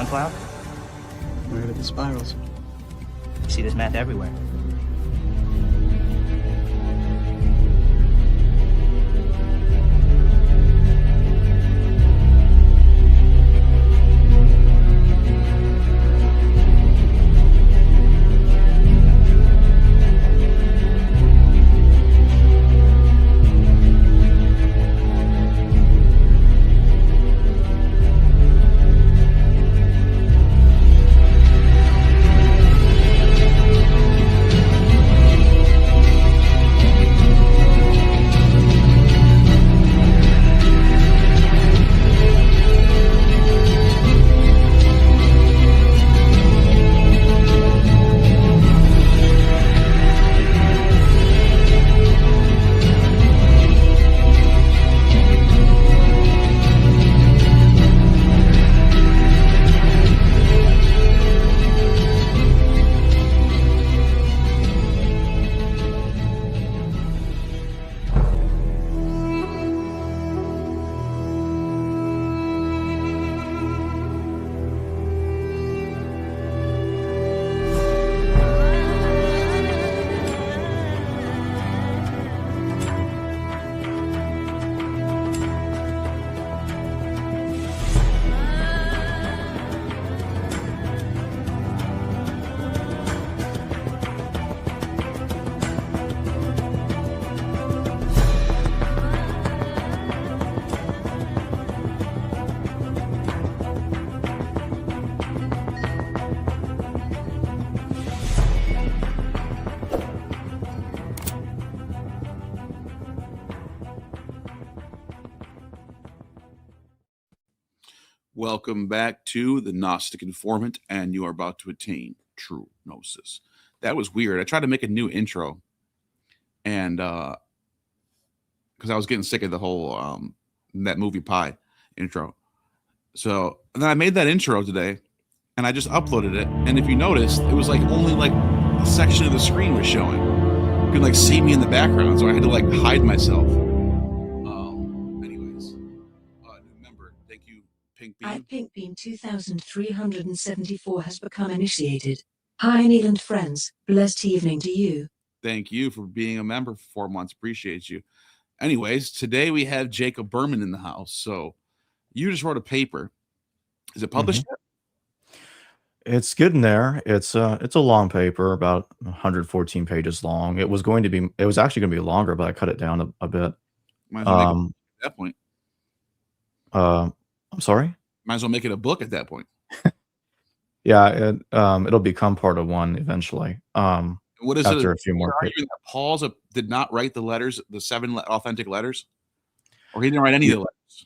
SoundCloud? Where are the spirals? You see this math everywhere. Welcome back to the Gnostic Informant, and you are about to attain true gnosis. That was weird. I tried to make a new intro, and because I was getting sick of the whole that movie Pie intro. So and then I made that intro today, and I just uploaded it. And if you noticed, it was like only like a section of the screen was showing. You could like see me in the background, so I had to like hide myself. Anyways, remember, thank you. Pink Beam. Pink Beam 2374 has become initiated. Hi Neil and friends, blessed evening to you. Thank you for being a member for 4 months. Appreciate you. Anyways, today we have Jacob Berman in the house. So you just wrote a paper. Is it published yet? It's getting there. It's a long paper, about 114 pages long. It was actually going to be longer, but I cut it down a bit. Might as well make it at that point. I'm sorry? Might as well make it a book at that point. Yeah, it'll become part of one eventually. What is after it? A few more arguing that Paul's did not write the letters, the 7 authentic letters? Or he didn't write any of the letters?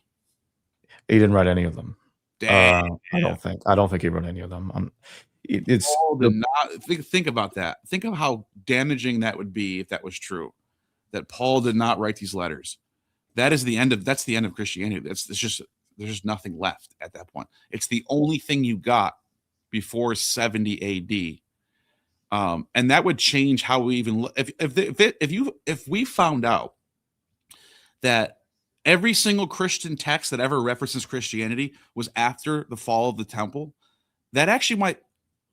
He didn't write any of them. Dang. I don't think he wrote any of them. Paul did not think about that. Think of how damaging that would be if that was true. That Paul did not write these letters. That's the end of Christianity. There's just nothing left at that point. It's the only thing you got before 70 AD. And that would change how we even look. If we found out that every single Christian text that ever references Christianity was after the fall of the temple, that actually might,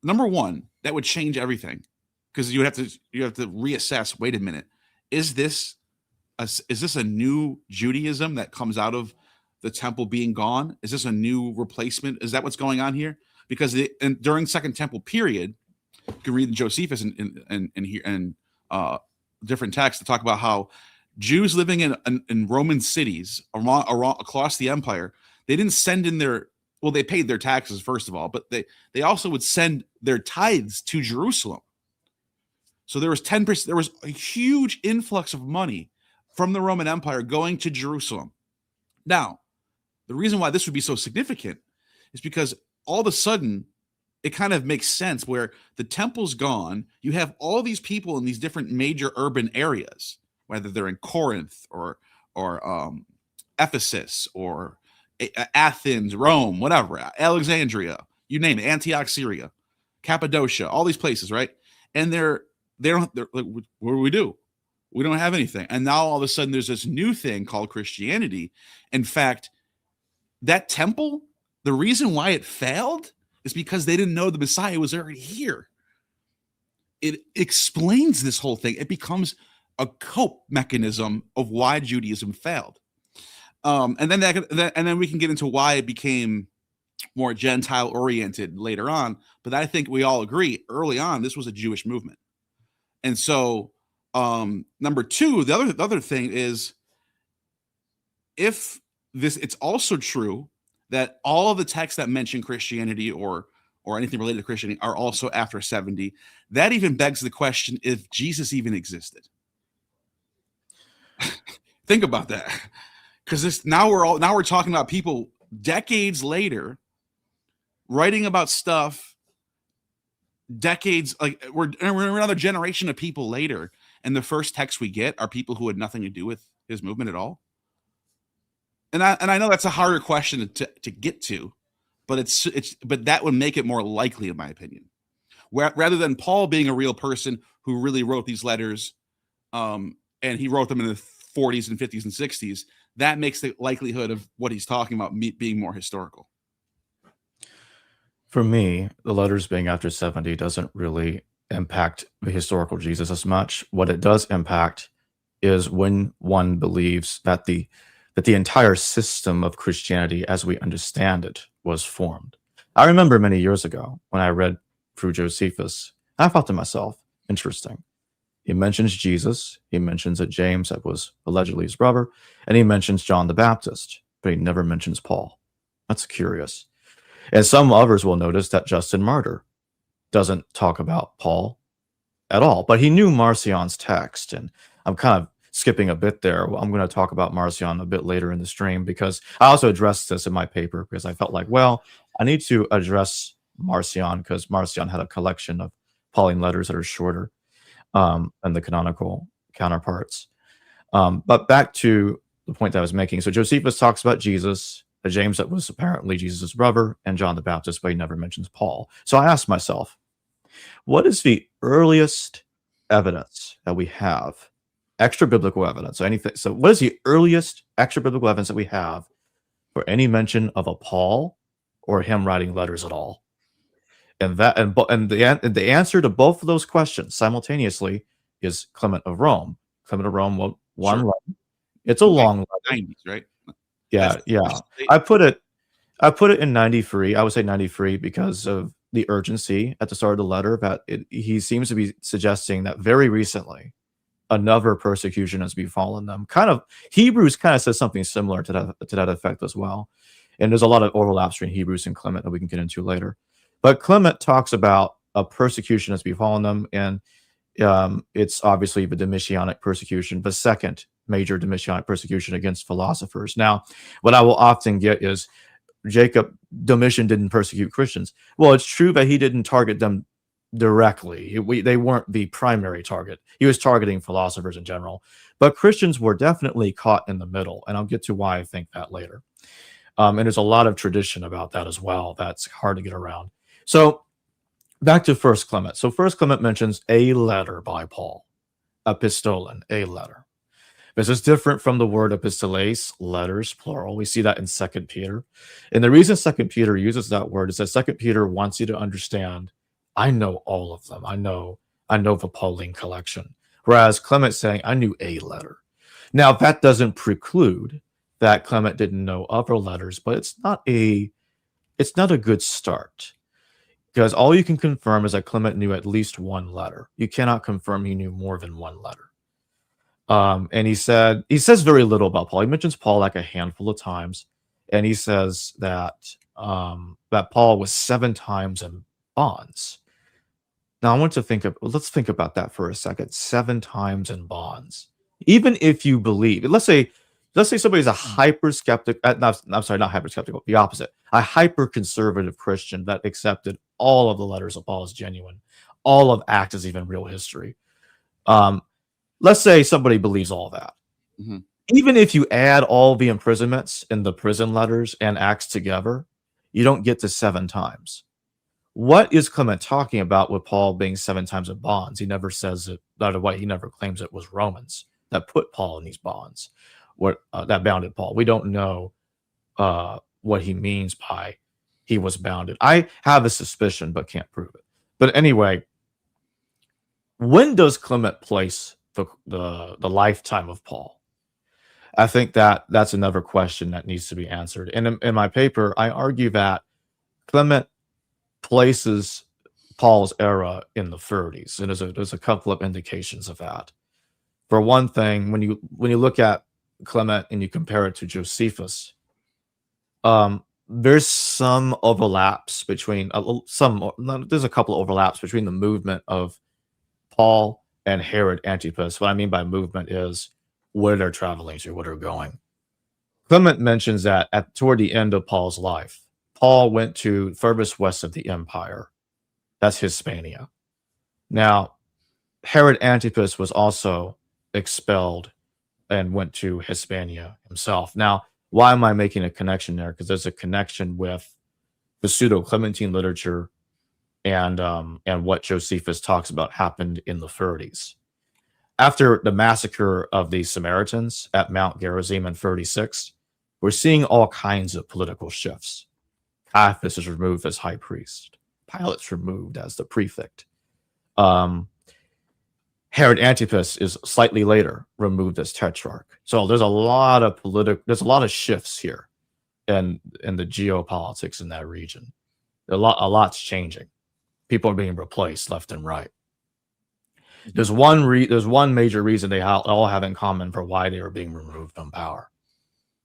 number one, that would change everything, because you have to reassess. Wait a minute, is this a new Judaism that comes out of the temple being gone? Is this a new replacement? Is that what's going on here? Because during Second Temple period, you can read in Josephus and different texts to talk about how Jews living in Roman cities around across the empire, they didn't send in they paid their taxes first of all, but they also would send their tithes to Jerusalem. So there was 10%. There was a huge influx of money from the Roman Empire going to Jerusalem. Now, the reason why this would be so significant is because all of a sudden it kind of makes sense where the temple's gone. You have all these people in these different major urban areas, whether they're in Corinth or Ephesus or Athens, Rome, whatever, Alexandria, you name it, Antioch, Syria, Cappadocia, all these places, right? And they're like, what do? We don't have anything. And now all of a sudden there's this new thing called Christianity. In fact, that temple, the reason why it failed It's because they didn't know the Messiah was already here. It explains this whole thing. It becomes a cope mechanism of why Judaism failed. And then we can get into why it became more Gentile oriented later on. But I think we all agree early on this was a Jewish movement. And so number two, the other thing is, if this, it's also true that all of the texts that mention Christianity or anything related to Christianity are also after 70. That even begs the question if Jesus even existed. Think about that, because now we're talking about people decades later writing about stuff. Decades, like we're another generation of people later, and the first texts we get are people who had nothing to do with his movement at all. And I know that's a harder question to get to, but but that would make it more likely, in my opinion. Rather than Paul being a real person who really wrote these letters, and he wrote them in the 40s and 50s and 60s, that makes the likelihood of what he's talking about being more historical. For me, the letters being after 70 doesn't really impact the historical Jesus as much. What it does impact is when one believes that the entire system of Christianity as we understand it was formed. I remember many years ago when I read through Josephus, I thought to myself, interesting. He mentions Jesus, he mentions that James, that was allegedly his brother, and he mentions John the Baptist, but he never mentions Paul. That's curious. And some others will notice that Justin Martyr doesn't talk about Paul at all, but he knew Marcion's text, and I'm kind of skipping a bit there. I'm going to talk about Marcion a bit later in the stream, because I also addressed this in my paper because I felt like, well, I need to address Marcion because Marcion had a collection of Pauline letters that are shorter than the canonical counterparts. But back to the point that I was making. So Josephus talks about Jesus, James, that was apparently Jesus' brother, and John the Baptist, but he never mentions Paul. So I asked myself, what is the earliest evidence that we have, extra biblical evidence, or anything? So what is the earliest extra biblical evidence that we have for any mention of a Paul or him writing letters at all? And the answer to both of those questions simultaneously is Clement of Rome. Clement of Rome, one letter. It's a long letter. 90s, right? Yeah. I put it in 93. I would say 93 because of the urgency at the start of the letter. That he seems to be suggesting that very recently another persecution has befallen them. Kind of Hebrews kind of says something similar to that effect as well. And there's a lot of overlaps between Hebrews and Clement that we can get into later. But Clement talks about a persecution has befallen them, and it's obviously the Domitianic persecution, the second major Domitianic persecution against philosophers. Now, what I will often get is, Domitian didn't persecute Christians. Well, it's true that he didn't target them directly. They weren't the primary target. He was targeting philosophers in general. But Christians were definitely caught in the middle, and I'll get to why I think that later. And there's a lot of tradition about that as well. That's hard to get around. So back to First Clement. So First Clement mentions a letter by Paul, epistolon, a letter. This is different from the word epistoles, letters, plural. We see that in 2 Peter. And the reason 2 Peter uses that word is that 2 Peter wants you to understand, I know all of them. I know the Pauline collection. Whereas Clement's saying, I knew a letter. Now, that doesn't preclude that Clement didn't know other letters, but it's not a good start. Because all you can confirm is that Clement knew at least one letter. You cannot confirm he knew more than one letter. And he says very little about Paul. He mentions Paul like a handful of times, and he says that that Paul was 7 times in bonds. Now let's think about that for a second. 7 times in bonds. Even if you believe, let's say somebody's a hyper skeptic. I'm sorry, not hyper skeptical. The opposite. A hyper conservative Christian that accepted all of the letters of Paul as genuine, all of Acts as even real history. Let's say somebody believes all that. Mm-hmm. Even if you add all the imprisonments in the prison letters and Acts together, you don't get to 7 times. What is Clement talking about with Paul being 7 times in bonds? He never says it that way. He never claims it was Romans that put Paul in these bonds, that bounded Paul. We don't know what he means by he was bounded. I have a suspicion, but can't prove it. But anyway, when does Clement place the lifetime of Paul? I think that's another question that needs to be answered. And in my paper, I argue that Clement places Paul's era in the 30s, and there's a couple of indications of that. For one thing, when you look at Clement and you compare it to Josephus, there's some overlaps between there's a couple of overlaps between the movement of Paul and Herod Antipas. What I mean by movement is where they're traveling to, where they're going. Clement mentions that toward the end of Paul's life, Paul went to furthest west of the empire. That's Hispania. Now, Herod Antipas was also expelled and went to Hispania himself. Now, why am I making a connection there? Because there's a connection with the pseudo-Clementine literature and what Josephus talks about happened in the 30s. After the massacre of the Samaritans at Mount Gerizim in 36, we're seeing all kinds of political shifts. Caiaphas is removed as high priest. Pilate's removed as the prefect. Herod Antipas is slightly later removed as tetrarch. So there's a lot of shifts here in the geopolitics in that region. A lot's changing. People are being replaced left and right. There's one major reason they all have in common for why they were being removed from power.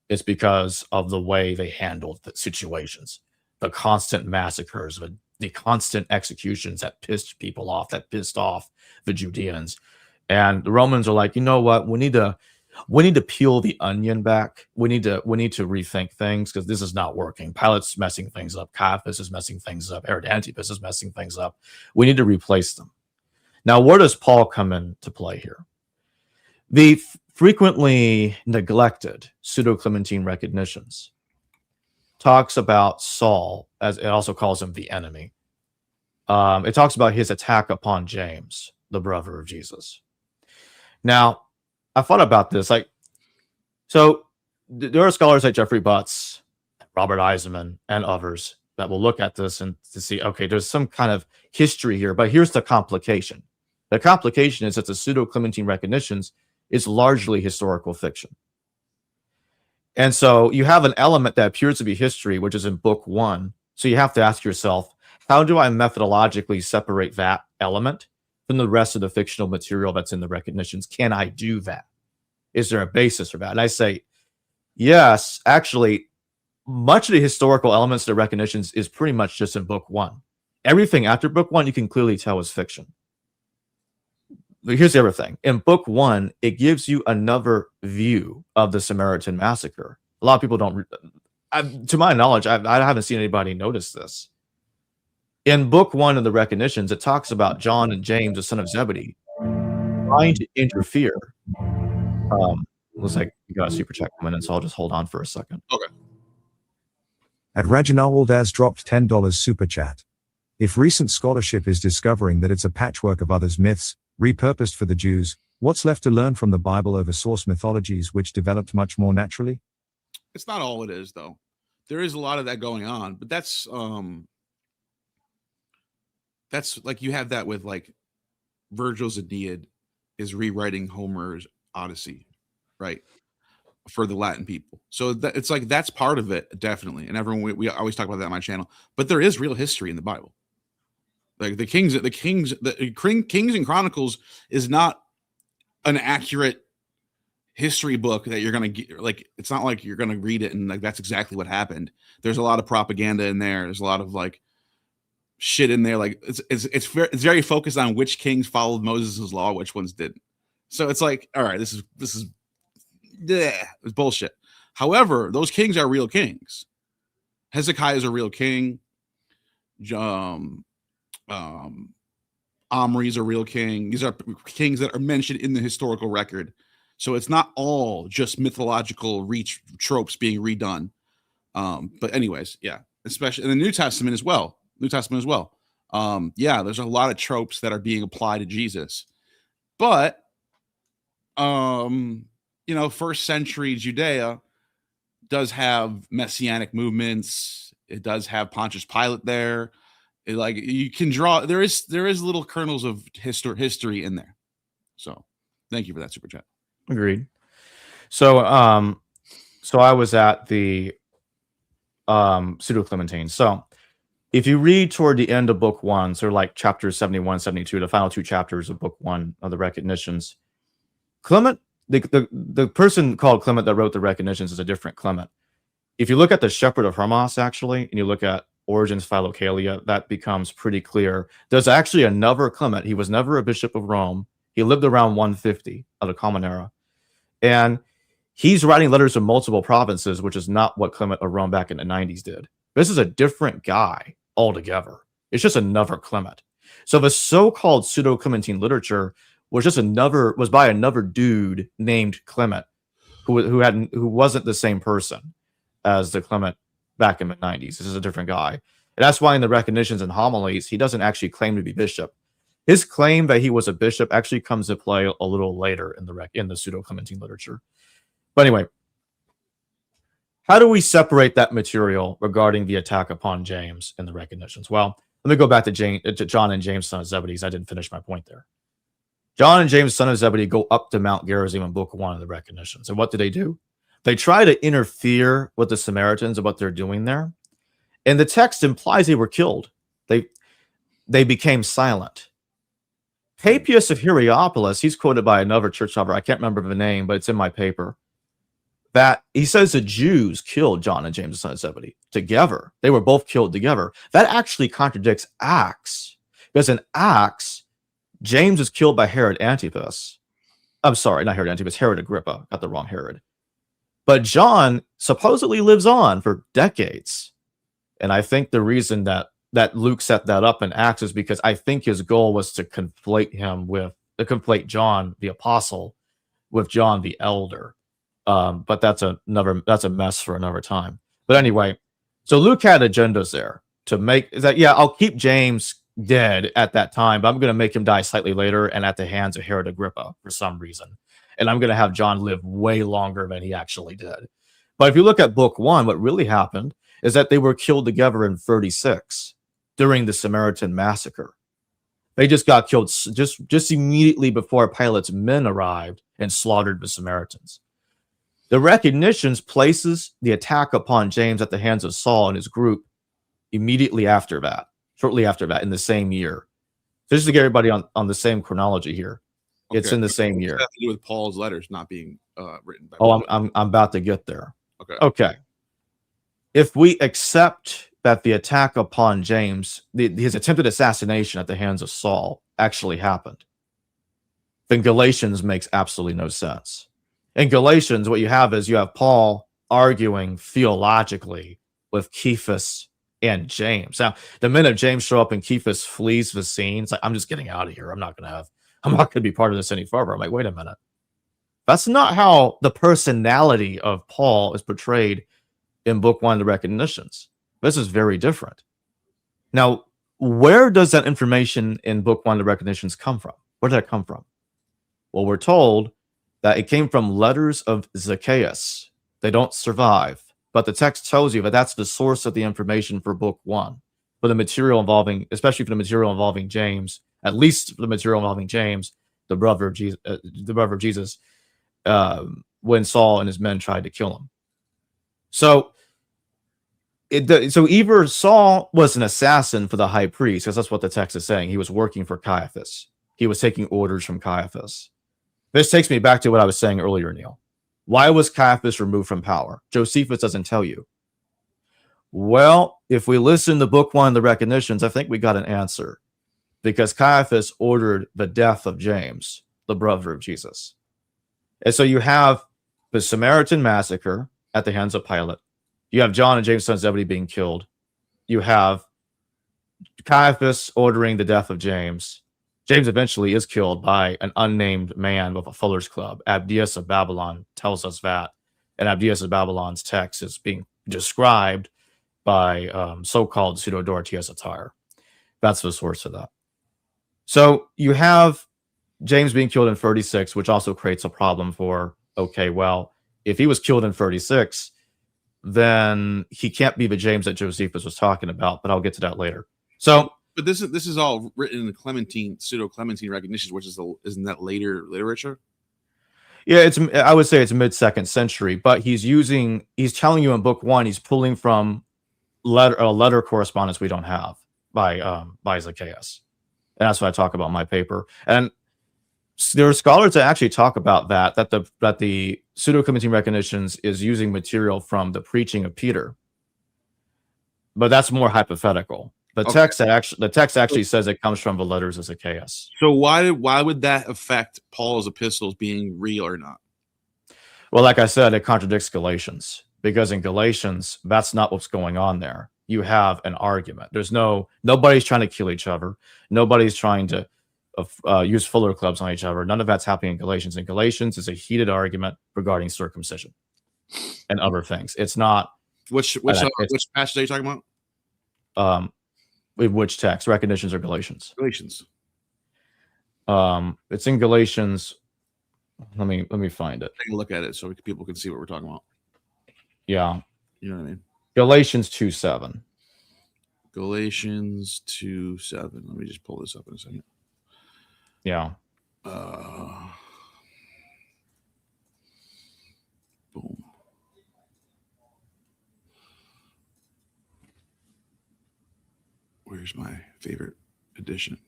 It's because of the way they handled the situations, the constant massacres, the constant executions that pissed people off, that pissed off the Judeans. And the Romans are like, you know what? We need to peel the onion back. We need to rethink things because this is not working. Pilate's messing things up. Caiaphas is messing things up. Herod Antipas is messing things up. We need to replace them. Now, where does Paul come into play here? The frequently neglected pseudo-Clementine recognitions talks about Saul, as it also calls him the enemy. It talks about his attack upon James, the brother of Jesus. Now, I thought about this. So there are scholars like Jeffrey Butts, Robert Eisenman, and others that will look at this and to see, okay, there's some kind of history here, but here's the complication. The complication is that the pseudo-Clementine recognitions is largely historical fiction. And so you have an element that appears to be history, which is in book 1. So you have to ask yourself, how do I methodologically separate that element from the rest of the fictional material that's in the recognitions? Can I do that? Is there a basis for that? And I say, yes, actually, much of the historical elements of the recognitions is pretty much just in book 1. Everything after book 1, you can clearly tell is fiction. But here's the other thing. In book 1, it gives you another view of the Samaritan massacre. A lot of people don't, to my knowledge, I haven't seen anybody notice this. In book 1 of the recognitions, it talks about John and James, the son of Zebedee, trying to interfere. Looks like you got a super chat coming in, so I'll just hold on for a second. Okay. At Reginald has dropped $10 super chat. If recent scholarship is discovering that it's a patchwork of others' myths, repurposed for the Jews, what's left to learn from the Bible over source mythologies which developed much more naturally? It's not all it is, though. There is a lot of that going on, but that's like you have that with like Virgil's Aeneid is rewriting Homer's Odyssey, right? For the Latin people. So it's like that's part of it, definitely. And everyone we always talk about that on my channel. But there is real history in the Bible. Like the Kings and Chronicles is not an accurate history book that you're gonna get. Like it's not like you're gonna read it and like that's exactly what happened. There's a lot of propaganda in there. There's a lot of like shit in there. Like it's very focused on which kings followed Moses' law, which ones didn't. So it's like, all right, this is it's bullshit. However, those kings are real kings. Hezekiah is a real king. Omri is a real king. These are kings that are mentioned in the historical record. So it's not all just mythological tropes being redone. But anyways, yeah, especially in the New Testament as well. Yeah, there's a lot of tropes that are being applied to Jesus. But first century Judea does have messianic movements It does have Pontius Pilate there. Like you can draw. There is little kernels of history in there. So, thank you for that super chat. Agreed. So so I was at the Pseudo Clementine. So if you read toward the end of book 1, so like chapters 71, 72, the final 2 chapters of book 1 of the Recognitions, Clement, the person called Clement that wrote the Recognitions is a different Clement. If you look at the Shepherd of Hermas, actually, and you look at Origen's Philokalia, that becomes pretty clear. There's actually another Clement. He was never a bishop of Rome. He lived around 150 of the Common Era. And he's writing letters to multiple provinces, which is not what Clement of Rome back in the 90s did. This is a different guy altogether. It's just another Clement. So the so-called pseudo-Clementine literature was by another dude named Clement, who wasn't the same person as the Clement back in the 90s. This is a different guy. And that's why in the Recognitions and Homilies, he doesn't actually claim to be bishop. His claim that he was a bishop actually comes to play a little later in the pseudo-Clementine literature. But anyway, how do we separate that material regarding the attack upon James in the Recognitions? Well, let me go back to John and James, son of Zebedee. I didn't finish my point there. John and James, son of Zebedee, go up to Mount Gerizim in book 1 of the Recognitions. And what do? They try to interfere with the Samaritans and what they're doing there. And the text implies they were killed. They became silent. Papias of Hierapolis, he's quoted by another church father, I can't remember the name, but it's in my paper, that he says the Jews killed John and James, the son of Zebedee, together. They were both killed together. That actually contradicts Acts, because in Acts, James is killed by Herod Antipas. I'm sorry, not Herod Antipas, Herod Agrippa. Got the wrong Herod. But John supposedly lives on for decades. And I think the reason that Luke set that up in Acts is because I think his goal was to conflate John the apostle with John the elder. But that's a mess for another time. But anyway, so Luke had agendas there to make that, I'll keep James dead at that time, but I'm going to make him die slightly later and at the hands of Herod Agrippa for some reason. And I'm going to have John live way longer than he actually did. But if you look at book 1, what really happened is that they were killed together in 36 during the Samaritan massacre. They just got killed just immediately before Pilate's men arrived and slaughtered the Samaritans. The Recognitions places the attack upon James at the hands of Saul and his group immediately after that, shortly after that, in the same year. So just to get everybody on the same chronology here, okay. It's in the same year. Has to do with Paul's letters not being written by Paul. I'm about to get there. Okay. If we accept that the attack upon James, his attempted assassination at the hands of Saul actually happened, then Galatians makes absolutely no sense. In Galatians, what you have Paul arguing theologically with Cephas and James. Now, the minute James show up and Cephas flees the scene, it's like, I'm just getting out of here. I'm not going to be part of this any further. I'm like, wait a minute. That's not how the personality of Paul is portrayed in book 1 of the Recognitions. This is very different. Now, where does that information in book 1 of the Recognitions come from? Where did that come from? Well, we're told that it came from letters of Zacchaeus. They don't survive, but the text tells you that that's the source of the information for book 1, for the material involving, especially for the material involving James, at least for the material involving James, the brother of Jesus, when Saul and his men tried to kill him. So either Saul was an assassin for the high priest, because that's what the text is saying. He was working for Caiaphas. He was taking orders from Caiaphas. This takes me back to what I was saying earlier, Neil. Why was Caiaphas removed from power? Josephus doesn't tell you. Well, if we listen to book 1 of the Recognitions, I think we got an answer. Because Caiaphas ordered the death of James, the brother of Jesus. And so you have the Samaritan massacre at the hands of Pilate. You have John and James, son of Zebedee, being killed. You have Caiaphas ordering the death of James. James eventually is killed by an unnamed man with a fuller's club. Abdias of Babylon tells us that. And Abdias of Babylon's text is being described by so-called pseudo-Dorotheus Attire. That's the source of that. So you have James being killed in 36, which also creates a problem for, okay, well, if he was killed in 36, then he can't be the James that Josephus was talking about, but I'll get to that later. So, but this is all written in the pseudo-Clementine recognitions, which isn't that later literature? Yeah, I would say it's mid-2nd century, but he's telling you in book 1, he's pulling from letter correspondence we don't have by Zacchaeus. And that's what I talk about in my paper. And there are scholars that actually talk about that the pseudo-Clementine recognitions is using material from the preaching of Peter. But that's more hypothetical. The text actually says it comes from the letters of Zacchaeus. So why would that affect Paul's epistles being real or not? Well, like I said, it contradicts Galatians, because in Galatians, that's not what's going on there. You have an argument. Nobody's trying to kill each other. Nobody's trying to use Fuller clubs on each other. None of that's happening in Galatians. In Galatians, it's a heated argument regarding circumcision and other things. It's not. Which passage are you talking about? Which text? Recognitions or Galatians? Galatians. It's in Galatians. Let me find it. Take a look at it so people can see what we're talking about. Yeah. You know what I mean? Galatians 2:7. Galatians 2:7. Let me just pull this up in a second. Yeah. Boom. Where's my favorite edition?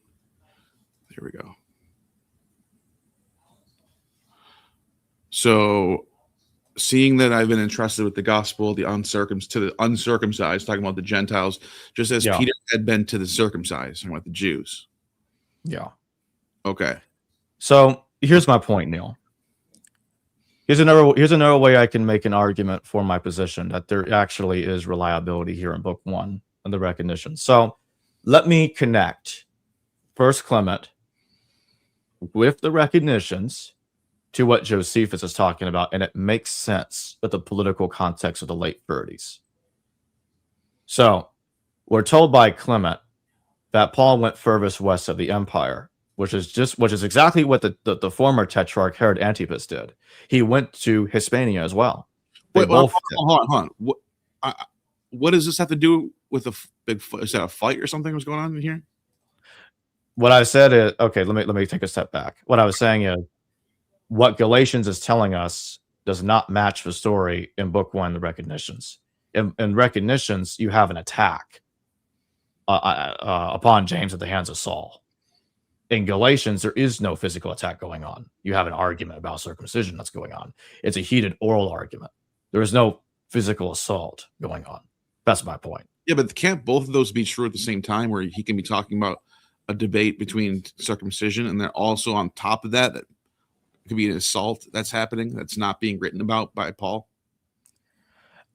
There we go. So, seeing that I've been entrusted with the gospel, to the uncircumcised, talking about the Gentiles, just as Peter had been to the circumcised, talking about the Jews. Yeah. Okay. So here's my point, Neil. Here's another way I can make an argument for my position that there actually is reliability here in book 1 of the recognition. So let me connect 1 Clement with the recognitions to what Josephus is talking about, and it makes sense with the political context of the late 30s. So we're told by Clement that Paul went furthest west of the empire, which is exactly what the former tetrarch Herod Antipas did. He went to Hispania as well. Wait, hold on. What does this have to do with is that a fight or something was going on in here? What I said is, okay, let me take a step back. What I was saying is, what Galatians is telling us does not match the story in book 1, the recognitions. In recognitions, you have an attack upon James at the hands of Saul. In Galatians, there is no physical attack going on. You have an argument about circumcision that's going on. It's a heated oral argument. There is no physical assault going on. That's my point. Yeah, but can't both of those be true at the same time, where he can be talking about a debate between circumcision, and then also on top of that could be an assault that's happening that's not being written about by Paul?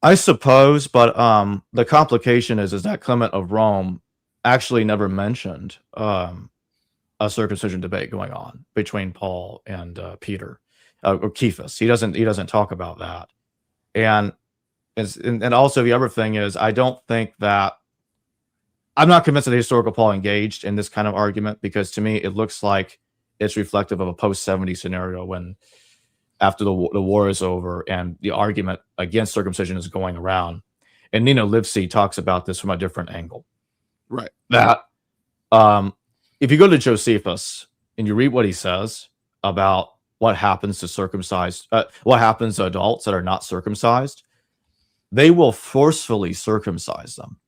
I suppose, but the complication is that Clement of Rome actually never mentioned a circumcision debate going on between Paul and Peter or Cephas. He doesn't talk about that, and also the other thing is, I don't think that I'm not convinced that the historical Paul engaged in this kind of argument, because to me it looks like it's reflective of a post-70 scenario when, after the war is over and the argument against circumcision is going around. And Nino Livesey talks about this from a different angle. Right. That if you go to Josephus and you read what he says about what happens to what happens to adults that are not circumcised, they will forcefully circumcise them,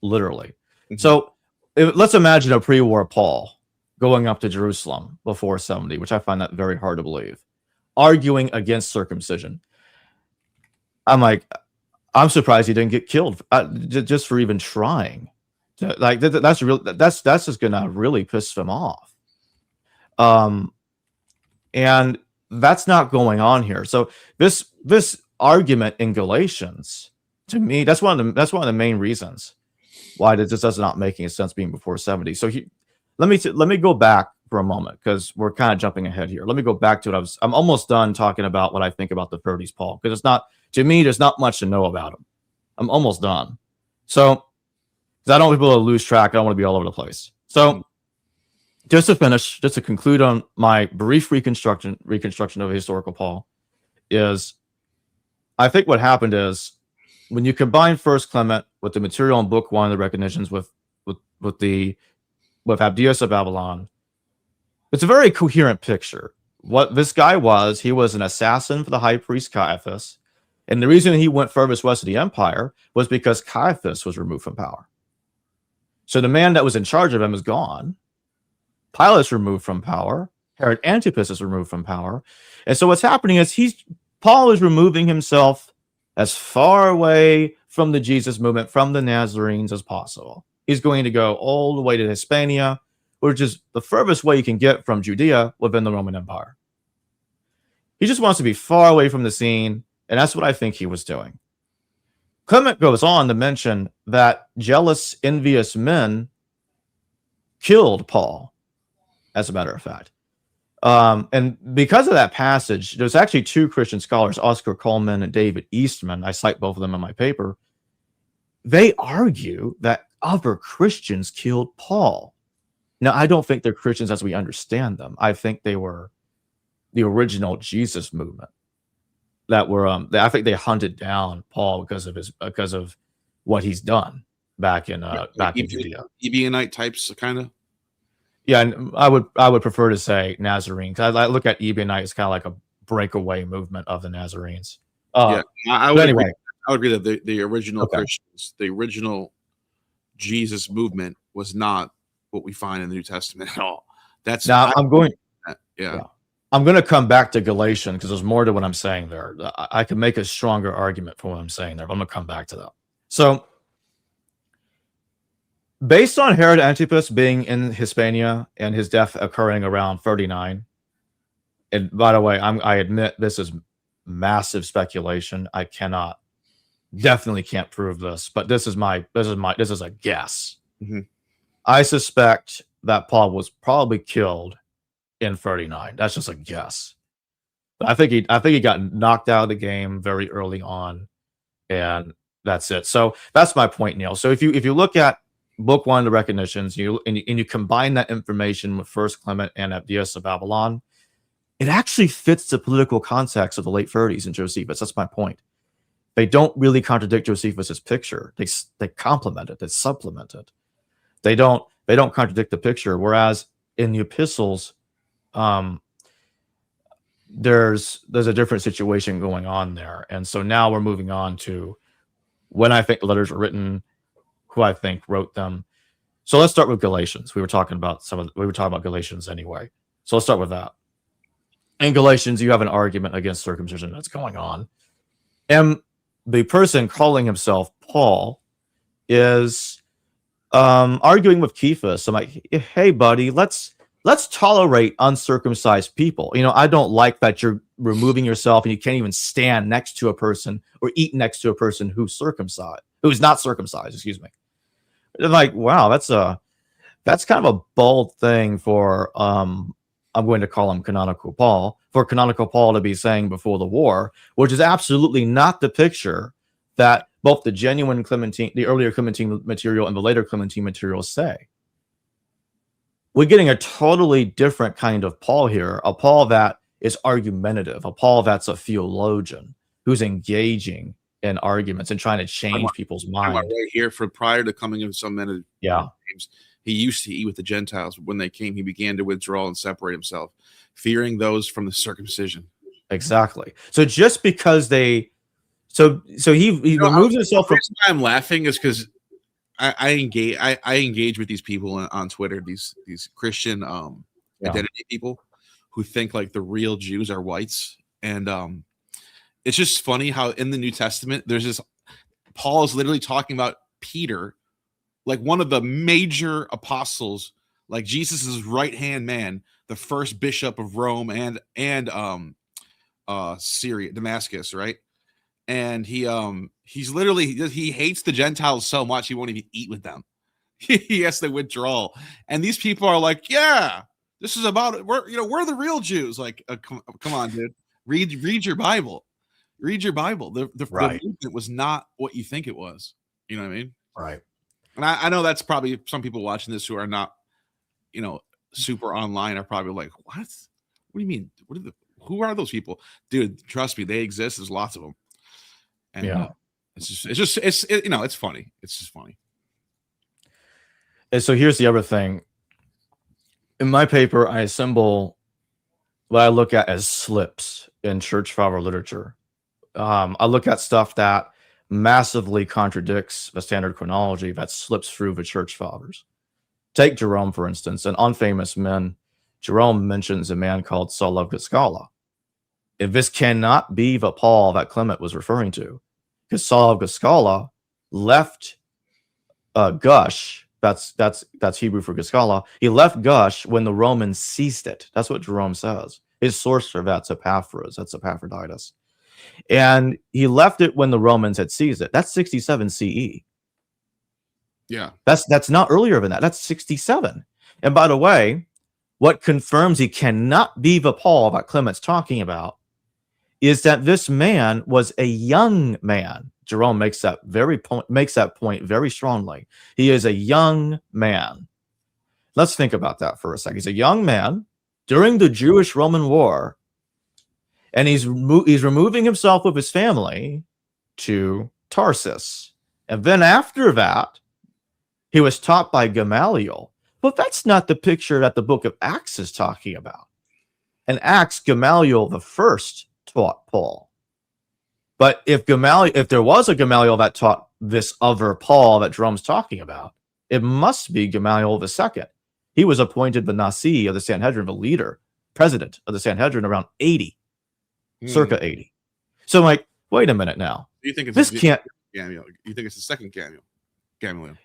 literally. Mm-hmm. So let's imagine a pre-war Paul going up to Jerusalem before 70, which I find that very hard to believe, arguing against circumcision. I'm surprised he didn't get killed just for even trying. That's just gonna really piss him off. And that's not going on here. So this argument in Galatians, to me, that's one of the main reasons why this does not making sense being before 70. So let me go back for a moment, because we're kind of jumping ahead here. Let me go back to what I'm almost done talking about what I think about the 30s Paul, because to me, there's not much to know about him. I'm almost done. So, because I don't want people to lose track. I don't want to be all over the place. So, just to conclude on my brief reconstruction of historical Paul, is I think what happened is when you combine First Clement with the material in Book 1 of the Recognitions with Abdias of Babylon, it's a very coherent picture. What this guy was, he was an assassin for the high priest Caiaphas. And the reason he went furthest west of the empire was because Caiaphas was removed from power. So the man that was in charge of him is gone. Pilate's removed from power. Herod Antipas is removed from power. And so what's happening is Paul is removing himself as far away from the Jesus movement, from the Nazarenes as possible. He's going to go all the way to Hispania, which is the furthest way you can get from Judea within the Roman Empire. He just wants to be far away from the scene, and that's what I think he was doing. Clement goes on to mention that jealous, envious men killed Paul, as a matter of fact. And because of that passage, there's actually two Christian scholars, Oscar Coleman and David Eastman. I cite both of them in my paper. They argue that other Christians killed Paul. Now, I don't think they're Christians as we understand them. I think they were the original Jesus movement that were. I think they hunted down Paul because of what he's done back in Judea. Ebionite types, kind of. Yeah, and I would prefer to say Nazarene, because I look at Ebionite as kind of like a breakaway movement of the Nazarenes. I would anyway, I would agree that the original Christians, the original Jesus movement, was not what we find in the New Testament at all. That's now I'm going to come back to Galatians because there's more to what I'm saying there. I can make a stronger argument for what I'm saying there, but I'm going to come back to that. So, based on Herod Antipas being in Hispania and his death occurring around 39, and by the way, I admit this is massive speculation. I definitely can't prove this, but this is a guess. Mm-hmm. I suspect that Paul was probably killed in 39. That's just a guess. But I think he got knocked out of the game very early on, and that's it. So that's my point, Neil. So if you look at Book 1 of the Recognitions, and you combine that information with First Clement and Abdias of Babylon, it actually fits the political context of the late 30s in Josephus. That's my point. They don't really contradict Josephus's picture. They complement it. They supplement it. They don't contradict the picture. Whereas in the epistles, there's a different situation going on there. And so now we're moving on to when I think the letters were written, who I think wrote them. So let's start with Galatians. We were talking about Galatians anyway. So let's start with that. In Galatians, you have an argument against circumcision that's going on. And the person calling himself Paul is arguing with Cephas. I'm like, hey, buddy, let's tolerate uncircumcised people. I don't like that you're removing yourself and you can't even stand next to a person or eat next to a person who's not circumcised, excuse me. They're like, wow, that's kind of a bold thing for I'm going to call him Canonical Paul, for Canonical Paul to be saying before the war, which is absolutely not the picture that both the genuine Clementine, the earlier Clementine material and the later Clementine material say. We're getting a totally different kind of Paul here, a Paul that is argumentative, a Paul that's a theologian who's engaging in arguments and trying to change people's minds. Right here, for prior to coming of some men of James, he used to eat with the Gentiles. When they came, he began to withdraw and separate himself, fearing those from the circumcision. Exactly. So just because he removes himself from. The reason why I'm laughing is because I engage with these people on Twitter, these Christian identity people who think like the real Jews are whites, and it's just funny how in the New Testament there's this. Paul is literally talking about Peter, like one of the major apostles, like Jesus's right-hand man, the first bishop of Rome and Syria, Damascus, right? And he's literally, he hates the Gentiles so much he won't even eat with them. He has to withdraw. And these people are like, yeah, this is about we're the real Jews. Like, come on, dude, read your Bible. Read your Bible. The movement was not what you think it was. You know what I mean? Right. And I know that's probably some people watching this who are not, super online are probably like, what? What do you mean? Who are those people? Dude, trust me, they exist. There's lots of them. And It's funny. It's just funny. And so here's the other thing. In my paper, I assemble what I look at as slips in church father literature. I look at stuff that massively contradicts the standard chronology that slips through the church fathers. Take Jerome, for instance, in Unfamous Men. Jerome mentions a man called Saul of Giscala. If this cannot be the Paul that Clement was referring to, because Saul of Giscala left Gush. That's Hebrew for Giscala. He left Gush when the Romans seized it. That's what Jerome says. His source for that's Epaphras. That's Epaphroditus. And he left it when the Romans had seized it. That's 67 CE. Yeah. That's not earlier than that. That's 67. And by the way, what confirms he cannot be the Paul that Clement's talking about is that this man was a young man. Jerome makes that point very strongly. He is a young man. Let's think about that for a second. He's a young man during the Jewish-Roman War, and he's removing himself with his family to Tarsus. And then after that, he was taught by Gamaliel. But that's not the picture that the book of Acts is talking about. In Acts, Gamaliel the first taught Paul. But if there was a Gamaliel that taught this other Paul that Jerome's talking about, it must be Gamaliel the second. He was appointed the Nasi of the Sanhedrin, the leader, president of the Sanhedrin around 80, circa 80. So I'm like, wait a minute now. You think it's this can't? Gamaliel? You think it's the second Gamaliel?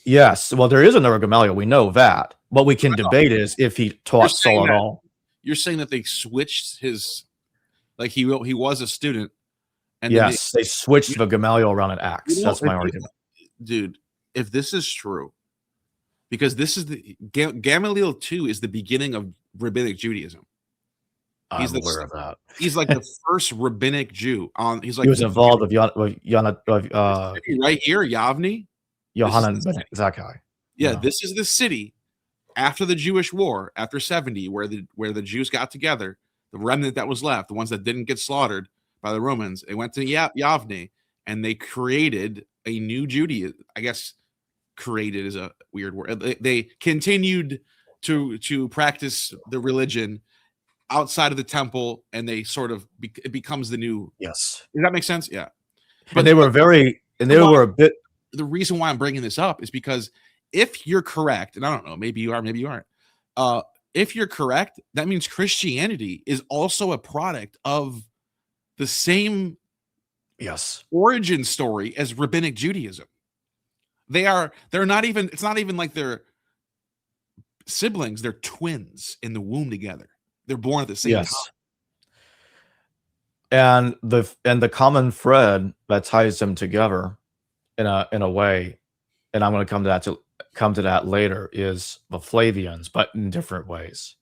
Yes. Well, there is another Gamaliel. We know that. What we can debate is if he taught Saul at all. You're saying that they switched his, like he was a student. And yes, they switched the Gamaliel around in Acts. That's my argument. Dude, if this is true, because this is the Gamaliel 2 is the beginning of rabbinic Judaism. I'm aware of that. He's like the first rabbinic Jew. He was involved with right here, Yavni. Yohanan ben Zakkai. Yeah, this is the city after the Jewish war, after 70, where the Jews got together, the remnant that was left, the ones that didn't get slaughtered by the Romans. They went to Yavne and they created a new Judaism. I guess created is a weird word. They continued to practice the religion outside of the temple, and they sort of it becomes the new. Yes. Does that make sense? Yeah. But they were a bit. The reason why I'm bringing this up is because if you're correct, and I don't know, maybe you are, maybe you aren't. If you're correct, that means Christianity is also a product of the same origin story as rabbinic Judaism. They're not even, it's not even like they're siblings, they're twins in the womb together. They're born at the same time. And the common thread that ties them together in a way, and I'm going to come to that later, is the Flavians, but in different ways.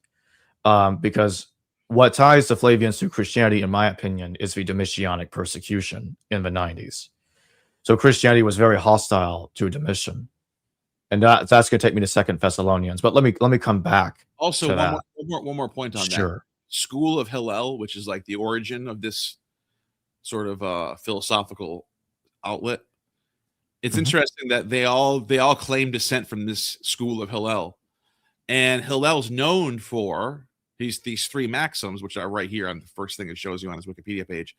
Because what ties the Flavians to Christianity, in my opinion, is the Domitianic persecution in the 90s. So Christianity was very hostile to Domitian, and that's going to take me to 2 Thessalonians. But let me come back. Also, one more point on that. School of Hillel, which is like the origin of this sort of philosophical outlet. It's interesting that they all claim descent from this school of Hillel, and Hillel's known for these three maxims, which are right here on the first thing it shows you on his Wikipedia page,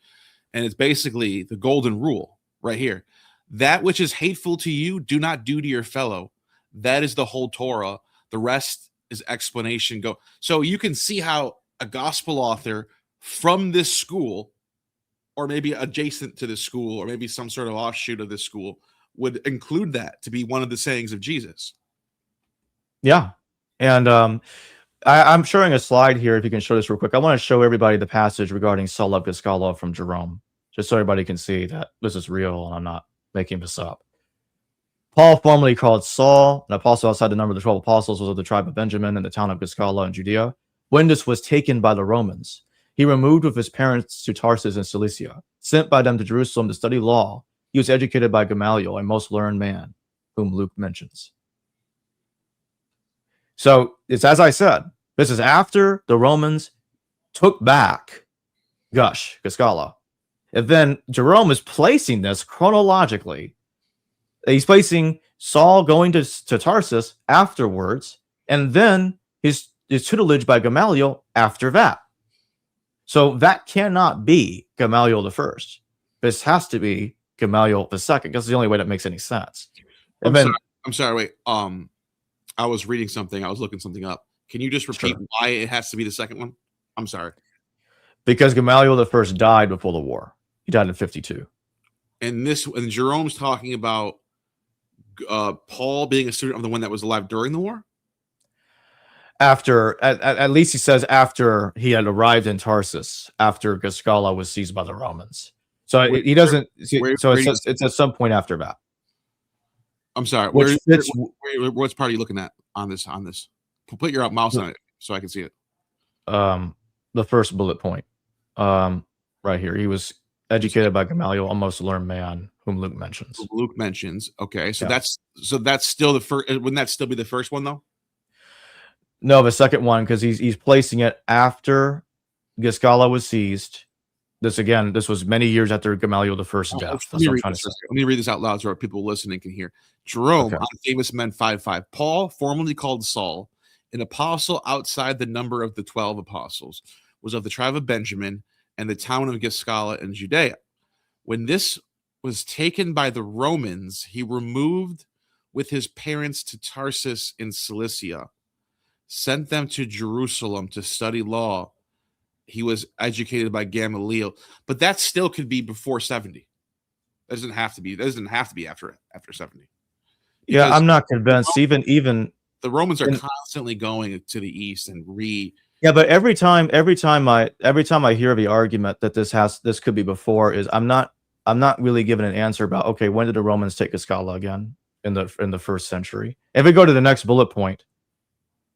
and it's basically the golden rule right here: that which is hateful to you, do not do to your fellow. That is the whole Torah. The rest is explanation. Go. So you can see how a gospel author from this school, or maybe adjacent to this school, or maybe some sort of offshoot of this school, would include that to be one of the sayings of Jesus. Yeah. And I'm showing a slide here. If you can show this real quick, I want to show everybody the passage regarding Saul of Giscala from Jerome, just so everybody can see that this is real and I'm not making this up. Paul, formerly called Saul, an apostle outside the number of the 12 apostles, was of the tribe of Benjamin in the town of Giscala in Judea. When this was taken by the Romans, he removed with his parents to Tarsus in Cilicia, sent by them to Jerusalem to study law. He was educated by Gamaliel, a most learned man, whom Luke mentions. So it's as I said, this is after the Romans took back Giscala. And then Jerome is placing this chronologically. He's placing Saul going to Tarsus afterwards, and then his tutelage by Gamaliel after that. So that cannot be Gamaliel the first. This has to be Gamaliel the second. That's the only way that makes any sense. And I'm sorry. Wait. I was reading something. I was looking something up. Can you just repeat why it has to be the second one? I'm sorry. Because Gamaliel the first died before the war. He died in 52. And Jerome's talking about Paul being a student of the one that was alive during the war. After, at least he says after he had arrived in Tarsus, after Gascala was seized by the Romans. So he doesn't. It's at some point after that. I'm sorry. What part are you looking at on this? Put your mouse on it so I can see it. The first bullet point, right here. He was educated by Gamaliel, a most learned man, whom Luke mentions. Okay, so that's still the first. Wouldn't that still be the first one though? No, the second one, because he's placing it after Gascala was seized. This was many years after Gamaliel the first death. Let me read this out loud so people listening can hear. Jerome, on Famous Men 5:5. Paul, formerly called Saul, an apostle outside the number of the 12 apostles, was of the tribe of Benjamin and the town of Gascala in Judea. When this was taken by the Romans, he removed with his parents to Tarsus in Cilicia, sent them to Jerusalem to study law. He was educated by Gamaliel, but that still could be before 70. That doesn't have to be. That doesn't have to be after 70. Yeah, I'm not convinced. Even the Romans are constantly going to the east and Yeah, but every time I hear the argument that this could be before, is I'm not really given an answer about, okay, when did the Romans take Gascala again in the first century? If we go to the next bullet point,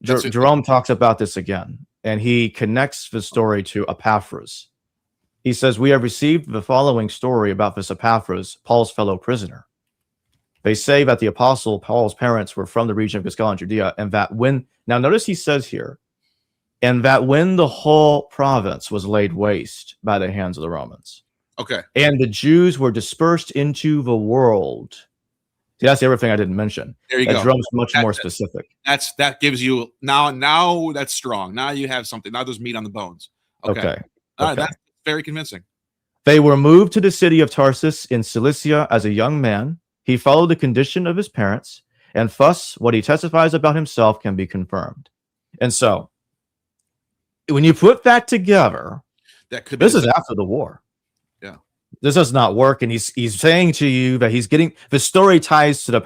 Jerome talks about this again, and he connects the story to Epaphras. He says, we have received the following story about this Epaphras, Paul's fellow prisoner. They say that the apostle Paul's parents were from the region of Gascala and Judea, and that now notice he says here, and that when the whole province was laid waste by the hands of the Romans. Okay. And the Jews were dispersed into the world. See, that's the other thing I didn't mention. There you go. Jerome's much more specific. That gives you now that's strong. Now you have something. Now there's meat on the bones. Okay. All right, that's very convincing. They were moved to the city of Tarsus in Cilicia as a young man. He followed the condition of his parents, and thus what he testifies about himself can be confirmed. And so, when you put that together, this is after the war. Yeah. This does not work, and he's saying to you that he's getting the story ties to the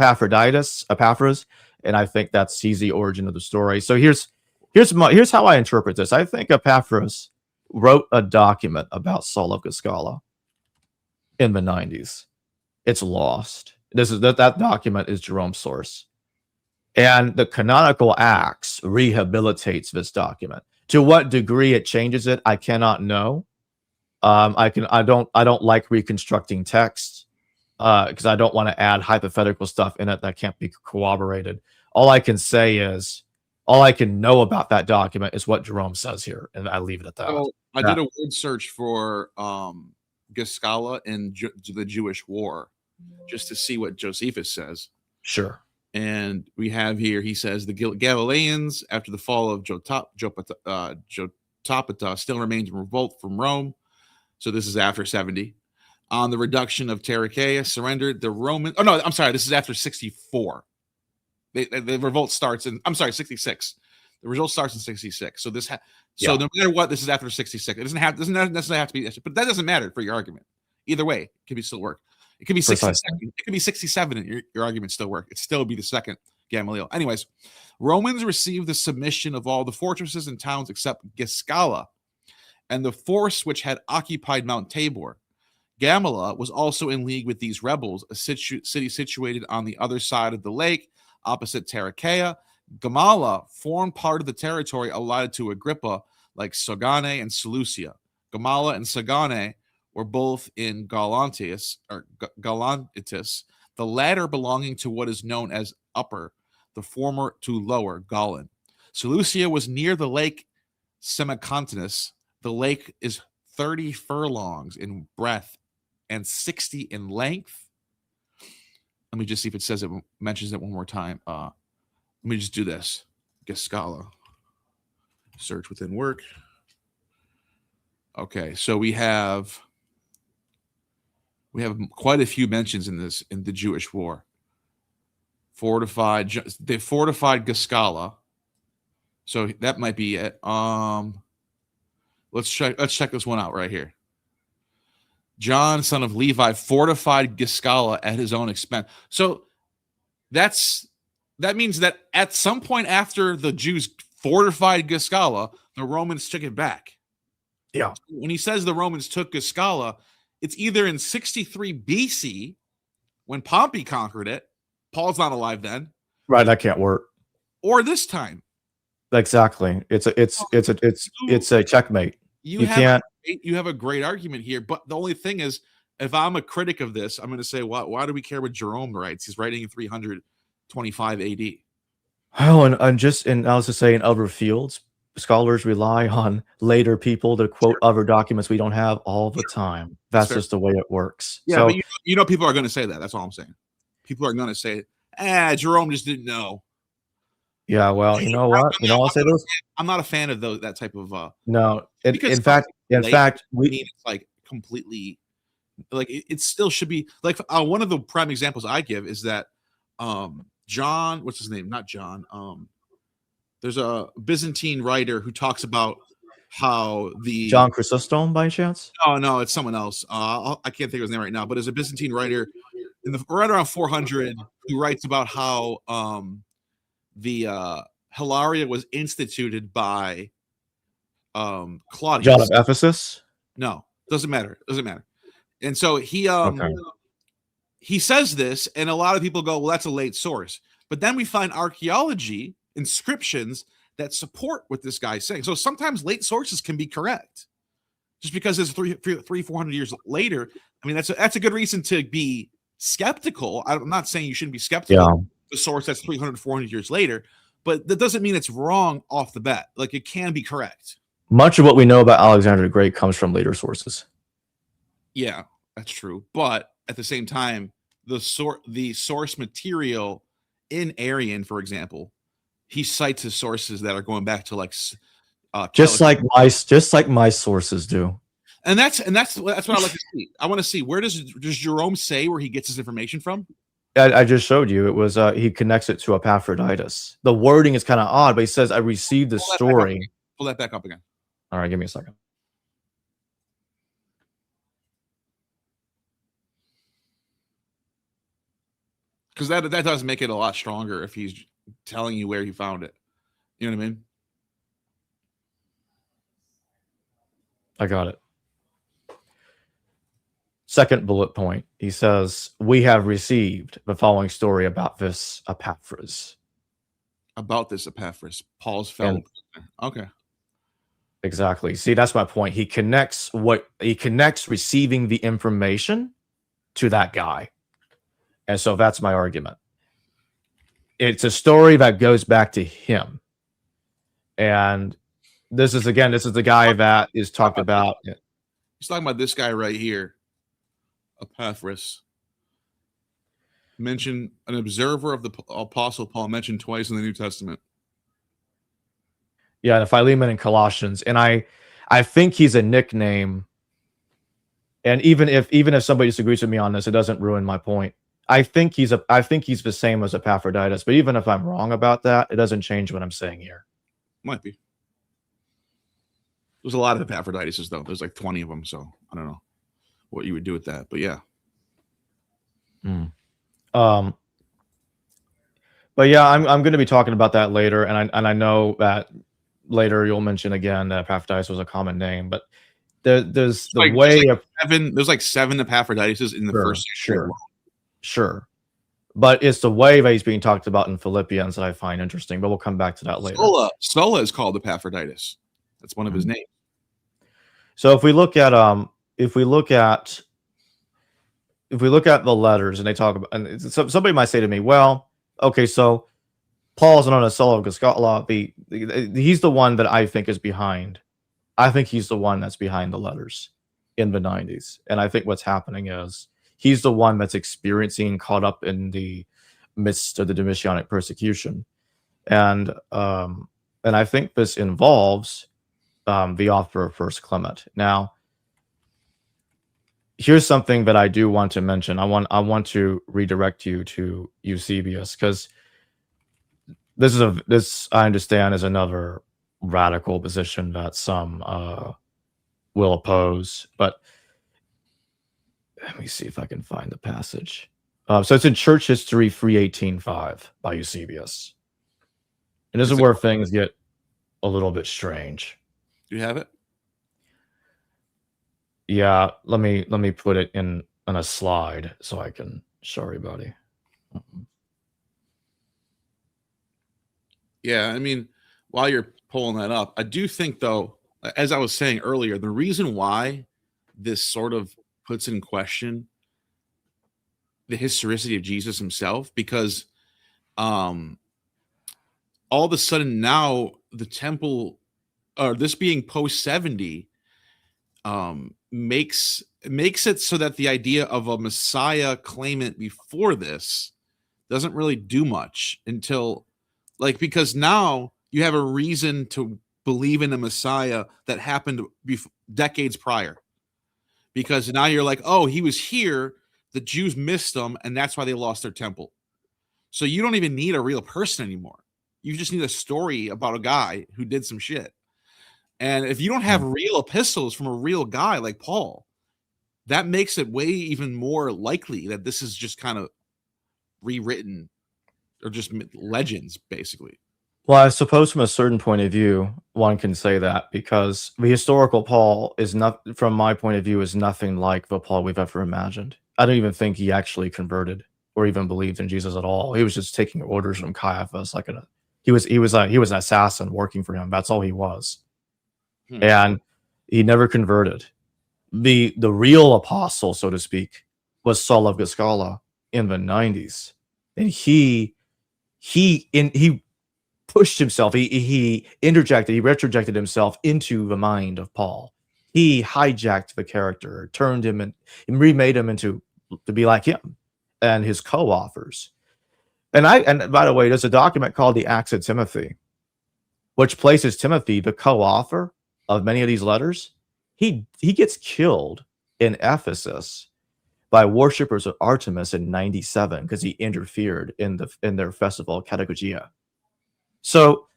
Epaphras, and I think he's the origin of the story. So here's how I interpret this. I think Epaphras wrote a document about Saul of Gascala in the 90s. It's lost. That document is Jerome's source, and the canonical Acts rehabilitates this document. To what degree it changes it, I cannot know. I don't like reconstructing text because I don't want to add hypothetical stuff in it that can't be corroborated. All I can say is, all I can know about that document is what Jerome says here, and I leave it at that. So I did a word search for Gascala and the Jewish War, just to see what Josephus says. Sure. And we have here, he says, the Galileans, after the fall of Jotapata, still remained in revolt from Rome. So this is after 70. On the reduction of Tarichaea, surrendered the Roman. Oh, no, I'm sorry. This is after 64. The revolt starts in, 66. The revolt starts in 66. So no matter what, this is after 66. It doesn't necessarily have to be, but that doesn't matter for your argument. Either way, it can still work. It could be 67. It could be 67, and your argument still work. It still be the second Gamaliel. Anyways, Romans received the submission of all the fortresses and towns except Gascala, and the force which had occupied Mount Tabor. Gamala was also in league with these rebels, a city situated on the other side of the lake, opposite Tarichaea. Gamala formed part of the territory allotted to Agrippa, like Sogane and Seleucia. Gamala and Sogane were both in Galantis, the latter belonging to what is known as Upper, the former to Lower Galan. Seleucia was near the lake Semicontinus. The lake is 30 furlongs in breadth and 60 in length. Let me just see if it says it mentions it one more time. Let me just do this. Gascala. Search within work. Okay, so we have quite a few mentions in the Jewish war. They fortified Gascala. So that might be it. Let's check this one out right here. John, son of Levi, fortified Gascala at his own expense. So that means that at some point after the Jews fortified Gascala, the Romans took it back. Yeah. When he says the Romans took Gascala, it's either in 63 BC when Pompey conquered it. Paul's not alive then. Right, that can't work. Or this time. Exactly. It's a checkmate. You can't. You have a great argument here, but the only thing is, if I'm a critic of this, I'm going to say, why do we care what Jerome writes? He's writing in 325 AD. Oh, and I was just saying, other fields, scholars rely on later people to quote other documents we don't have all the time. That's just the way it works. Yeah, so, but people are going to say that. That's all I'm saying. People are going to say, Jerome just didn't know. Yeah, well, you know what? I'll say this. I'm not a fan of that type of. No, in fact, it's like completely, like it still should be like one of the prime examples I give is that John, what's his name? Not John. There's a Byzantine writer who talks about how the John Chrysostom by chance? No, it's someone else. I can't think of his name right now, but there's a Byzantine writer right around 400 who writes about how the Hilaria was instituted by Claudius. John of Ephesus? No, doesn't matter. And so he says this, and a lot of people go, well, that's a late source. But then we find archaeology, inscriptions that support what this guy's saying. So sometimes late sources can be correct. Just because it's 400 years later, I mean, that's a good reason to be skeptical. I'm not saying you shouldn't be skeptical. Yeah. The source that's 300, 400 years later, but that doesn't mean it's wrong off the bat. Like, it can be correct. Much of what we know about Alexander the Great comes from later sources. Yeah, that's true. But at the same time, the source material in Arian, for example, he cites his sources that are going back to like just like my sources do. And that's what I like to see. I want to see, where does Jerome say where he gets his information from? I just showed you. It was he connects it to Epaphroditus. The wording is kind of odd, but he says, "I received the story." Pull that back up again. All right, give me a second. Because that does make it a lot stronger if he's telling you where he found it. You know what I mean? I got it. Second bullet point. He says, we have received the following story about this Epaphras. About this Epaphras, Paul's fellow prisoner. Okay. Exactly. See, that's my point. He connects receiving the information to that guy. And so that's my argument. It's a story that goes back to him. And this is the guy that is talked about. He's talking about this guy right here. Epaphras. Mentioned an observer of the Apostle Paul, mentioned twice in the New Testament. Yeah, the Philemon and Colossians. And I think he's a nickname. And even if somebody disagrees with me on this, it doesn't ruin my point. I think he's the same as Epaphroditus, but even if I'm wrong about that, it doesn't change what I'm saying here. Might be. There's a lot of Epaphroditus, though. There's like 20 of them, so I don't know what you would do with that, but yeah. But yeah, I'm going to be talking about that later, and I know that later you'll mention again that Epaphroditus was a common name, but there's the way of there's like 7 Epaphroditus in the first century. Sure. But it's the way that he's being talked about in Philippians that I find interesting, but we'll come back to that later. Sola is called Epaphroditus. That's one of his names. So if we look at the letters and they talk about, and somebody might say to me, well, okay, so Paul's known as Saul of Gascala. He's the one that I think is behind I think he's the one that's behind the letters in the 90s. And I think what's happening is he's the one that's experiencing, caught up in the midst of the Domitianic persecution. And I think this involves the author of First Clement. Now, here's something that I do want to mention. I want to redirect you to Eusebius, because this I understand is another radical position that some will oppose. But let me see if I can find the passage. So it's in Church History 318.5 by Eusebius. And this is where things get a little bit strange. Do you have it? Yeah, let me put it in on a slide so I can show everybody. Yeah, I mean, while you're pulling that up, I do think, though, as I was saying earlier, the reason why this sort of puts in question the historicity of Jesus himself, because all of a sudden now the temple, or this being post 70, makes it so that the idea of a Messiah claimant before this doesn't really do much until, like, because now you have a reason to believe in a Messiah that happened decades prior, because now you're like, oh, he was here, the Jews missed him, and that's why they lost their temple. So you don't even need a real person anymore. You just need a story about a guy who did some shit. And if you don't have real epistles from a real guy like Paul, that makes it way even more likely that this is just kind of rewritten or just legends, basically. Well, I suppose from a certain point of view, one can say that, because the historical Paul is not, from my point of view, is nothing like the Paul we've ever imagined. I don't even think he actually converted or even believed in Jesus at all. He was just taking orders from Caiaphas, he was an assassin working for him. That's all he was. And he never converted. The real apostle, so to speak, was Saul of Giscala in the 90s. And he pushed himself, he retrojected himself into the mind of Paul. He hijacked the character, turned him and remade him to be like him and his co-authors. And by the way, there's a document called the Acts of Timothy, which places Timothy, the co-author of many of these letters. He gets killed in Ephesus by worshippers of Artemis in 97 because he interfered in their festival Katagogia. So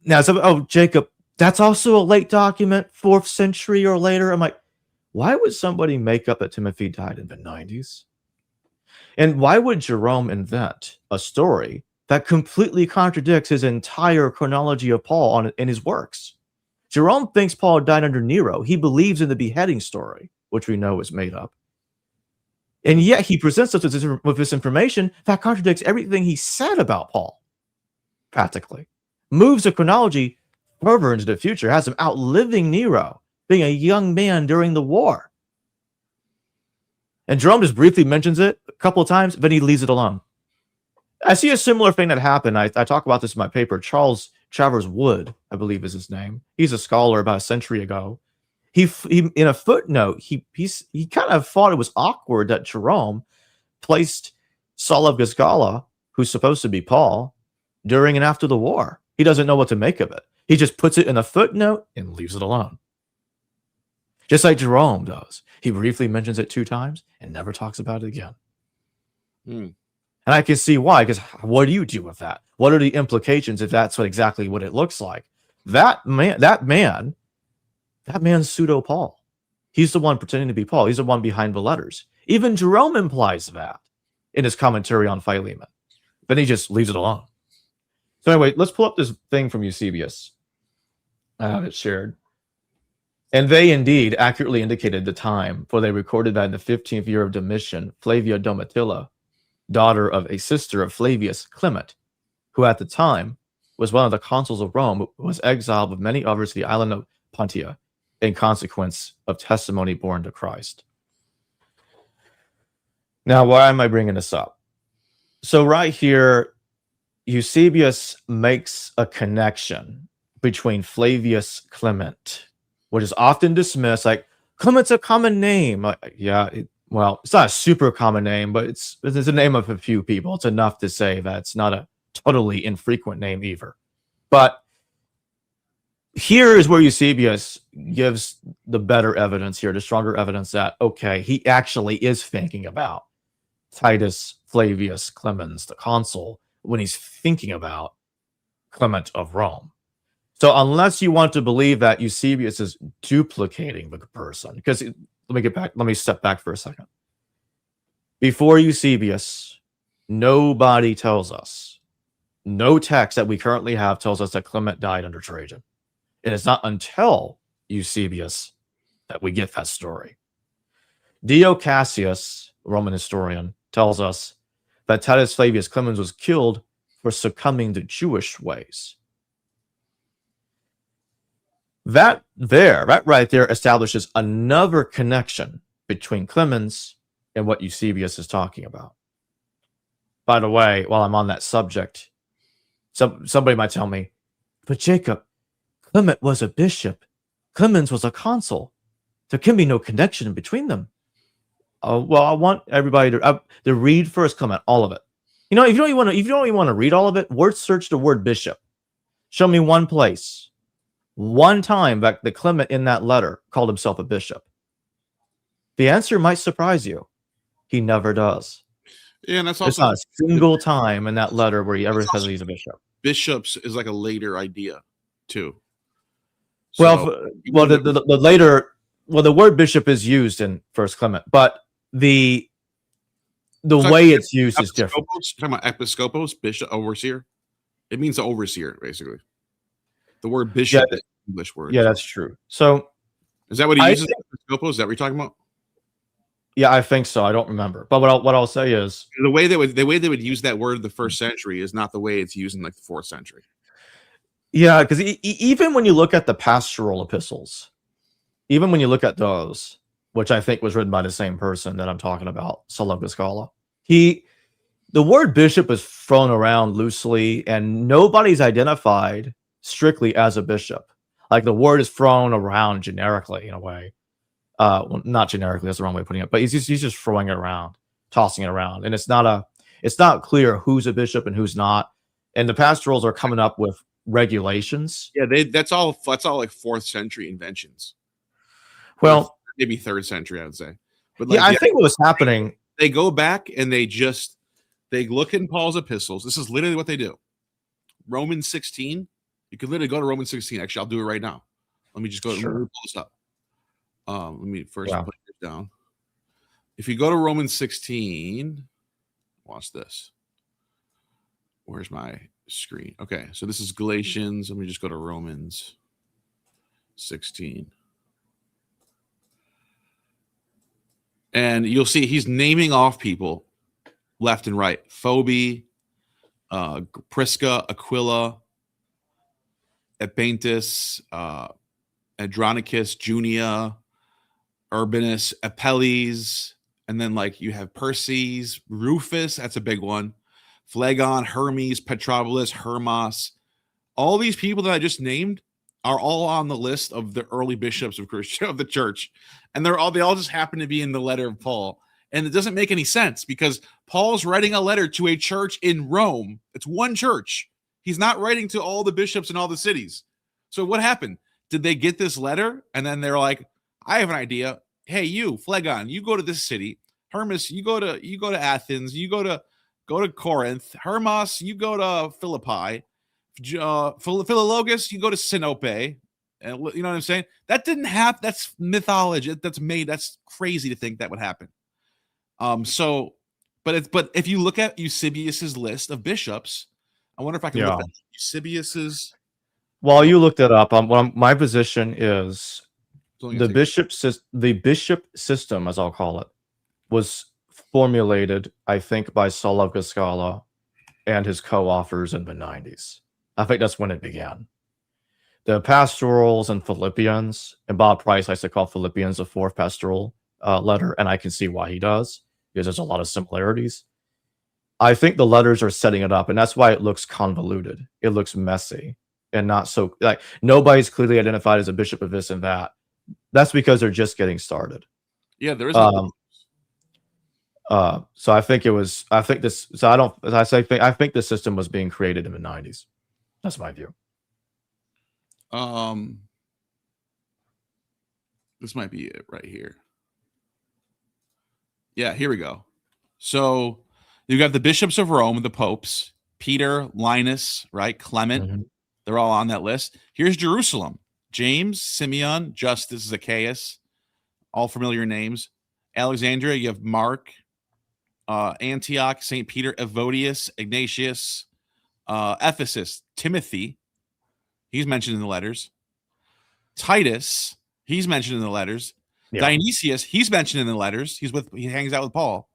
now, oh, Jacob, that's also a late document, 4th century or later. I'm like, why would somebody make up that Timothy died in the 90s? And why would Jerome invent a story that completely contradicts his entire chronology of Paul in his works? Jerome thinks Paul died under Nero. He believes in the beheading story, which we know is made up. And yet he presents us with this information that contradicts everything he said about Paul, practically. Moves the chronology further into the future, has him outliving Nero, being a young man during the war. And Jerome just briefly mentions it a couple of times, but he leaves it alone. I see a similar thing that happened. I talk about this in my paper. Charles Travers Wood, I believe is his name. He's a scholar about a century ago. He in a footnote, he kind of thought it was awkward that Jerome placed Saul of Giscala, who's supposed to be Paul, during and after the war. He doesn't know what to make of it. He just puts it in a footnote and leaves it alone. Just like Jerome does. He briefly mentions it 2 times and never talks about it again. And I can see why, because what do you do with that? What are the implications if that's exactly what it looks like? That man's pseudo Paul. He's the one pretending to be Paul. He's the one behind the letters. Even Jerome implies that in his commentary on Philemon. Then he just leaves it alone. So anyway, let's pull up this thing from Eusebius. I have it shared. And they indeed accurately indicated the time, for they recorded that in the 15th year of Domitian, Flavia Domitilla, daughter of a sister of Flavius Clement, who at the time was one of the consuls of Rome, who was exiled with many others to the island of Pontia in consequence of testimony borne to Christ. Now, why am I bringing this up? So right here, Eusebius makes a connection between Flavius Clement, which is often dismissed like Clement's a common name. Well, it's not a super common name, but it's a name of a few people. It's enough to say that it's not a totally infrequent name either. But here is where Eusebius gives the better evidence here, the stronger evidence that, okay, he actually is thinking about Titus Flavius Clemens, the consul, when he's thinking about Clement of Rome. So unless you want to believe that Eusebius is duplicating the person, because let me step back for a second. Before Eusebius, nobody tells us, no text that we currently have tells us that Clement died under Trajan. It is not until Eusebius that we get that story. Dio Cassius, a Roman historian, tells us that Titus Flavius Clemens was killed for succumbing to Jewish ways. That right there establishes another connection between Clemens and what Eusebius is talking about. By the way, while I'm on that subject, somebody might tell me, but Jacob, Clement was a bishop. Clemens was a consul. There can be no connection between them. Well, I want everybody to read First Clement, all of it. You know, if you don't even want to read all of it, word search the word bishop. Show me one place, one time that the Clement in that letter called himself a bishop. The answer might surprise you. He never does. Yeah, and that's There's also not a single time in that letter where he ever says he's a bishop. Bishops is like a later idea, too. The word bishop is used in First Clement, but the way it's used is different. Talking about episcopos, bishop, overseer. It means the overseer, basically. The word bishop is an English word. Yeah, that's true. So is that what he uses? Episcopos? Is that what you're talking about? Yeah, I think so. I don't remember, but what I'll say is the way they would use that word in the first century is not the way it's used in like the 4th century. Yeah, because even when you look at the pastoral epistles, even when you look at those, which I think was written by the same person that I'm talking about, Salugoscala, the word bishop is thrown around loosely, and nobody's identified strictly as a bishop. Like the word is thrown around generically in a way. Well, not generically, that's the wrong way of putting it, but he's just throwing it around, tossing it around, and it's not clear who's a bishop and who's not. And the pastorals are coming up with regulations. Yeah, that's all like 4th century inventions. Well, maybe 3rd century, I would say. But yeah, I think what was happening, they go back and they look in Paul's epistles. This is literally what they do. Romans 16. You can literally go to Romans 16. Actually, I'll do it right now. Let me just go. Sure. Let me pull this up. Let me first put this down. If you go to Romans 16, watch this. Where's my screen? Okay, so this is Galatians. Let me just go to Romans 16. And you'll see he's naming off people left and right. Phoebe, Prisca, Aquila, Epaenetus, Andronicus, Junia, Urbanus, Apelles, and then like you have Perses, Rufus, that's a big one, Phlegon, Hermes, Petrobolus, Hermas. All these people that I just named are all on the list of the early bishops of the church, and they all just happen to be in the letter of Paul. And it doesn't make any sense because Paul's writing a letter to a church in Rome. It's one church. He's not writing to all the bishops in all the cities. So what happened? Did they get this letter and then they're like, I have an idea. Hey, you, Phlegon, you go to this city. Hermas, you go to Athens. You go to Corinth. Hermas, you go to Philippi. Philologus, you go to Sinope. And you know what I'm saying? That didn't happen. That's mythology. That's made. That's crazy to think that would happen. But if you look at Eusebius's list of bishops, I wonder if I can look at Eusebius's. While you looked it up, my position is the bishop system, as I'll call it, was formulated, I think, by Salugoscala and his co-authors in the 90s. I think that's when it began. The pastorals and Philippians, and Bob Price likes to call Philippians the 4th pastoral letter, and I can see why he does, because there's a lot of similarities. I think the letters are setting it up, and that's why it looks convoluted. It looks messy. and not so like nobody's clearly identified as a bishop of this and that. That's because they're just getting started. Yeah, there is no So I think I think the system was being created in the 90s. That's my view. This might be it right here. Yeah, here we go. So you got the bishops of Rome, the popes, Peter, Linus, right? Clement. They're all on that list. Here's Jerusalem. James, Simeon, Justus, Zacchaeus, all familiar names. Alexandria, you have Mark, Antioch, St. Peter, Evodius, Ignatius, Ephesus, Timothy. He's mentioned in the letters. Titus, he's mentioned in the letters. Yeah. Dionysius, he's mentioned in the letters. He hangs out with Paul.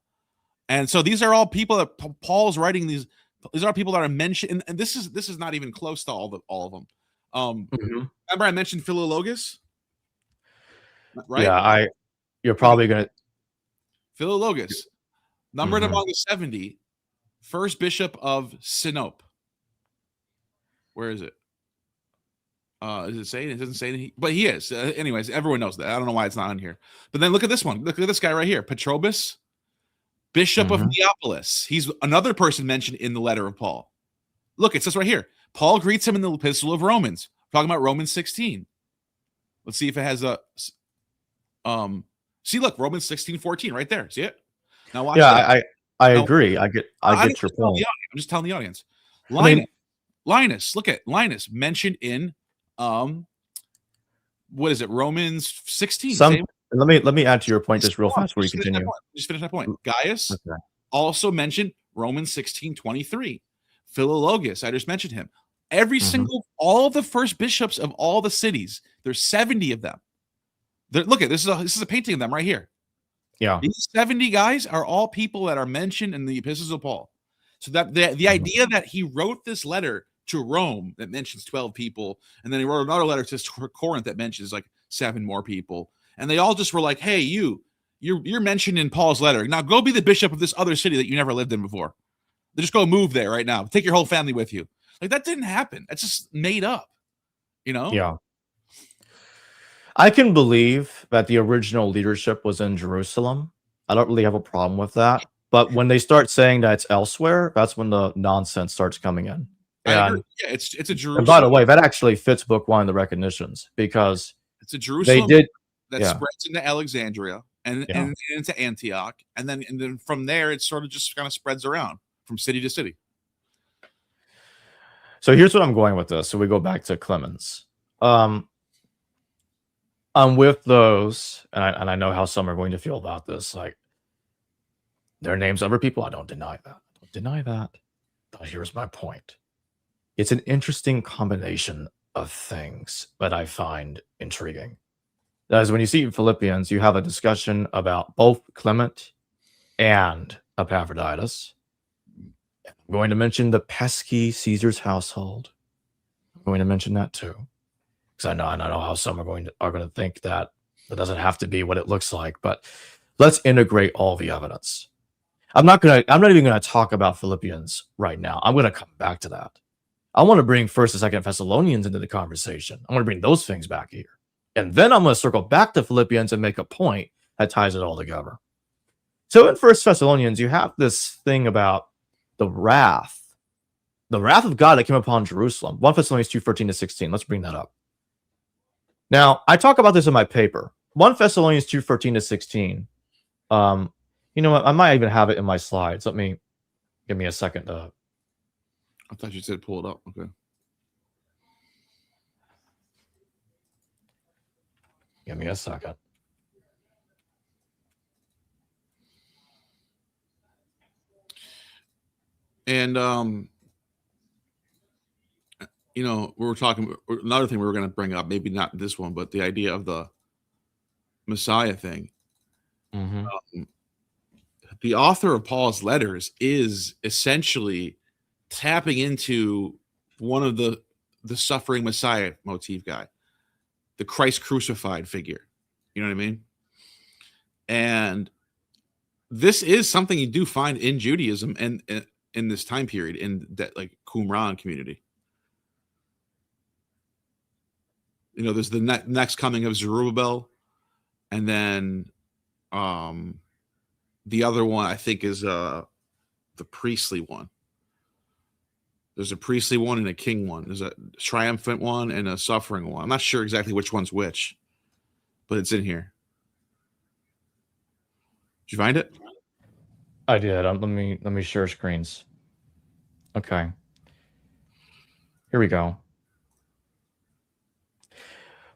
And so these are all people that Paul's writing these are people that are mentioned, and this is not even close to all of them. Remember I mentioned Philologus? Right? Yeah, you're probably gonna Philologus, numbered among the 70, first bishop of Sinope. Where is it? Does it say? It doesn't say anything, but he is. Anyways, everyone knows that. I don't know why it's not on here. But then look at this one. Look at this guy right here, Petrobus, bishop of Neapolis. He's another person mentioned in the letter of Paul. Look, it says right here. Paul greets him in the Epistle of Romans. We're talking about Romans 16. Let's see if it has a. See, look, Romans 16:14 right there. See it? Now watch. Yeah, I agree. I get your point. I'm just telling the audience. Linus, look at Linus mentioned in what is it? Romans 16. Let me add to your point just real fast before you continue. Just finish that point. Gaius also mentioned Romans 16:23. Philologus, I just mentioned him. Every single, all the first bishops of all the cities, there's 70 of them. Look at this is a painting of them right here. Yeah, these 70 guys are all people that are mentioned in the epistles of Paul. So that the idea that he wrote this letter to Rome that mentions 12 people, and then he wrote another letter to Corinth that mentions like 7 more people, and they all just were like, "Hey, you're mentioned in Paul's letter. Now go be the bishop of this other city that you never lived in before. Just go move there right now. Take your whole family with you." Like that didn't happen. That's just made up. You know? Yeah. I can believe that the original leadership was in Jerusalem. I don't really have a problem with that. But when they start saying that it's elsewhere, that's when the nonsense starts coming in. And, yeah, it's a Jerusalem. And by the way, that actually fits book 1 of the recognitions because it's a Jerusalem that spreads into Alexandria and into Antioch, and then from there it sort of just kind of spreads around from city to city. So here's what I'm going with this. So we go back to Clemens. I'm with those, and I know how some are going to feel about this. Like, their names other people. I don't deny that. But here's my point. It's an interesting combination of things that I find intriguing. That is, when you see in Philippians, you have a discussion about both Clement and Epaphroditus. I'm going to mention the pesky Caesar's household. I'm going to mention that too, because I know how some are going to think that doesn't have to be what it looks like. But let's integrate all the evidence. I'm not even going to talk about Philippians right now. I'm going to come back to that. I want to bring 1st and 2nd Thessalonians into the conversation. I want to bring those things back here. And then I'm going to circle back to Philippians and make a point that ties it all together. So in 1 Thessalonians, you have this thing about the wrath of God that came upon Jerusalem. 1 Thessalonians 2:13-16. Let's bring that up. Now, I talk about this in my paper. 1 Thessalonians 2:13-16. You know what? I might even have it in my slides. Give me a second. I thought you said pull it up. Okay. Give me a second. And we were talking another thing we were going to bring up, maybe not this one, but the idea of the Messiah thing. The author of Paul's letters is essentially tapping into one of the suffering Messiah motif guy, the Christ crucified figure. You know what I mean? And this is something you do find in Judaism and in this time period in that like Qumran community. there's the next coming of Zerubbabel, and then the other one I think is the priestly one. There's a priestly one and a king one. There's a triumphant one and a suffering one. I'm not sure exactly which one's which, but it's in here. Did you find it? I did. Let me share screens. Okay. Here we go.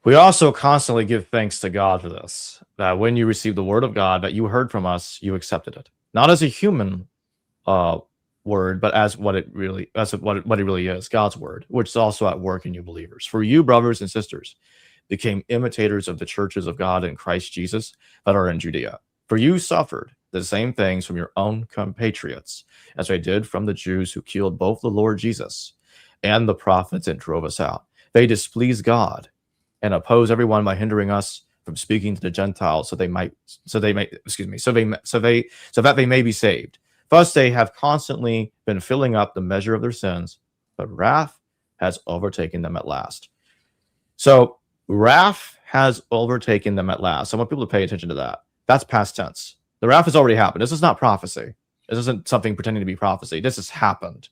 We also constantly give thanks to God for this, that when you received the word of God that you heard from us, you accepted it. Not as a human word, but as what it really is, God's word, which is also at work in you believers. For you, brothers and sisters, became imitators of the churches of God in Christ Jesus that are in Judea. For you suffered the same things from your own compatriots as they did from the Jews who killed both the Lord Jesus and the prophets and drove us out. They displeased God and oppose everyone by hindering us from speaking to the Gentiles, so that they may be saved. Thus they have constantly been filling up the measure of their sins, but wrath has overtaken them at last. So wrath has overtaken them at last. I want people to pay attention to that. That's past tense. The wrath has already happened. This is not prophecy. This isn't something pretending to be prophecy. This has happened.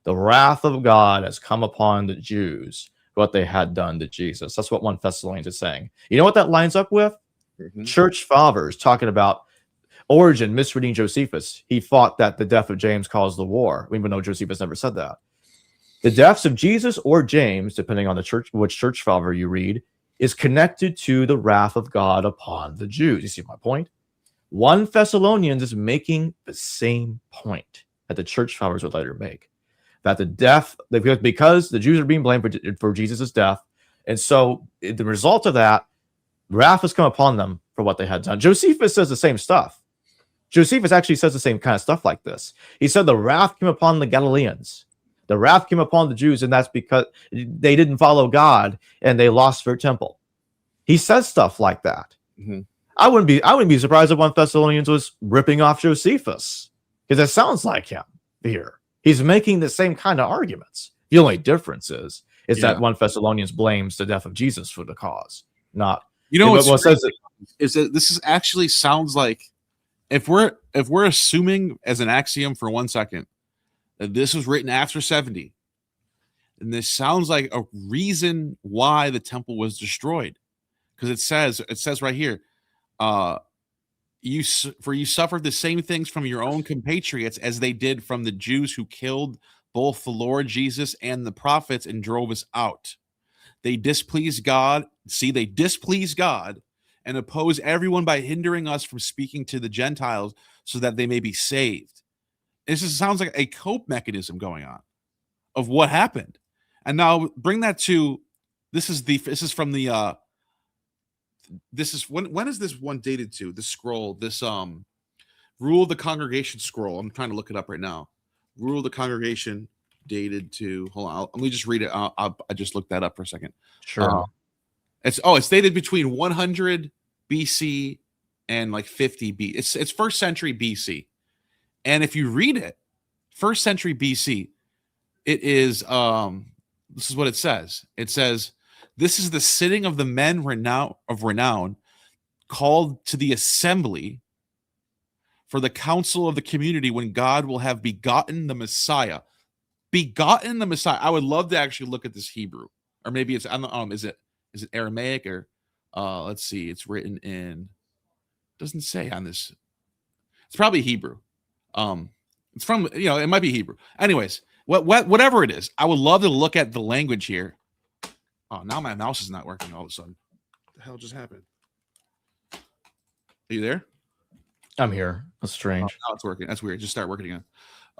The wrath of God has come upon the Jews, what they had done to Jesus. That's what 1 Thessalonians is saying. You know what that lines up with? Mm-hmm. Church fathers talking about Origen misreading Josephus. He thought that the death of James caused the war, even though Josephus never said that. The deaths of Jesus or James, depending on which church father you read, is connected to the wrath of God upon the Jews. You see my point? 1 Thessalonians is making the same point that the church fathers would later make. That the death, because the Jews are being blamed for Jesus' death, and so the result of that, wrath has come upon them for what they had done. Josephus says the same stuff. Josephus actually says the same kind of stuff like this. He said the wrath came upon the Galileans. The wrath came upon the Jews, and that's because they didn't follow God and they lost their temple. He says stuff like that. Mm-hmm. I wouldn't be surprised if 1 Thessalonians was ripping off Josephus, because it sounds like him here. He's making the same kind of arguments. The only difference is that 1 Thessalonians blames the death of Jesus for the cause, not. What says it is that this is actually sounds like, if we're assuming as an axiom for 1 second that this was written after 70, and this sounds like a reason why the temple was destroyed, because it says right here, you suffered the same things from your own compatriots as they did from the Jews who killed both the Lord Jesus and the prophets and drove us out. They displeased God. See, they displease God and oppose everyone by hindering us from speaking to the Gentiles so that they may be saved. This sounds like a cope mechanism going on of what happened. And now bring that to when is this one dated to? The scroll, this Rule of the Congregation scroll. I'm trying to look it up right now. Rule of the Congregation dated to, hold on, let me just read it. I just looked that up for a second. Sure. It's dated between 100 BC and like 50 B. It's first century BC. And if you read it, first century BC, it is this is what it says. It says, "This is the sitting of the men of renown called to the assembly for the council of the community when God will have begotten the Messiah." Begotten the Messiah. I would love to actually look at this Hebrew, or maybe it's is it Aramaic, or let's see. It's written in. Doesn't say on this. It's probably Hebrew. It's from, it might be Hebrew. Anyways, whatever it is, I would love to look at the language here. Oh, now my mouse is not working all of a sudden. What the hell just happened? Are you there? I'm here. That's strange. Oh, now it's working. That's weird. Just start working again.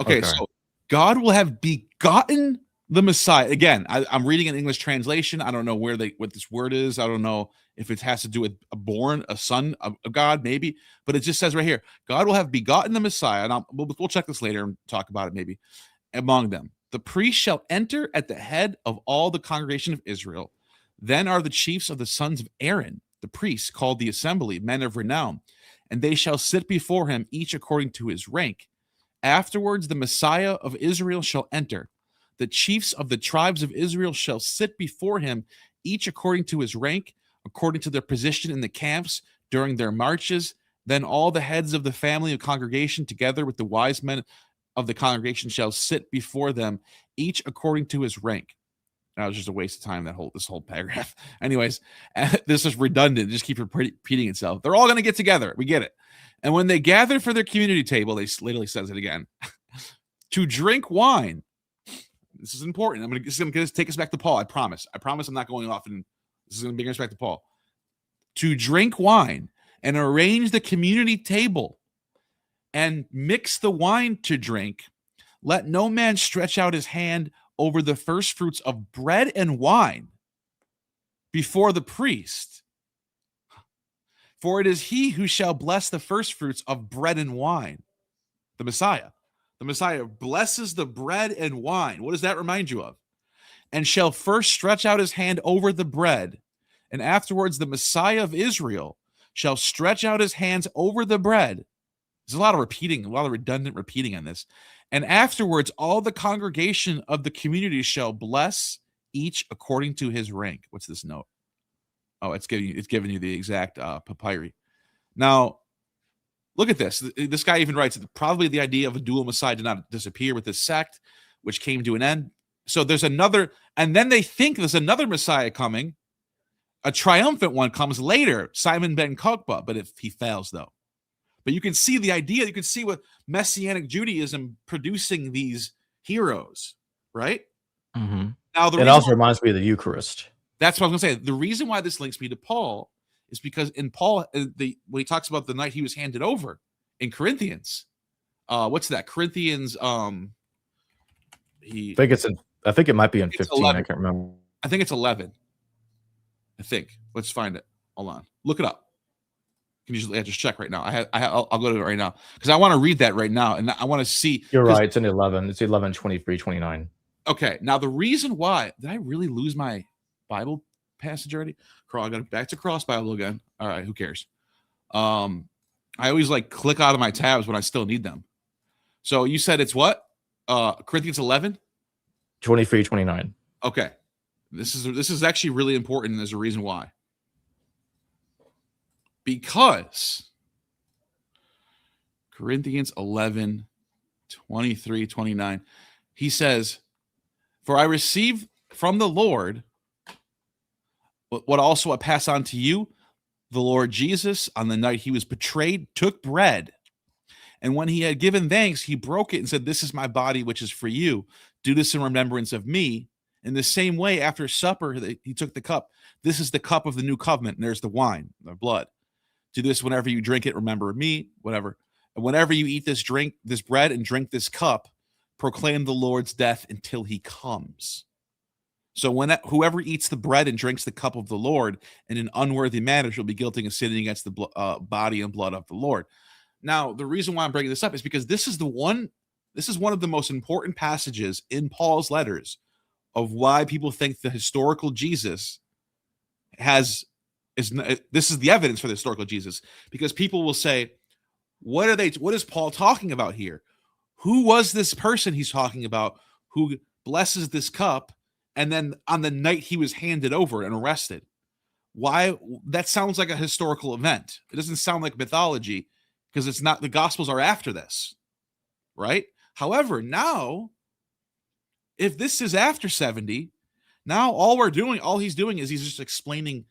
Okay. So God will have begotten the Messiah. Again, I'm reading an English translation. I don't know what this word is. I don't know if it has to do with a son of God, maybe. But it just says right here, God will have begotten the Messiah. And we'll check this later and talk about it maybe. Among them, the priest shall enter at the head of all the congregation of Israel. Then are the chiefs of the sons of Aaron, the priests, called the assembly, men of renown. And they shall sit before him, each according to his rank. Afterwards, the Messiah of Israel shall enter. The chiefs of the tribes of Israel shall sit before him, each according to his rank, according to their position in the camps during their marches. Then all the heads of the family of congregation, together with the wise men of the congregation, shall sit before them, each according to his rank. That was just a waste of time, this whole paragraph. Anyways, this is redundant. Just keep repeating itself. They're all going to get together. We get it. And when they gather for their community table, they literally says it again, to drink wine. This is important. This is going to take us back to Paul. I promise. I'm not going off, and this is going to bring us back to Paul. To drink wine and arrange the community table and mix the wine to drink. Let no man stretch out his hand over the first fruits of bread and wine before the priest. For it is he who shall bless the first fruits of bread and wine, the Messiah. The Messiah blesses the bread and wine. What does that remind you of? And shall first stretch out his hand over the bread, and afterwards the Messiah of Israel shall stretch out his hands over the bread. There's a lot of repeating, a lot of redundant repeating on this. And afterwards, all the congregation of the community shall bless each according to his rank. What's this note? Oh, it's giving you the exact papyri. Now, look at this. This guy even writes that probably the idea of a dual Messiah did not disappear with this sect, which came to an end. So there's another, and then they think there's another Messiah coming. A triumphant one comes later, Simon ben Kokhba, but if he fails, though. But you can see the idea. You can see what Messianic Judaism producing these heroes, right? Mm-hmm. Now, it also reminds me of the Eucharist. That's what I was going to say. The reason why this links me to Paul is because in Paul, when he talks about the night he was handed over in Corinthians, what's that? Corinthians, I think it might be in 15. 11. I can't remember. I think it's 11. I think. Let's find it. Hold on. Look it up. Can you just check right now? I'll go to it right now because I want to read that right now, and I want to see. You're right. It's in 11. It's 11, 23, 29. Okay. Now the reason why did I really lose my Bible passage already? I got back to Cross Bible again. All right. Who cares? I always click out of my tabs when I still need them. So you said it's what? Corinthians 11, 23, 29. Okay. This is actually really important, and there's a reason why. Because Corinthians 11, 23, 29, he says, for I received from the Lord what also I pass on to you. The Lord Jesus, on the night he was betrayed, took bread. And when he had given thanks, he broke it and said, this is my body, which is for you. Do this in remembrance of me. In the same way, after supper, he took the cup. This is the cup of the new covenant. And there's the wine, the blood. Do this whenever you drink it. Remember me, whatever. And whenever you eat this bread and drink this cup, proclaim the Lord's death until he comes. So whoever eats the bread and drinks the cup of the Lord in an unworthy manner shall be guilty of sinning against the body and blood of the Lord. Now, the reason why I'm bringing this up is because this is one of the most important passages in Paul's letters of why people think the historical Jesus this is the evidence for the historical Jesus, because people will say, what is Paul talking about here? Who was this person he's talking about who blesses this cup and then on the night he was handed over and arrested? Why? That sounds like a historical event. It doesn't sound like mythology because it's not. The Gospels are after this, right? However, now, if this is after 70, now all he's doing is he's just explaining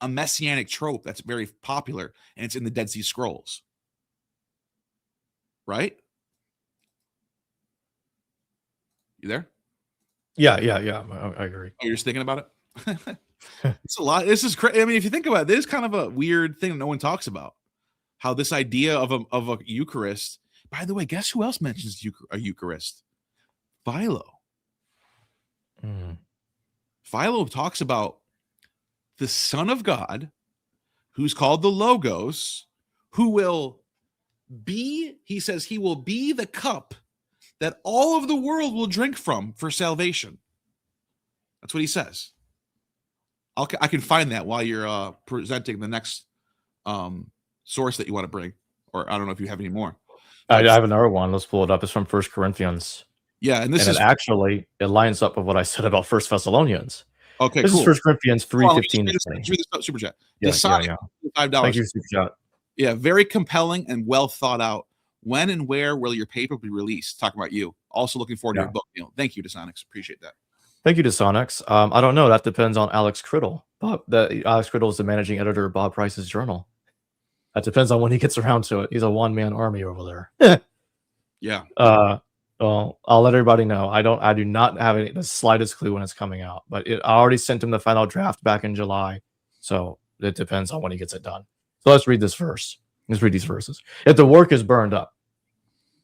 a messianic trope that's very popular, and it's in the Dead Sea Scrolls. Right? You there? Yeah. I agree. Oh, you're just thinking about it? It's a lot. This is crazy. I mean, if you think about it, this is kind of a weird thing that no one talks about. How this idea of a Eucharist. By the way, guess who else mentions a Eucharist? Philo. Philo talks about the Son of God, who's called the Logos, who will be, he says, he will be the cup that all of the world will drink from for salvation. That's what he says. I can find that while you're presenting the next source that you want to bring, or I don't know if you have any more. I have another one. Let's pull it up. It's from 1 Corinthians. Yeah, and it lines up with what I said about 1 Thessalonians. Okay, This cool. is 1 Corinthians 3, Hold on, 15 to just 20. read this super chat. Yeah, Decide yeah. $5. Thank you, Super Chat. Yeah, very compelling and well thought out. When and where will your paper be released? Talking about you. Also looking forward to your book, Neil. Thank you, Desonics. Appreciate that. Thank you to Sonics. I don't know. That depends on Alex Criddle. Alex Criddle is the managing editor of Bob Price's journal. That depends on when he gets around to it. He's a one-man army over there. Yeah. Well, I'll let everybody know. I do not have the slightest clue when it's coming out, but I already sent him the final draft back in July. So it depends on when he gets it done. So let's read this verse. Let's read these verses. If the work is burned up,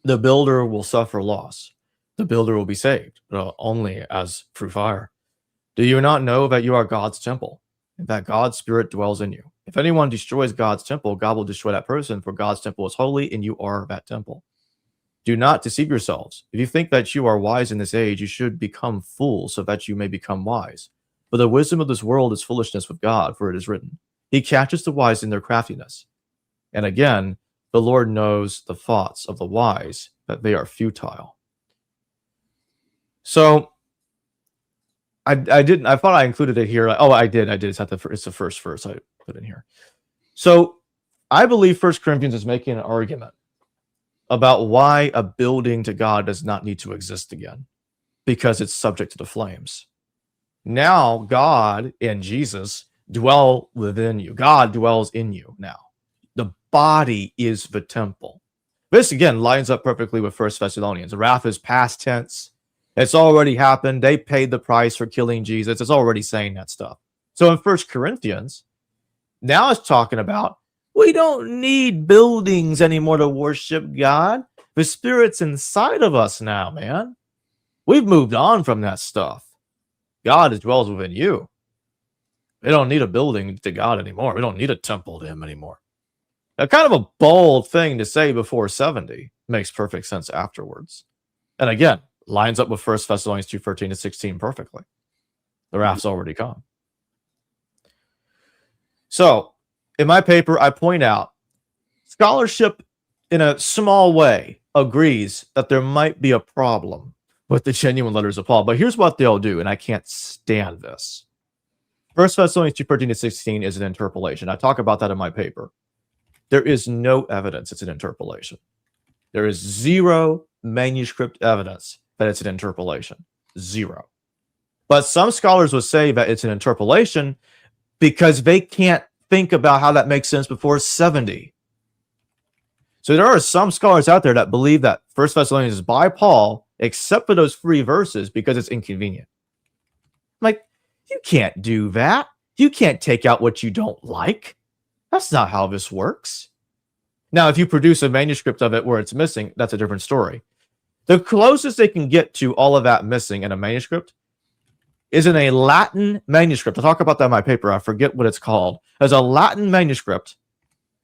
the builder will suffer loss. The builder will be saved, but only as through fire. Do you not know that you are God's temple, and that God's Spirit dwells in you? If anyone destroys God's temple, God will destroy that person, for God's temple is holy, and you are that temple. Do not deceive yourselves. If you think that you are wise in this age, you should become fools, so that you may become wise. For the wisdom of this world is foolishness with God, for it is written, He catches the wise in their craftiness. And again, the Lord knows the thoughts of the wise, that they are futile. So I didn't. I thought I included it here. Oh, I did. It's the first verse I put in here. So I believe 1 Corinthians is making an argument about why a building to God does not need to exist again, because it's subject to the flames. Now God and Jesus dwell within you. God dwells in you now. The body is the temple. This again lines up perfectly with 1 Thessalonians. Wrath is past tense. It's already happened. They paid the price for killing Jesus. It's already saying that stuff. So in 1 Corinthians, now it's talking about we don't need buildings anymore to worship God. The Spirit's inside of us now, man. We've moved on from that stuff. God dwells within you. We don't need a building to God anymore. We don't need a temple to Him anymore. Now, kind of a bold thing to say before 70 makes perfect sense afterwards. And again, lines up with 1 Thessalonians 2:13 to 16 perfectly. The wrath's already come. So, in my paper, I point out scholarship in a small way agrees that there might be a problem with the genuine letters of Paul. But here's what they'll do, and I can't stand this. 1 Thessalonians 2:13 to 16 is an interpolation. I talk about that in my paper. There is no evidence it's an interpolation. There is zero manuscript evidence that it's an interpolation. Zero. But some scholars will say that it's an interpolation because they can't think about how that makes sense before 70. So there are some scholars out there that believe that 1 Thessalonians is by Paul, except for those 3 verses, because it's inconvenient. Like, you can't do that. You can't take out what you don't like. That's not how this works. Now, if you produce a manuscript of it where it's missing, that's a different story. The closest they can get to all of that missing in a manuscript is in a Latin manuscript. I'll talk about that in my paper. I forget what it's called. As a Latin manuscript,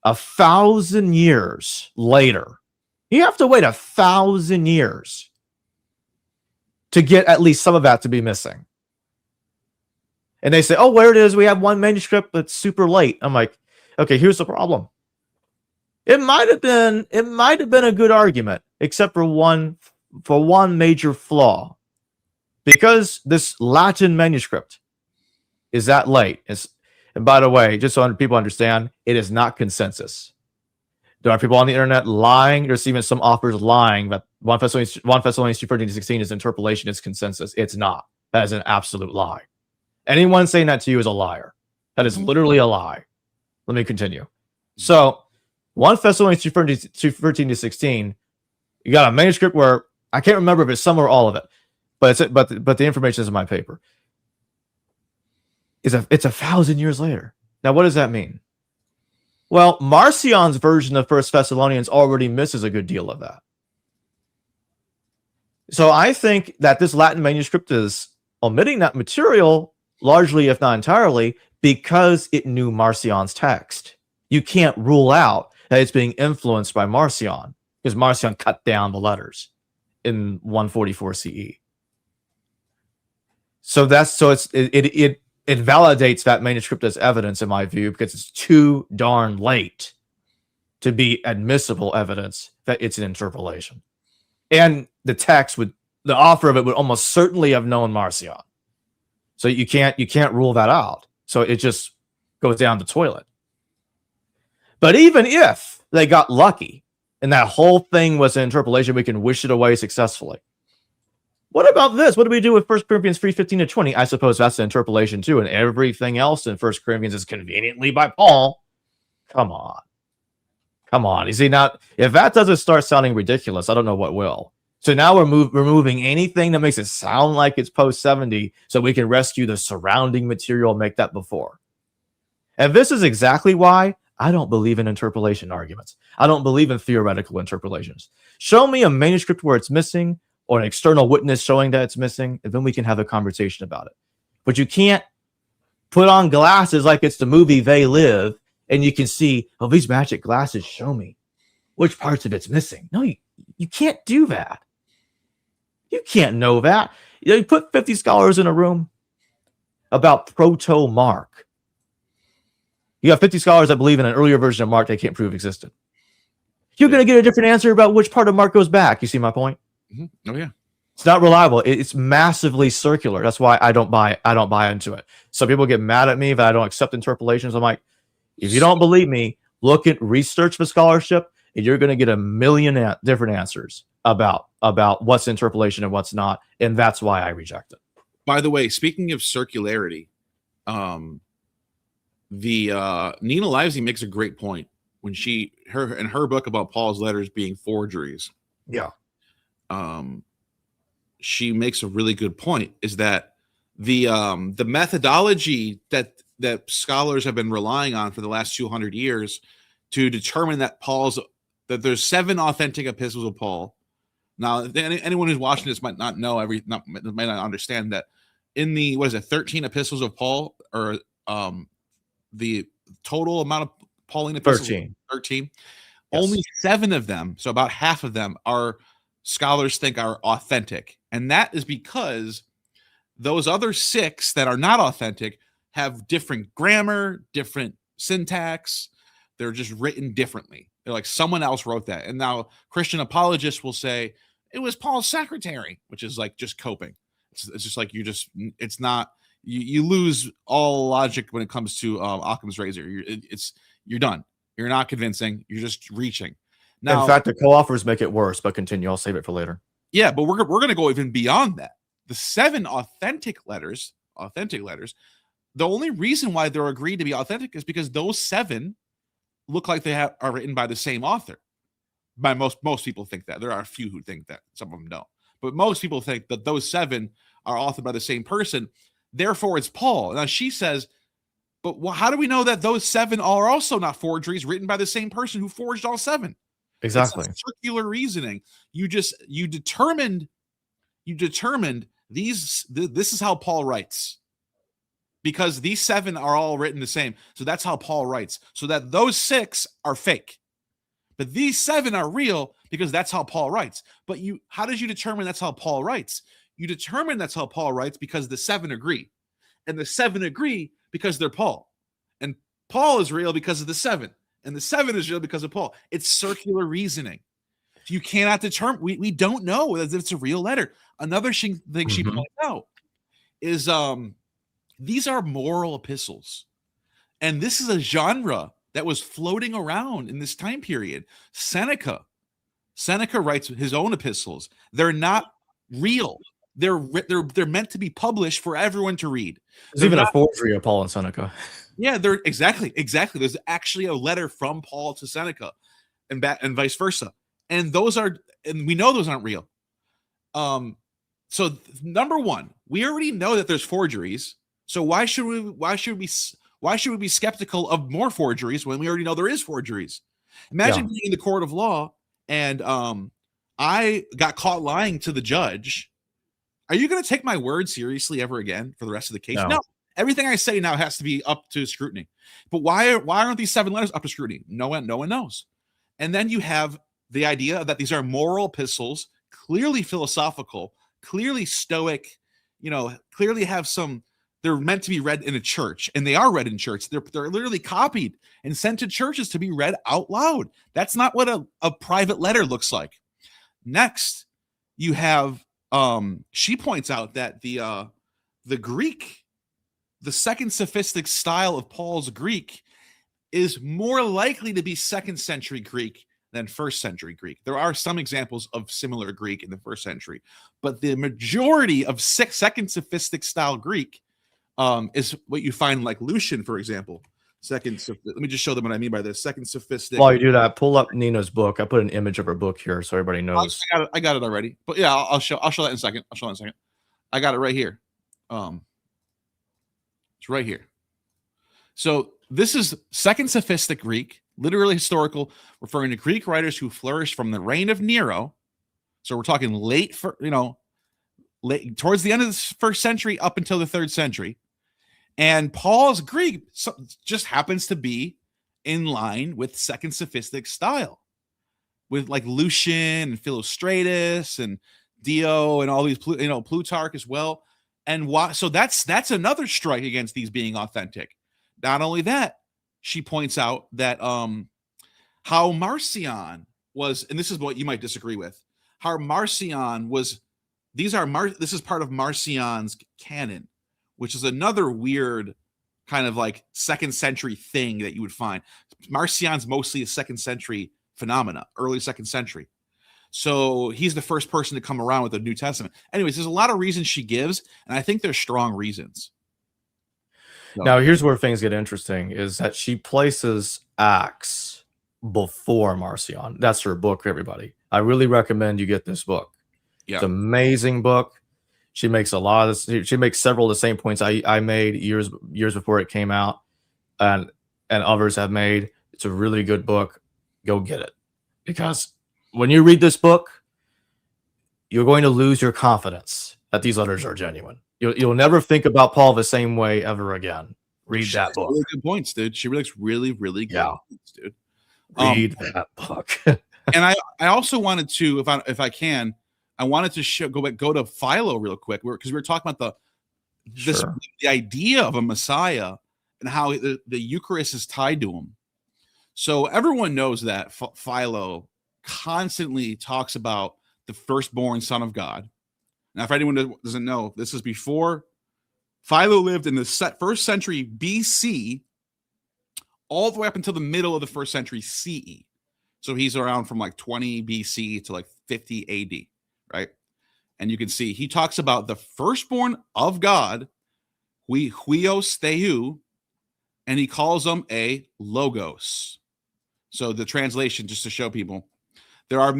1,000 years later. You have to wait 1,000 years to get at least some of that to be missing. And they say, oh, where it is, we have one manuscript that's super late. I'm like, okay, here's the problem. It might have been a good argument, except for one major flaw. Because this Latin manuscript is that late. And by the way, just so people understand, it is not consensus. There are people on the internet lying. There's even some authors lying that 1 Thessalonians 2:13 to 16 is interpolation, it's consensus. It's not. That is an absolute lie. Anyone saying that to you is a liar. That is literally a lie. Let me continue. So, 1 Thessalonians 2:13 to 16, you got a manuscript where I can't remember if it's some or all of it, but the information is in my paper. It's 1,000 years later. Now, what does that mean? Well, Marcion's version of 1 Thessalonians already misses a good deal of that. So I think that this Latin manuscript is omitting that material largely, if not entirely, because it knew Marcion's text. You can't rule out that it's being influenced by Marcion, because Marcion cut down the letters in 144 CE. So it validates that manuscript as evidence, in my view, because it's too darn late to be admissible evidence that it's an interpolation. And the author of it would almost certainly have known Marcion. So you can't rule that out. So it just goes down the toilet. But even if they got lucky and that whole thing was an interpolation, we can wish it away successfully. What about this? What do we do with 1 Corinthians 3:15-20? I suppose that's an interpolation too, and everything else in 1 Corinthians is conveniently by Paul. Come on. Come on. Is he not? If that doesn't start sounding ridiculous, I don't know what will. So now we're removing anything that makes it sound like it's post 70 so we can rescue the surrounding material and make that before. And this is exactly why I don't believe in interpolation arguments. I don't believe in theoretical interpolations. Show me a manuscript where it's missing or an external witness showing that it's missing, and then we can have a conversation about it. But you can't put on glasses like it's the movie They Live, and you can see, oh, these magic glasses show me which parts of it's missing. No, you can't do that. You can't know that. You put 50 scholars in a room about Proto-Mark. You have 50 scholars that believe in an earlier version of Mark they can't prove existed. You're going to get a different answer about which part of Mark goes back. You see my point? Mm-hmm. Oh, yeah. It's not reliable. It's massively circular. That's why I don't buy into it. Some people get mad at me that I don't accept interpolations. I'm like, if you don't believe me, look at research for scholarship, and you're going to get a million different answers about what's interpolation and what's not, and that's why I reject it. By the way, speaking of circularity, the Nina Livesey makes a great point when in her book about Paul's letters being forgeries. Yeah. She makes a really good point, is that the methodology that scholars have been relying on for the last 200 years to determine that there's 7 authentic epistles of Paul. Now, anyone who's watching this might not know might not understand that in the 13 epistles of Paul, or the total amount of Pauline epistles, 13. Yes. Only 7 of them, so about half of them, are scholars think are authentic, and that is because those other 6 that are not authentic have different grammar, different syntax. They're just written differently. They're like someone else wrote that. And now Christian apologists will say it was Paul's secretary, which is like just coping. It's just like it's not, you lose all logic when it comes to Occam's razor. You're done. You're not convincing. You're just reaching. Now, in fact, the co-authors make it worse, but continue. I'll save it for later. Yeah, but we're going to go even beyond that. The 7 authentic letters, the only reason why they're agreed to be authentic is because those 7 look like they are written by the same author. By most people think that. There are a few who think that. Some of them don't. But most people think that those 7 are authored by the same person. Therefore, it's Paul. Now, she says, but how do we know that those 7 are also not forgeries written by the same person who forged all 7? Exactly. It's circular reasoning. You determined this is how Paul writes, because these 7 are all written the same. So that's how Paul writes. So that those 6 are fake, but these 7 are real because that's how Paul writes. But how did you determine that's how Paul writes? You determine that's how Paul writes because the 7 agree, and the 7 agree because they're Paul, and Paul is real because of the 7, and the 7 is real because of Paul. It's circular reasoning. You cannot determine. We don't know whether it's a real letter. Another thing she pointed out is these are moral epistles, and this is a genre that was floating around in this time period. Seneca writes his own epistles. They're not real. They're meant to be published for everyone to read. There's even a forgery of Paul and Seneca. Yeah, they're exactly. There's actually a letter from Paul to Seneca, and vice versa. And we know those aren't real. So number one, we already know that there's forgeries. So why should we be skeptical of more forgeries when we already know there is forgeries? Imagine being in the court of law and I got caught lying to the judge. Are you going to take my word seriously ever again for the rest of the case? No. Everything I say now has to be up to scrutiny. But why aren't these 7 letters up to scrutiny? No one knows. And then you have the idea that these are moral epistles, clearly philosophical, clearly stoic, clearly have they're meant to be read in a church, and they are read in church. They're literally copied and sent to churches to be read out loud. That's not what a private letter looks like. Next, you have she points out that the Greek the second sophistic style of Paul's Greek is more likely to be 2nd century Greek than 1st century Greek. There are some examples of similar Greek in the 1st century, but the majority of 2nd sophistic style Greek is what you find like Lucian, for example. Let me just show them what I mean by this. 2nd sophistic. While you do that, pull up Nina's book. I put an image of her book here so everybody knows. I got it already. But yeah, I'll show that in a second. I got it right here. It's right here. So this is 2nd sophistic Greek, literally historical, referring to Greek writers who flourished from the reign of Nero. So we're talking late towards the end of the 1st century up until the 3rd century. And Paul's Greek just happens to be in line with 2nd sophistic style, with like Lucian and Philostratus and Dio and all these, Plutarch as well. And so that's another strike against these being authentic. Not only that, she points out that how Marcion was, and this is what you might disagree with, how Marcion was. This is part of Marcion's canon, which is another weird kind of like 2nd century thing that you would find. Marcion's mostly a 2nd century phenomena, early 2nd century. So he's the first person to come around with the New Testament. Anyways, there's a lot of reasons she gives, and I think they're strong reasons. So. Now, here's where things get interesting, is that she places Acts before Marcion. That's her book, everybody. I really recommend you get this book. Yeah. It's an amazing book. She makes several of the same points I made years before it came out, and others have made. It's a really good book. Go get it, because when you read this book, you're going to lose your confidence that these letters are genuine. You'll never think about Paul the same way ever again. Read that book. Really good points, dude. She makes really, really good points, dude. Read that book. And I also wanted to, if I can, I wanted to go to Philo real quick, because we were talking about the idea of a Messiah and how the Eucharist is tied to him. So everyone knows that Philo constantly talks about the firstborn Son of God. Now, if anyone doesn't know, this is before Philo lived in the 1st century BC, all the way up until the middle of the 1st century CE. So he's around from like 20 BC to like 50 AD. Right? And you can see he talks about the firstborn of God, huios theou, and he calls them a logos. So the translation, just to show people, there are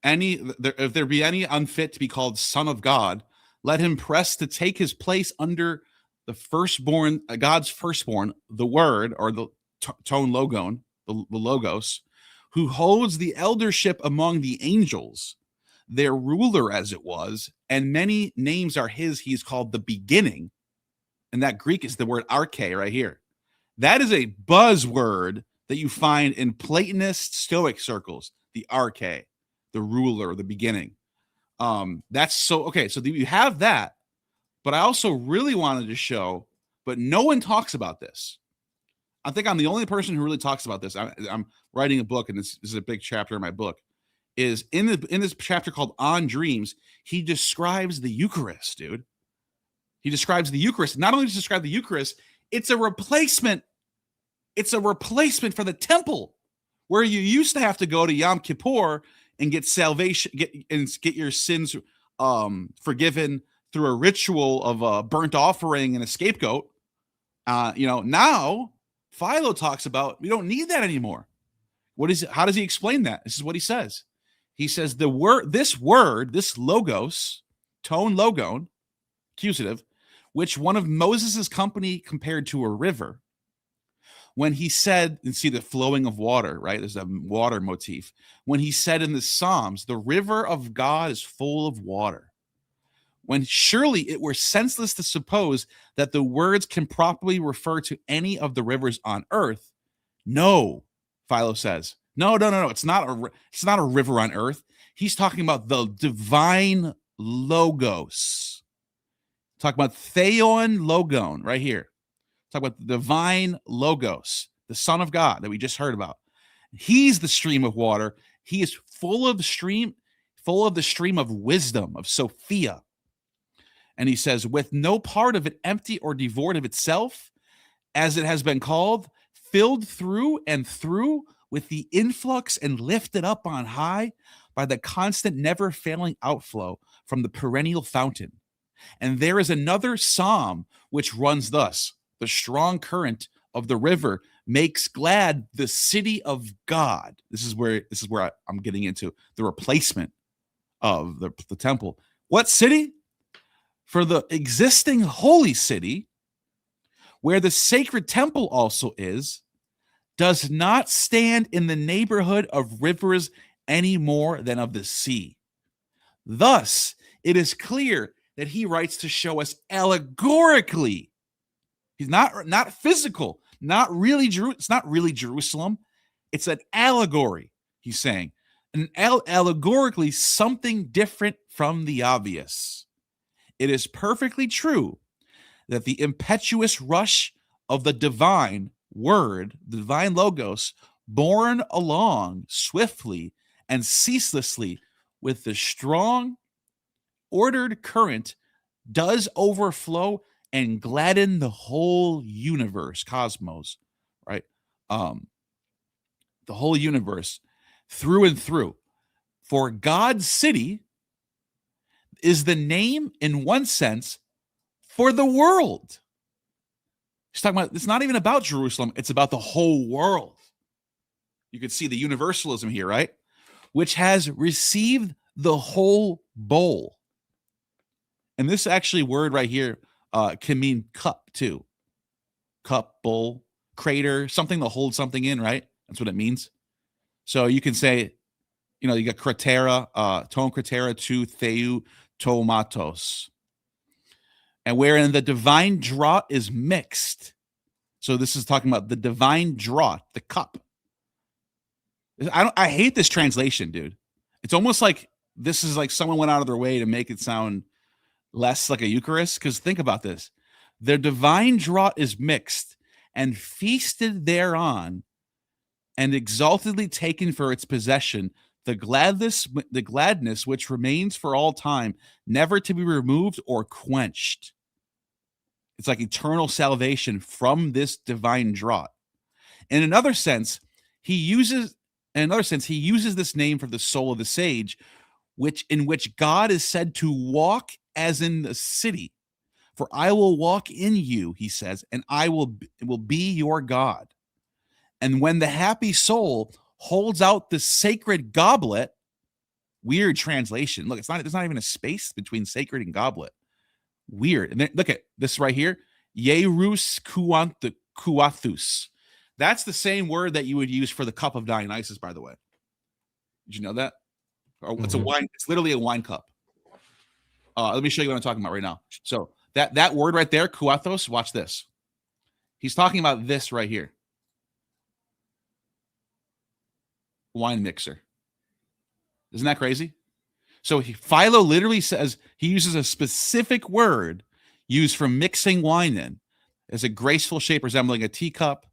if there be any unfit to be called son of God, let him press to take his place under the firstborn, God's firstborn, the word, or the tone logon, the logos, who holds the eldership among the angels, their ruler as it was, and many names are his. He's called the beginning. And that Greek is the word arche right here. That is a buzzword that you find in Platonist Stoic circles, the arche, the ruler, the beginning. That's so, okay, so you have that, but I also really wanted to show, but no one talks about this. I think I'm the only person who really talks about this. I'm writing a book, and this is a big chapter in my book, is in this chapter called On Dreams, he describes the Eucharist, dude. He describes the Eucharist. Not only does he describe the Eucharist, it's a replacement. It's a replacement for the temple, where you used to have to go to Yom Kippur and get salvation, get your sins forgiven through a ritual of a burnt offering and a scapegoat. Now Philo talks about we don't need that anymore. How does he explain that? This is what he says. He says this logos, tone logon, accusative, which one of Moses' company compared to a river, when he said, and see the flowing of water, right? There's a water motif. When he said in the Psalms, the river of God is full of water. When surely it were senseless to suppose that the words can properly refer to any of the rivers on earth. No, Philo says. No. It's not a river on earth. He's talking about the divine logos. Talk about theon logon right here. Talk about the divine logos, the Son of God that we just heard about. He's the stream of water. He is full of the stream of wisdom, of Sophia. And he says, with no part of it empty or devoid of itself, as it has been called, filled through and through with the influx and lifted up on high by the constant, never failing outflow from the perennial fountain. And there is another psalm which runs thus: the strong current of the river makes glad the city of God. This is where I'm getting into the replacement of the temple. What city? For the existing holy city, where the sacred temple also is, does not stand in the neighborhood of rivers any more than of the sea. Thus, it is clear that he writes to show us allegorically. He's not physical, not really it's not really Jerusalem. It's an allegory, he's saying. And allegorically something different from the obvious. It is perfectly true that the impetuous rush of the divine word, the divine logos, borne along swiftly and ceaselessly with the strong, ordered current, does overflow and gladden the whole universe, cosmos, right? The whole universe through and through. For God's city is the name, in one sense, for the world. He's talking about, it's not even about Jerusalem, it's about the whole world. You can see the universalism here, right? Which has received the whole bowl. And this actually word right here can mean cup too. Cup, bowl, crater, something to hold something in, right? That's what it means. So you can say, you got cratera, ton cratera tu theu tomatos. And wherein the divine draught is mixed. So this is talking about the divine draught, the cup. I hate this translation, dude. It's almost like this is like someone went out of their way to make it sound less like a Eucharist. Because think about this. Their divine draught is mixed and feasted thereon and exaltedly taken for its possession the gladness which remains for all time, never to be removed or quenched. It's like eternal salvation from this divine draught. In another sense, he uses this name for the soul of the sage, in which God is said to walk as in the city. For I will walk in you, he says, and I will be your God. And when the happy soul holds out the sacred goblet, weird translation. Look, there's not even a space between sacred and goblet. Weird. And then look at this right here. Yerus kuathus. That's the same word that you would use for the cup of Dionysus, by the way. Did you know that? It's a wine. It's literally a wine cup. Let me show you what I'm talking about right now. So that word right there, kuathos, watch this. He's talking about this right here. Wine mixer. Isn't that crazy? So Philo literally says he uses a specific word used for mixing wine in as a graceful shape resembling a teacup.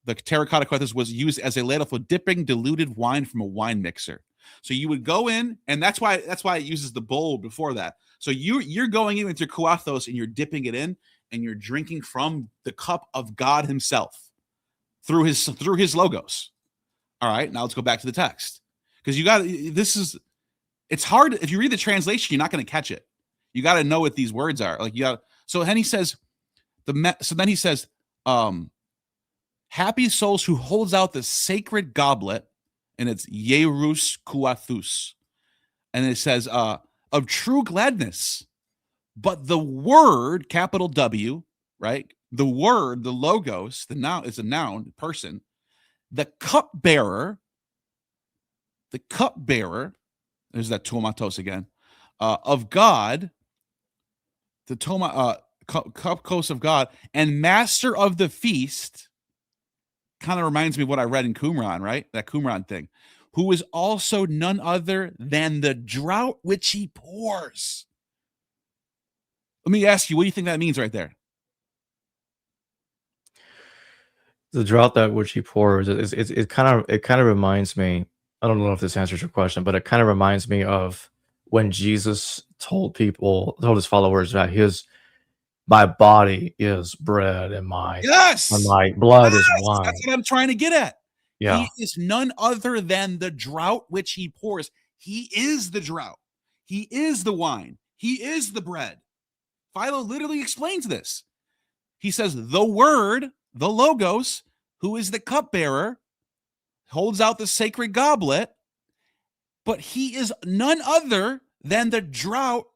The terracotta kuathos was used as a ladle for dipping diluted wine from a wine mixer. So you would go in, and that's why it uses the bowl before that. So you're going in with your kuathos and you're dipping it in, and you're drinking from the cup of God Himself through His logos. All right, now let's go back to the text, because it's hard if you read the translation, you're not going to catch it. You got to know what these words are. So then he says, happy souls who holds out the sacred goblet, and it's Yerus kuathus, and it says of true gladness, but the word, capital W, right? The word, the logos, the noun is a noun person. The cupbearer, there's that tomatos again, of God, the cupkos of God, and master of the feast, kind of reminds me of what I read in Qumran, right? That Qumran thing, who is also none other than the drought which he pours. Let me ask you, what do you think that means right there? The drought that which he pours, it kind of reminds me. I don't know if this answers your question, but it kind of reminds me of when Jesus told his followers that my body is bread and my blood is wine. That's what I'm trying to get at. Yeah. He is none other than the drought which he pours. He is the drought. He is the wine. He is the bread. Philo literally explains this. He says, the word, the logos, who is the cupbearer, holds out the sacred goblet, but he is none other than the drought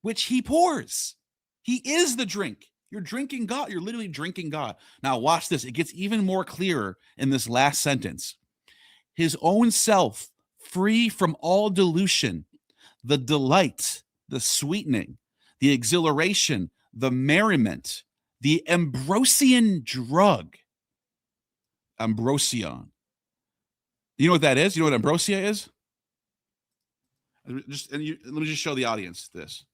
which he pours. He is the drink. You're drinking God. You're literally drinking God. Now watch this. It gets even more clearer in this last sentence. His own self, free from all dilution, the delight, the sweetening, the exhilaration, the merriment, the ambrosian drug. Ambrosion. You know what that is? You know what ambrosia is? Let me just show the audience this.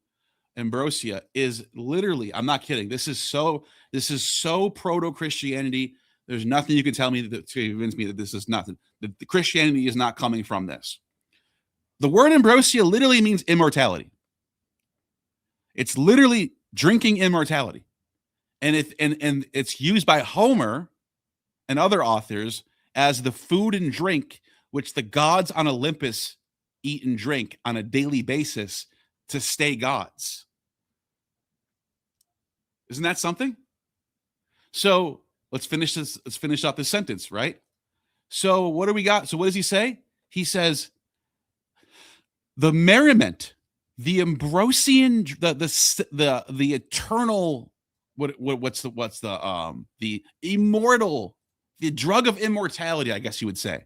Ambrosia is literally, I'm not kidding. This is so proto-Christianity. There's nothing you can tell me to convince me that this is nothing. The Christianity is not coming from this. The word ambrosia literally means immortality. It's literally drinking immortality. And it's used by Homer and other authors as the food and drink which the gods on Olympus eat and drink on a daily basis to stay gods. Isn't that something? So let's finish this. Let's finish out this sentence, right? So what do we got? So what does he say? He says, the merriment, the ambrosian, the eternal, what's the immortal, the drug of immortality, I guess you would say.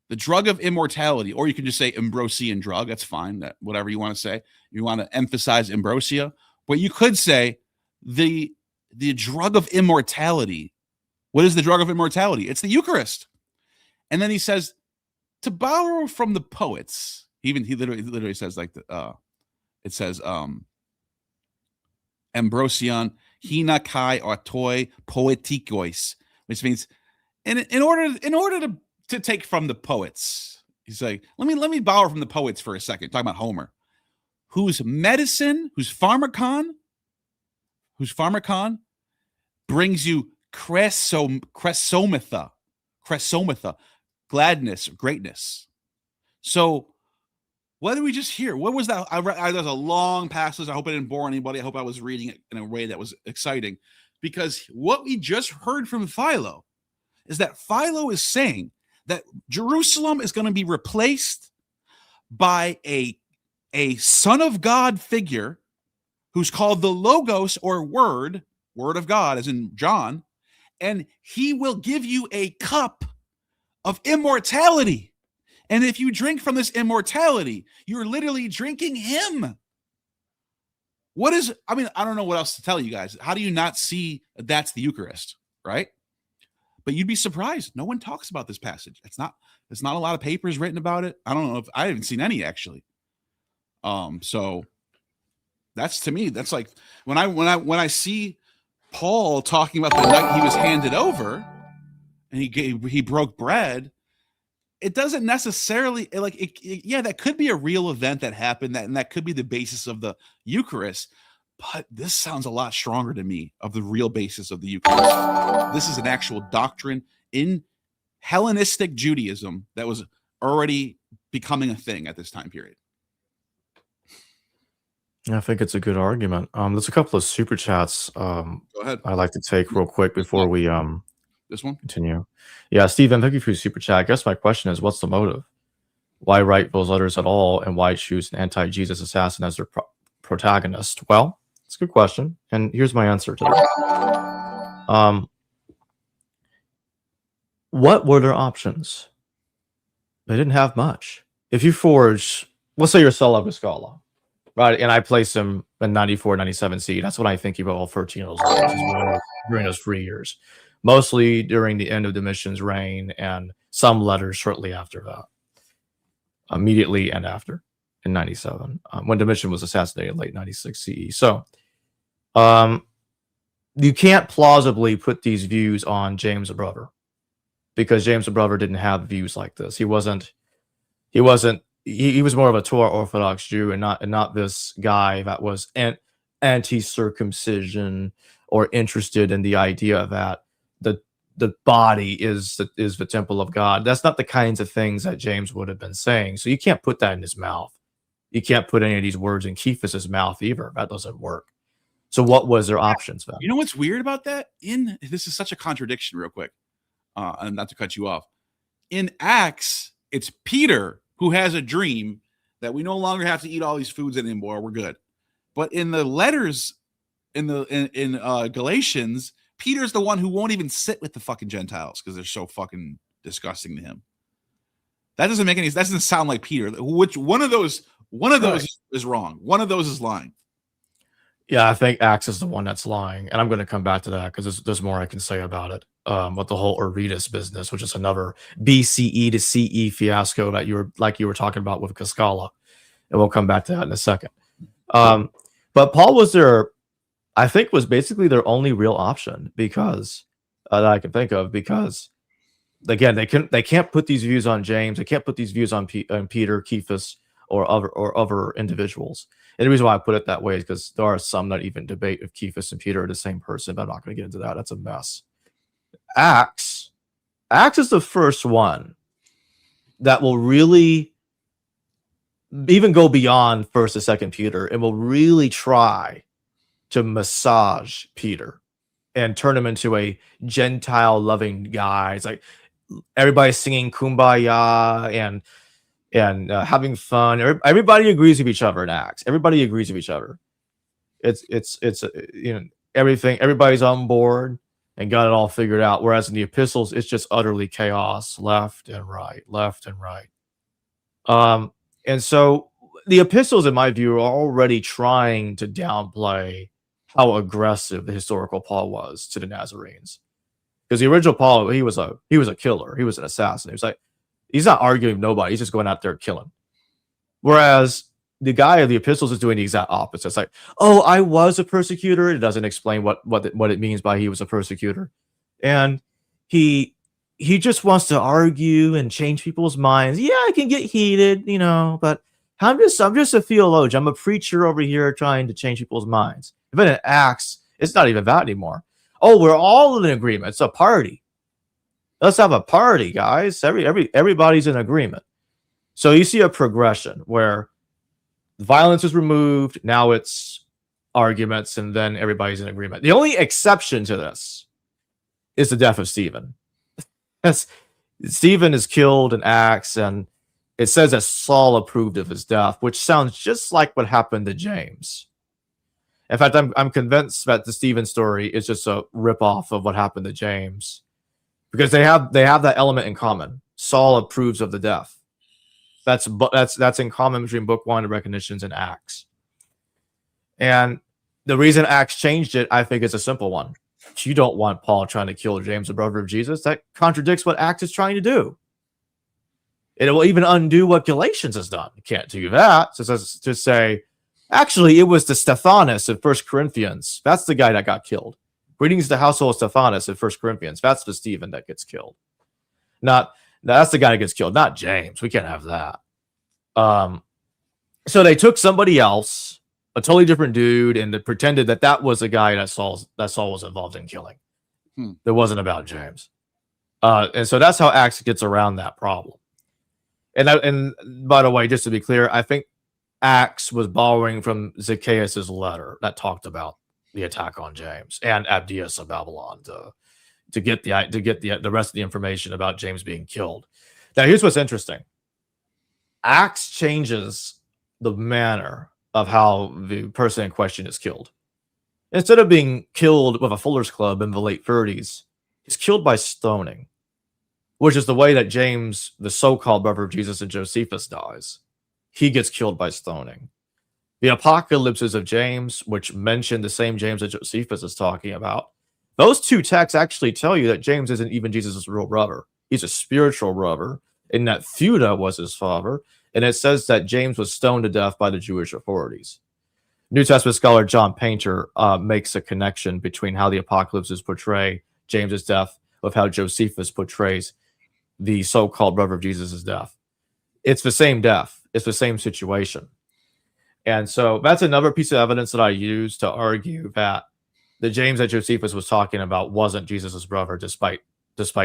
The drug of immortality, or you can just say ambrosian drug. That's fine. That whatever you want to say. You want to emphasize ambrosia, but you could say the drug of immortality. What is the drug of immortality? It's the Eucharist. And then he says, to borrow from the poets. He literally says like it says ambrosion hina kai autoi poetikos, which means in order to take from the poets. He's like, let me borrow from the poets for a second. Talking about Homer, whose medicine, whose pharmacon brings you cresomatha, gladness, greatness. So what did we just hear? What was that? There's a long passage. I hope I didn't bore anybody. I hope I was reading it in a way that was exciting, because what we just heard from Philo is that Philo is saying that Jerusalem is going to be replaced by a Son of God figure who's called the Logos, or Word of God, as in John, and he will give you a cup of immortality. And if you drink from this immortality, you're literally drinking him. I don't know what else to tell you guys. How do you not see that's the Eucharist, right? But you'd be surprised. No one talks about this passage. There's not a lot of papers written about it. I don't know if I haven't seen any actually. So that's, to me, that's like when I see Paul talking about the night he was handed over and he broke bread. It doesn't necessarily yeah, that could be a real event that happened, and that could be the basis of the Eucharist. But this sounds a lot stronger to me of the real basis of the Eucharist. This is an actual doctrine in Hellenistic Judaism that was already becoming a thing at this time period. I think it's a good argument. There's a couple of super chats Go ahead. I'd like to take real quick before we This one? continue. Yeah, Stephen, thank you for your super chat. I guess my question is, what's the motive? Why write those letters at all, and why choose an anti-Jesus assassin as their protagonist? Well, it's a good question, and here's my answer to that. What were their options? They didn't have much. If you forge, let's say you're Sulla Viscala, right, and I place him in 94, 97 C, that's what I think about all 13 of those letters during those 3 years. Mostly during the end of Domitian's reign, and some letters shortly after that, immediately and after in 97, when Domitian was assassinated late 96 CE. So you can't plausibly put these views on James the Brother, because James the Brother didn't have views like this. He wasn't he was more of a Torah Orthodox Jew and not this guy that was anti-circumcision or interested in the idea that the body is the temple of God. That's not the kinds of things that James would have been saying. So you can't put that in his mouth. You can't put any of these words in Cephas's mouth either. That doesn't work. So what was their options then? You know what's weird about that? This is such a contradiction, real quick, and not to cut you off. In Acts, it's Peter who has a dream that we no longer have to eat all these foods anymore. We're good. But in the letters, in Galatians, Peter's the one who won't even sit with the fucking Gentiles because they're so fucking disgusting to him. That doesn't make any. That doesn't sound like Peter. Which one of those is wrong? One of those is lying. Yeah, I think Acts is the one that's lying, and I'm going to come back to that because there's more I can say about it. With the whole Aretas business, which is another BCE to CE fiasco that you were talking about with Cascala, and we'll come back to that in a second. But Paul was I think was basically their only real option because that I can think of, because again they can't put these views on James, they can't put these views on Peter, Cephas, or other individuals. And the reason why I put it that way is because there are some that even debate if Cephas and Peter are the same person, but I'm not going to get into that. That's a mess. Acts is the first one that will really even go beyond First and Second Peter and will really try to massage Peter and turn him into a Gentile loving guy. It's like everybody's singing Kumbaya and having fun. Everybody agrees with each other in Acts. Everybody agrees with each other. It's everything. Everybody's on board and got it all figured out. Whereas in the epistles, it's just utterly chaos, left and right, left and right. And so the epistles, in my view, are already trying to downplay how aggressive the historical Paul was to the Nazarenes. Because the original Paul, he was a killer. He was an assassin. He was like, he's not arguing with nobody. He's just going out there killing. Whereas the guy of the epistles is doing the exact opposite. It's like, oh, I was a persecutor. It doesn't explain what it means by he was a persecutor. And he just wants to argue and change people's minds. Yeah, I can get heated, but I'm just a theologian. I'm a preacher over here trying to change people's minds. But in Acts, it's not even that anymore. Oh, we're all in agreement. It's a party. Let's have a party, guys. Everybody's in agreement. So you see a progression where violence is removed. Now it's arguments, and then everybody's in agreement. The only exception to this is the death of Stephen. Stephen is killed in Acts, and it says that Saul approved of his death, which sounds just like what happened to James. In fact, I'm convinced that the Stephen story is just a ripoff of what happened to James, because they have that element in common. Saul approves of the death. That's in common between Book 1 and Recognitions and Acts. And the reason Acts changed it, I think, is a simple one. You don't want Paul trying to kill James, the brother of Jesus. That contradicts what Acts is trying to do. It will even undo what Galatians has done. You can't do that. So to say, actually, it was the Stephanas in 1 Corinthians. That's the guy that got killed. Greetings to the household of Stephanas in 1 Corinthians. That's the Stephen that gets killed. That's the guy that gets killed, not James. We can't have that. So they took somebody else, a totally different dude, and they pretended that was a guy that Saul was involved in killing. It wasn't about James. And so that's how Acts gets around that problem. And by the way, just to be clear, I think Acts was borrowing from Zacchaeus' letter that talked about the attack on James and Abdias of Babylon to get the rest of the information about James being killed. Now, here's what's interesting. Acts changes the manner of how the person in question is killed. Instead of being killed with a fuller's club in the late 30s, he's killed by stoning, which is the way that James, the so-called brother of Jesus, and Josephus dies. He gets killed by stoning. The apocalypses of James, which mention the same James that Josephus is talking about, those two texts actually tell you that James isn't even Jesus' real brother. He's a spiritual brother, and that Theuda was his father, and it says that James was stoned to death by the Jewish authorities. New Testament scholar John Painter makes a connection between how the apocalypses portray James's death with how Josephus portrays the so-called brother of Jesus' death. It's the same death. It's the same situation. And so that's another piece of evidence that I use to argue that the James that Josephus was talking about wasn't Jesus's brother, despite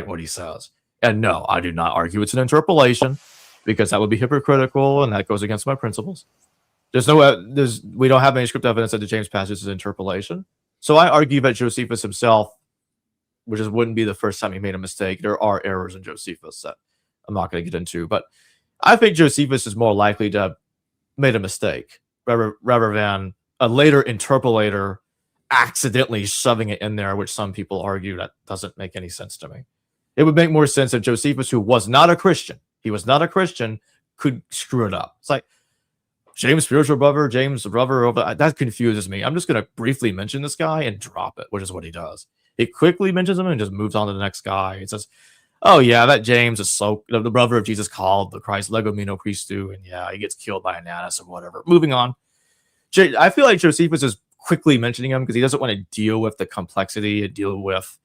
what he says. And no, I do not argue it's an interpolation, because that would be hypocritical and that goes against my principles. We don't have any script evidence that the James passage is interpolation. So I argue that Josephus himself, which wouldn't be the first time he made a mistake. There are errors in Josephus that I'm not going to get into, but I think Josephus is more likely to have made a mistake rather than a later interpolator accidentally shoving it in there, which some people argue that doesn't make any sense to me. It would make more sense if Josephus, who was not a Christian, could screw it up. It's like, James' spiritual brother, James' brother, that confuses me. I'm just going to briefly mention this guy and drop it, which is what he does. He quickly mentions him and just moves on to the next guy. He says, oh, yeah, that James is the brother of Jesus called the Christ, Legomeno Christu, and yeah, he gets killed by Ananus or whatever. Moving on. I feel like Josephus is quickly mentioning him because he doesn't want to deal with the complexity and deal with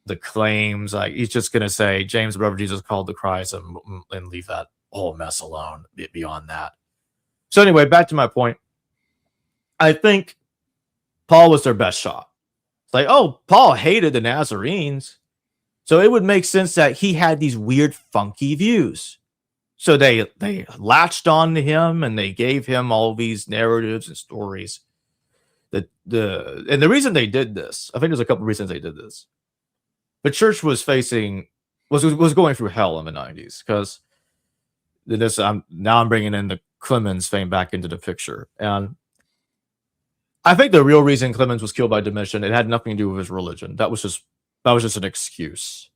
the claims. Like, he's just going to say, James, the brother of Jesus called the Christ, and leave that whole mess alone beyond that. So anyway, back to my point. I think Paul was their best shot. It's like, oh, Paul hated the Nazarenes. So it would make sense that he had these weird, funky views. So they latched on to him and they gave him all these narratives and stories. And the reason they did this, I think there's a couple of reasons they did this. The church was going through hell in the 90s because I'm bringing in the Clemens thing back into the picture. And I think the real reason Clemens was killed by Domitian, it had nothing to do with his religion. That was just an excuse.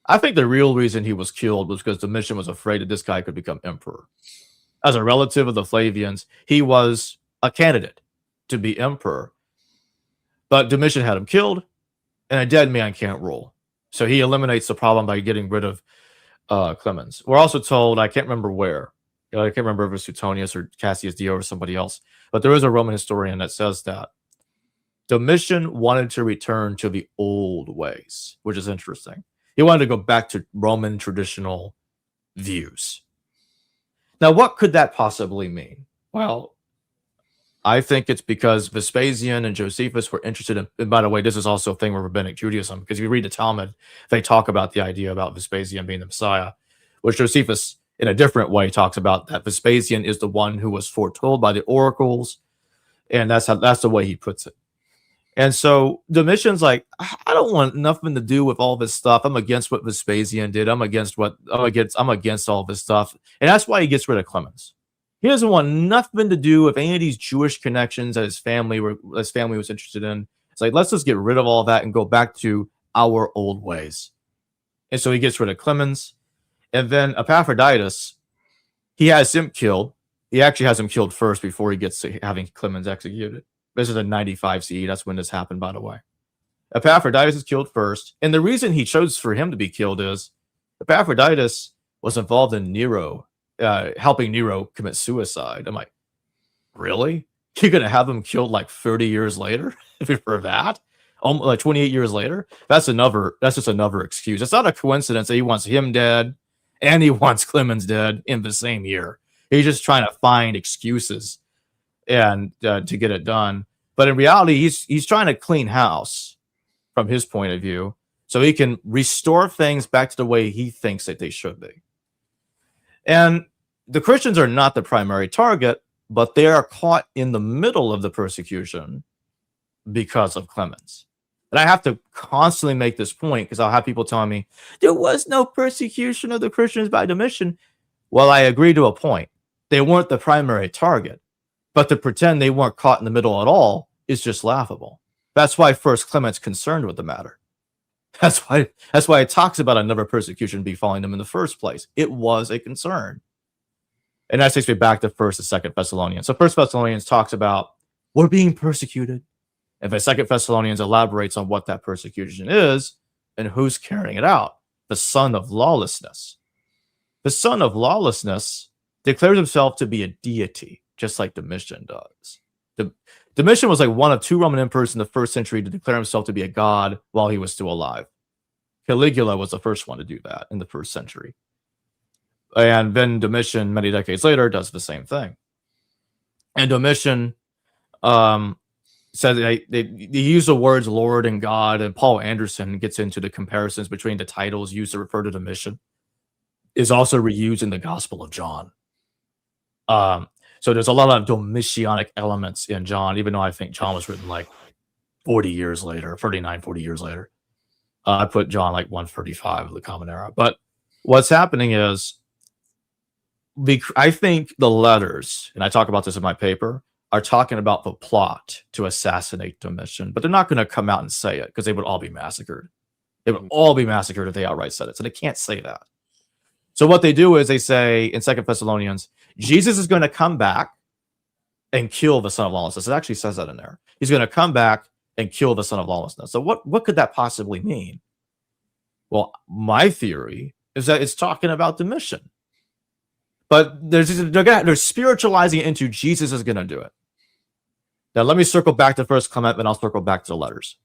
I think the real reason he was killed was because Domitian was afraid that this guy could become emperor. As a relative of the Flavians, he was a candidate to be emperor. But Domitian had him killed, and a dead man can't rule. So he eliminates the problem by getting rid of Clemens. We're also told, I can't remember where, I can't remember if it was Suetonius or Cassius Dio or somebody else, but there is a Roman historian that says that Domitian wanted to return to the old ways, which is interesting. He wanted to go back to Roman traditional views. Now, what could that possibly mean? Well, I think it's because Vespasian and Josephus were interested in, and by the way, this is also a thing with Rabbinic Judaism, because if you read the Talmud, they talk about the idea about Vespasian being the Messiah, which Josephus, in a different way, talks about that Vespasian is the one who was foretold by the oracles, and that's the way he puts it. And so Domitian's like, I don't want nothing to do with all this stuff. I'm against what Vespasian did. I'm against all this stuff, and that's why he gets rid of Clemens. He doesn't want nothing to do with any of these Jewish connections that his family was interested in. It's like, let's just get rid of all that and go back to our old ways. And so he gets rid of Clemens. And then Epaphroditus, he has him killed. He actually has him killed first before he gets to having Clemens executed. This is in 95 CE. That's when this happened, by the way. Epaphroditus is killed first. And the reason he chose for him to be killed is Epaphroditus was involved in Nero, helping Nero commit suicide. I'm like, really? You're going to have him killed like 30 years later for that? Like 28 years later? That's just another excuse. It's not a coincidence that he wants him dead and he wants Clemens dead in the same year. He's just trying to find excuses and to get it done. But in reality, he's trying to clean house from his point of view so he can restore things back to the way he thinks that they should be. And the Christians are not the primary target, but they are caught in the middle of the persecution because of Clemens. And I have to constantly make this point because I'll have people telling me, there was no persecution of the Christians by Domitian. Well, I agree to a point. They weren't the primary target. But to pretend they weren't caught in the middle at all is just laughable. That's why First Clement's concerned with the matter. That's why it talks about another persecution befalling them in the first place. It was a concern. And that takes me back to 1st and 2nd Thessalonians. So 1st Thessalonians talks about we're being persecuted. And the 2nd Thessalonians elaborates on what that persecution is and who's carrying it out. The son of lawlessness. The son of lawlessness declares himself to be a deity, just like Domitian does. Domitian was like one of 2 Roman emperors in the 1st century to declare himself to be a god while he was still alive. Caligula was the first one to do that in the 1st century. And then Domitian, many decades later, does the same thing. And Domitian said they use the words Lord and God, and Paul Anderson gets into the comparisons between the titles used to refer to Domitian is also reused in the Gospel of John. So there's a lot of Domitianic elements in John, even though I think John was written like 40 years later, 40 years later. I put John like 135 of the Common Era. But what's happening is, I think the letters, and I talk about this in my paper, are talking about the plot to assassinate Domitian, but they're not going to come out and say it because they would all be massacred. They would all be massacred if they outright said it. So they can't say that. So what they do is they say in 2 Thessalonians, Jesus is going to come back and kill the son of lawlessness. It actually says that in there. He's going to come back and kill the son of lawlessness. So what could that possibly mean? Well, my theory is that it's talking about Domitian. But they're spiritualizing it into Jesus is going to do it. Now, let me circle back to First Clement, then I'll circle back to the letters.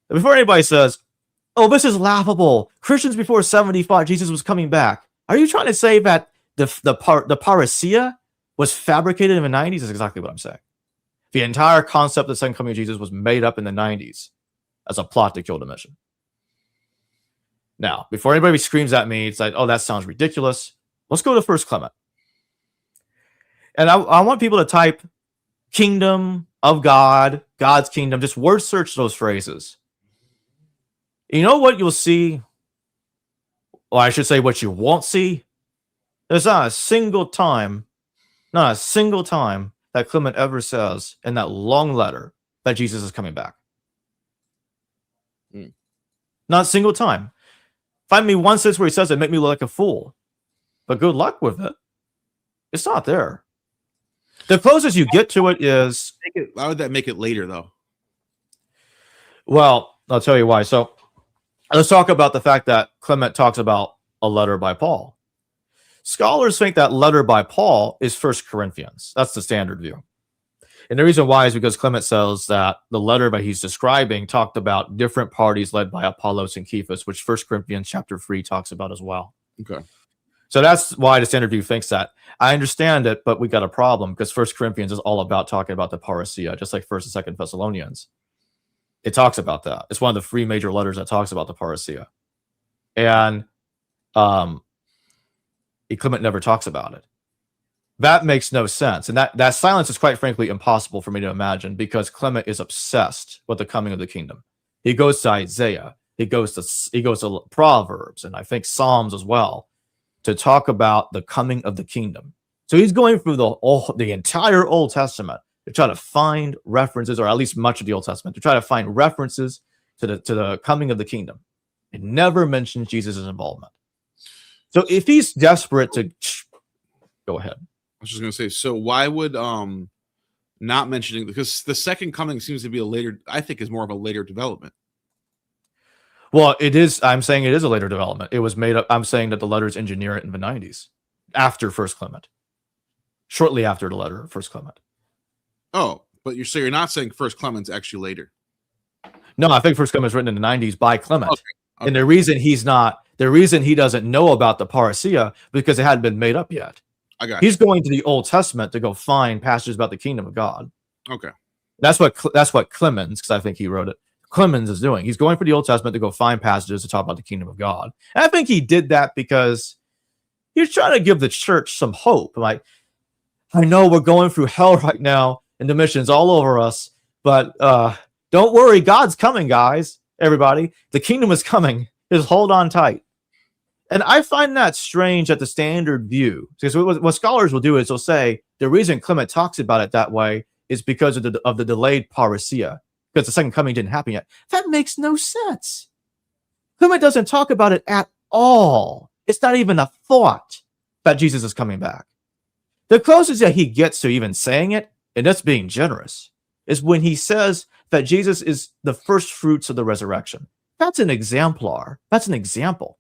Before anybody says, oh, this is laughable. Christians before 75, Jesus was coming back. Are you trying to say that the parousia was fabricated in the 90s? That's exactly what I'm saying. The entire concept of the second coming of Jesus was made up in the 90s as a plot to kill Domitian. Now, before anybody screams at me, it's like, oh, that sounds ridiculous. Let's go to First Clement. And I want people to type kingdom of God, God's kingdom, just word search those phrases. You know what you'll see? Or I should say what you won't see. There's not a single time that Clement ever says in that long letter that Jesus is coming back. Not a single time. Find me one sense where he says it, make me look like a fool. But good luck with it. It's not there. The closest you get to it is... Why would that make it later, though? Well, I'll tell you why. So let's talk about the fact that Clement talks about a letter by Paul. Scholars think that letter by Paul is 1 Corinthians. That's the standard view. And the reason why is because Clement says that the letter that he's describing talked about different parties led by Apollos and Cephas, which 1 Corinthians chapter 3 talks about as well. Okay. So that's why the standard view thinks that. I understand it, but we got a problem because 1 Corinthians is all about talking about the parousia, just like 1st and 2nd Thessalonians. It talks about that. It's one of the 3 major letters that talks about the parousia. And Clement never talks about it. That makes no sense. And that silence is quite frankly impossible for me to imagine because Clement is obsessed with the coming of the kingdom. He goes to Isaiah, he goes to Proverbs, and I think Psalms as well, to talk about the coming of the kingdom. So he's going through the entire Old Testament to try to find references, or at least much of the Old Testament, to try to find references to the coming of the kingdom. It never mentions Jesus' involvement. So if he's desperate to... Go ahead. I was just going to say, so why would not mentioning... Because the second coming seems to be a later... I think is more of a later development. Well, it is. I'm saying it is a later development. It was made up. I'm saying that the letters engineer it in the 90s, after First Clement, shortly after the letter of First Clement. Oh, but you're not saying First Clement's actually later. No, I think First Clement was written in the 90s by Clement, okay. And the reason he doesn't know about the parousia because it hadn't been made up yet. I got you. He's going to the Old Testament to go find passages about the kingdom of God. Okay, that's what Clemens, because I think he wrote it. Clemens is doing. He's going for the Old Testament to go find passages to talk about the kingdom of God. And I think he did that because he's trying to give the church some hope. Like, I know we're going through hell right now and the mission's all over us, but don't worry, God's coming, guys. Everybody, the kingdom is coming. Just hold on tight. And I find that strange at the standard view, because what scholars will do is they'll say the reason Clement talks about it that way is because of the delayed parousia, because the second coming didn't happen yet. That makes no sense. Clement doesn't talk about it at all. It's not even a thought that Jesus is coming back. The closest that he gets to even saying it, and that's being generous, is when he says that Jesus is the first fruits of the resurrection. That's an exemplar. That's an example.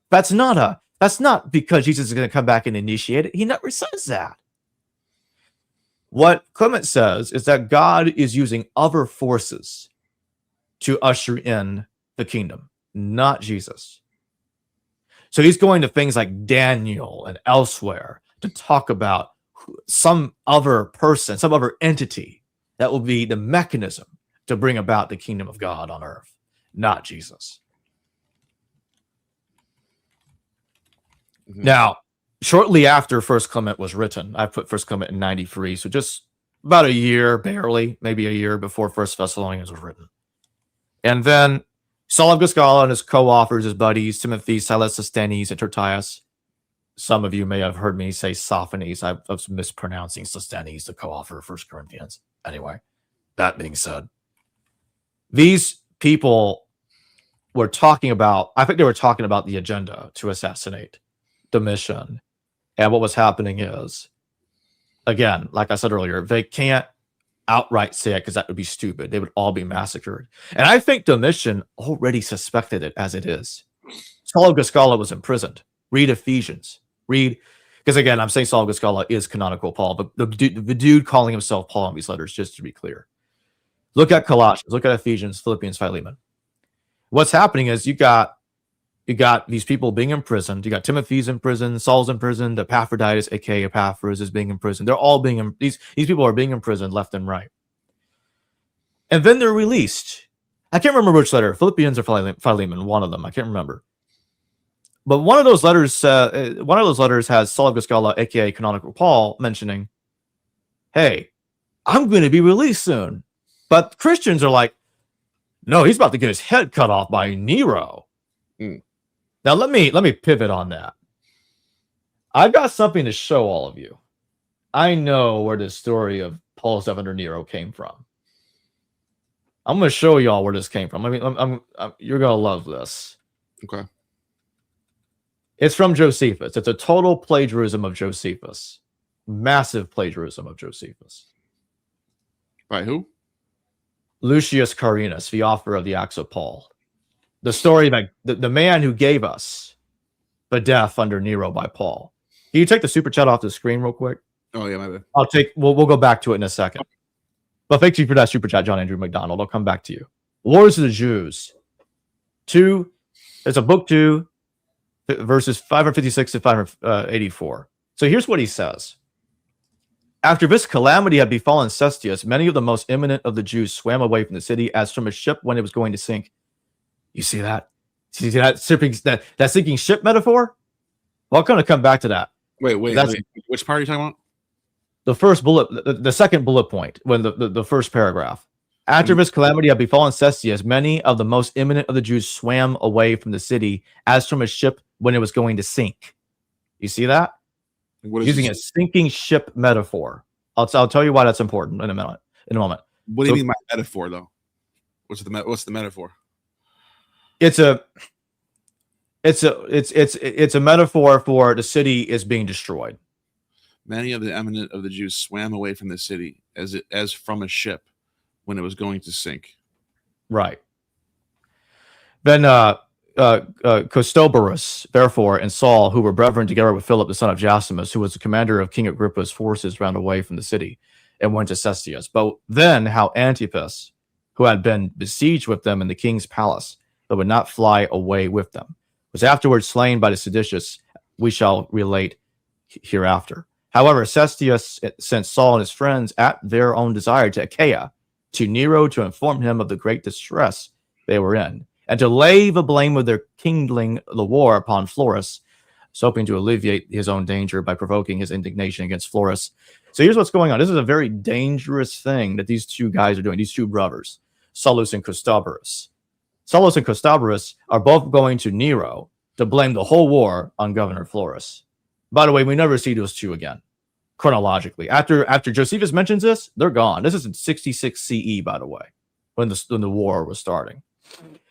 That's not because Jesus is going to come back and initiate it. He never says that. What Clement says is that God is using other forces to usher in the kingdom, not Jesus. So he's going to things like Daniel and elsewhere to talk about some other person, some other entity that will be the mechanism to bring about the kingdom of God on earth, not Jesus. Mhm. Now, shortly after First Clement was written, I put First Clement in 93, so just about a year, barely, maybe a year before First Thessalonians was written. And then Saul of Giscala and his co-authors, his buddies, Timothy, Silas, Sosthenes, and Tertius. Some of you may have heard me say Sophanes. I was mispronouncing Sosthenes, the co-author of 1 Corinthians. Anyway, that being said, these people were talking about, I think they were talking about the agenda to assassinate Domitian. And what was happening is, again, like I said earlier, they can't outright say it because that would be stupid. They would all be massacred. And I think Domitian already suspected it as it is. Saul of Giscala was imprisoned. Read Ephesians. Read, because again, I'm saying Saul of Giscala is canonical Paul, but the dude calling himself Paul in these letters, just to be clear. Look at Colossians, look at Ephesians, Philippians, Philemon. What's happening is you got these people being imprisoned. You got Timothy's in prison, Saul's in prison, Epaphroditus, aka Epaphras, is being imprisoned. They're all being these people are being imprisoned left and right. And then they're released. I can't remember which letter, Philippians or Philemon, one of them. I can't remember. But one of those letters has Saul of Giscala, aka canonical Paul, mentioning, "Hey, I'm going to be released soon." But Christians are like, "No, he's about to get his head cut off by Nero." Now let me pivot on that. I've got something to show all of you. I know where the story of Paul stuff under Nero came from. I'm going to show y'all where this came from. I mean, you're going to love this. Okay. It's from Josephus. It's a total plagiarism of Josephus. Massive plagiarism of Josephus. By who? Lucius Carinus, the author of the Acts of Paul. The story that the man who gave us the death under Nero by Paul. Can you take the super chat off the screen real quick? Oh yeah, my bad. We'll go back to it in a second. But thank you for that super chat, John Andrew McDonald. I'll come back to you. Wars of the Jews. 2. There's a book 2, verses 556 to 584. So here's what he says. After this calamity had befallen Cestius, many of the most eminent of the Jews swam away from the city as from a ship when it was going to sink. You see that? See that sinking ship metaphor? Well, I'm going to come back to that. Wait. Which part are you talking about? The first bullet, the second bullet point, when the first paragraph. After this calamity had befallen Cestius, many of the most eminent of the Jews swam away from the city as from a ship when it was going to sink. You see that? Using a sinking ship metaphor. I'll tell you why that's important in a moment. What do you mean by metaphor, though? What's the metaphor? It's a metaphor for the city is being destroyed. Many of the eminent of the Jews swam away from the city as from a ship when it was going to sink. Right. Then Costobarus, therefore, and Saul, who were brethren together with Philip, the son of Jasimus, who was the commander of King Agrippa's forces, ran away from the city and went to Cestius. But then how Antipas, who had been besieged with them in the king's palace, but would not fly away with them, was afterwards slain by the seditious, we shall relate hereafter. However, Cestius sent Saul and his friends at their own desire to Achaia, to Nero, to inform him of the great distress they were in, and to lay the blame of their kindling the war upon Florus, so hoping to alleviate his own danger by provoking his indignation against Florus. So here's what's going on. This is a very dangerous thing that these two guys are doing, these two brothers, Saulus and Costobarus. Saulus and Costobarus are both going to Nero to blame the whole war on Governor Florus. By the way, we never see those two again, chronologically. After Josephus mentions this, they're gone. This is in 66 CE, by the way, when the war was starting.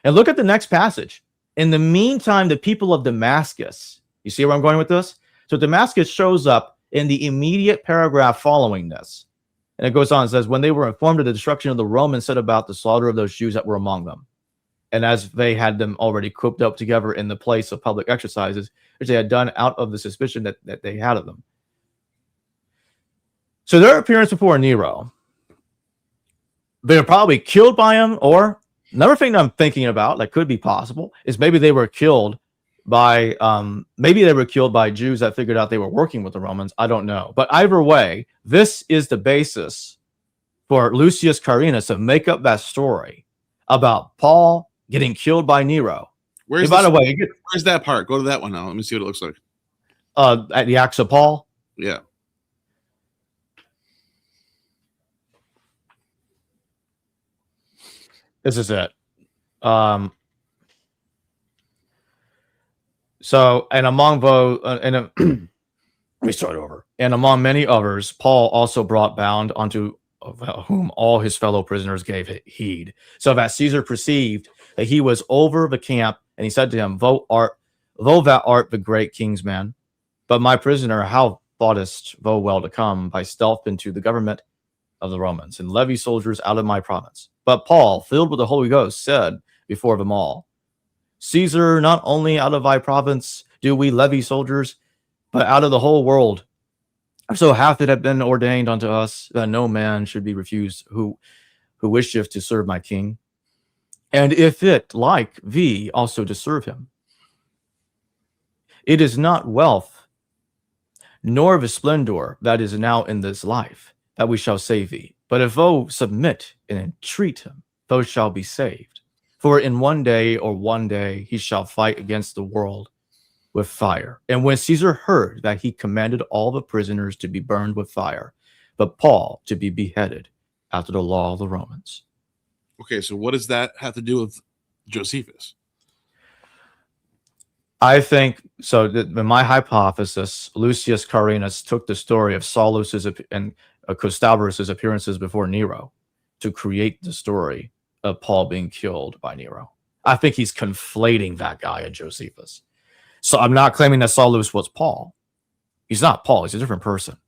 And look at the next passage. In the meantime, the people of Damascus, you see where I'm going with this? So Damascus shows up in the immediate paragraph following this. And it goes on and says, when they were informed of the destruction of the Romans, set about the slaughter of those Jews that were among them. And as they had them already cooped up together in the place of public exercises, which they had done out of the suspicion that they had of them. So their appearance before Nero, they were probably killed by him, or another thing that I'm thinking about that could be possible is maybe they were killed by maybe they were killed by Jews that figured out they were working with the Romans. I don't know. But either way, this is the basis for Lucius Carinus to make up that story about Paul getting killed by Nero. Where's by the way, where's that part? Go to that one now. Let me see what it looks like. At the Acts of Paul. Yeah. This is it. So, and among those, let me start over. And among many others, Paul also brought bound unto whom all his fellow prisoners gave heed. So that Caesar perceived that he was over the camp, and he said to him, though thou art the great king's man, but my prisoner, how thoughtest thou well to come by stealth into the government of the Romans, and levy soldiers out of my province? But Paul, filled with the Holy Ghost, said before them all, Caesar, not only out of thy province do we levy soldiers, but out of the whole world. So hath it been ordained unto us that no man should be refused who wisheth to serve my king, and if it like thee also to serve him. It is not wealth, nor the splendor that is now in this life, that we shall save thee. But if thou submit and entreat him, thou shalt be saved. For in one day he shall fight against the world with fire. And when Caesar heard that, he commanded all the prisoners to be burned with fire, but Paul to be beheaded after the law of the Romans. Okay, so what does that have to do with Josephus? I think so. In my hypothesis, Lucius Carinus took the story of Saulus's and Gustavus's appearances before Nero to create the story of Paul being killed by Nero. I think he's conflating that guy and Josephus. So I'm not claiming that Saulus was Paul. He's not Paul. He's a different person.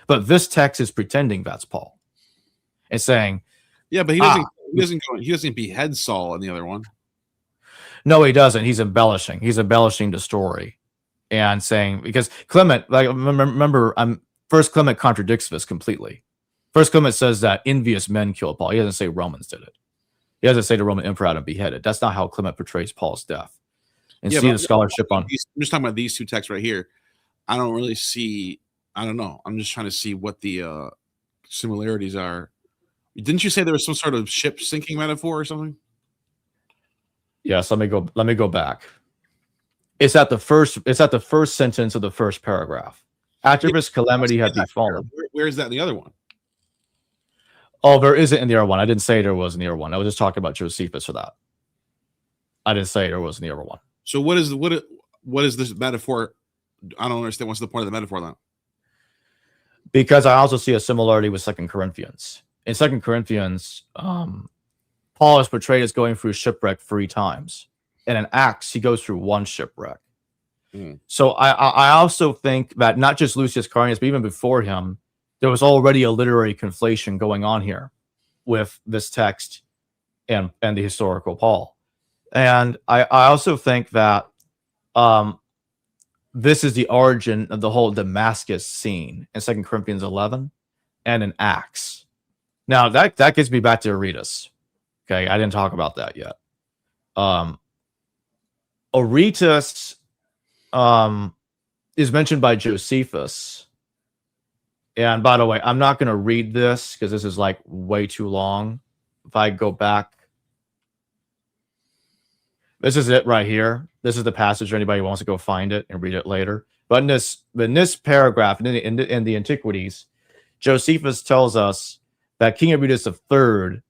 But this text is pretending that's Paul and saying, yeah, but he doesn't behead Saul in the other one. No, he doesn't. He's embellishing. He's embellishing the story and saying, because Clement, like remember, First Clement contradicts this completely. First Clement says that envious men killed Paul. He doesn't say Romans did it. He doesn't say the Roman emperor had him beheaded. That's not how Clement portrays Paul's death. And see the scholarship on. I'm just talking about these two texts right here. I don't really see. I don't know. I'm just trying to see what the similarities are. Didn't you say there was some sort of ship sinking metaphor or something? Yes. Let me go back. It's at the first sentence of the first paragraph. After this calamity had befallen. Where is that in the other one? Oh, there isn't in the other one. I didn't say there was in the other one. I was just talking about Josephus for that. I didn't say there was in the other one. So what is this metaphor? I don't understand. What's the point of the metaphor then? Because I also see a similarity with 2 Corinthians. In 2 Corinthians, Paul is portrayed as going through shipwreck 3 times. And in Acts, he goes through 1 shipwreck. So I also think that not just Lucius Carinus, but even before him, there was already a literary conflation going on here with this text and the historical Paul. And I also think that this is the origin of the whole Damascus scene in 2 Corinthians 11 and in Acts. Now, that gets me back to Aretas. Okay, I didn't talk about that yet. Aretas is mentioned by Josephus. And by the way, I'm not going to read this because this is like way too long. If I go back, this is it right here. This is the passage for anybody who wants to go find it and read it later. But in this paragraph, in the Antiquities, Josephus tells us that King Aretas III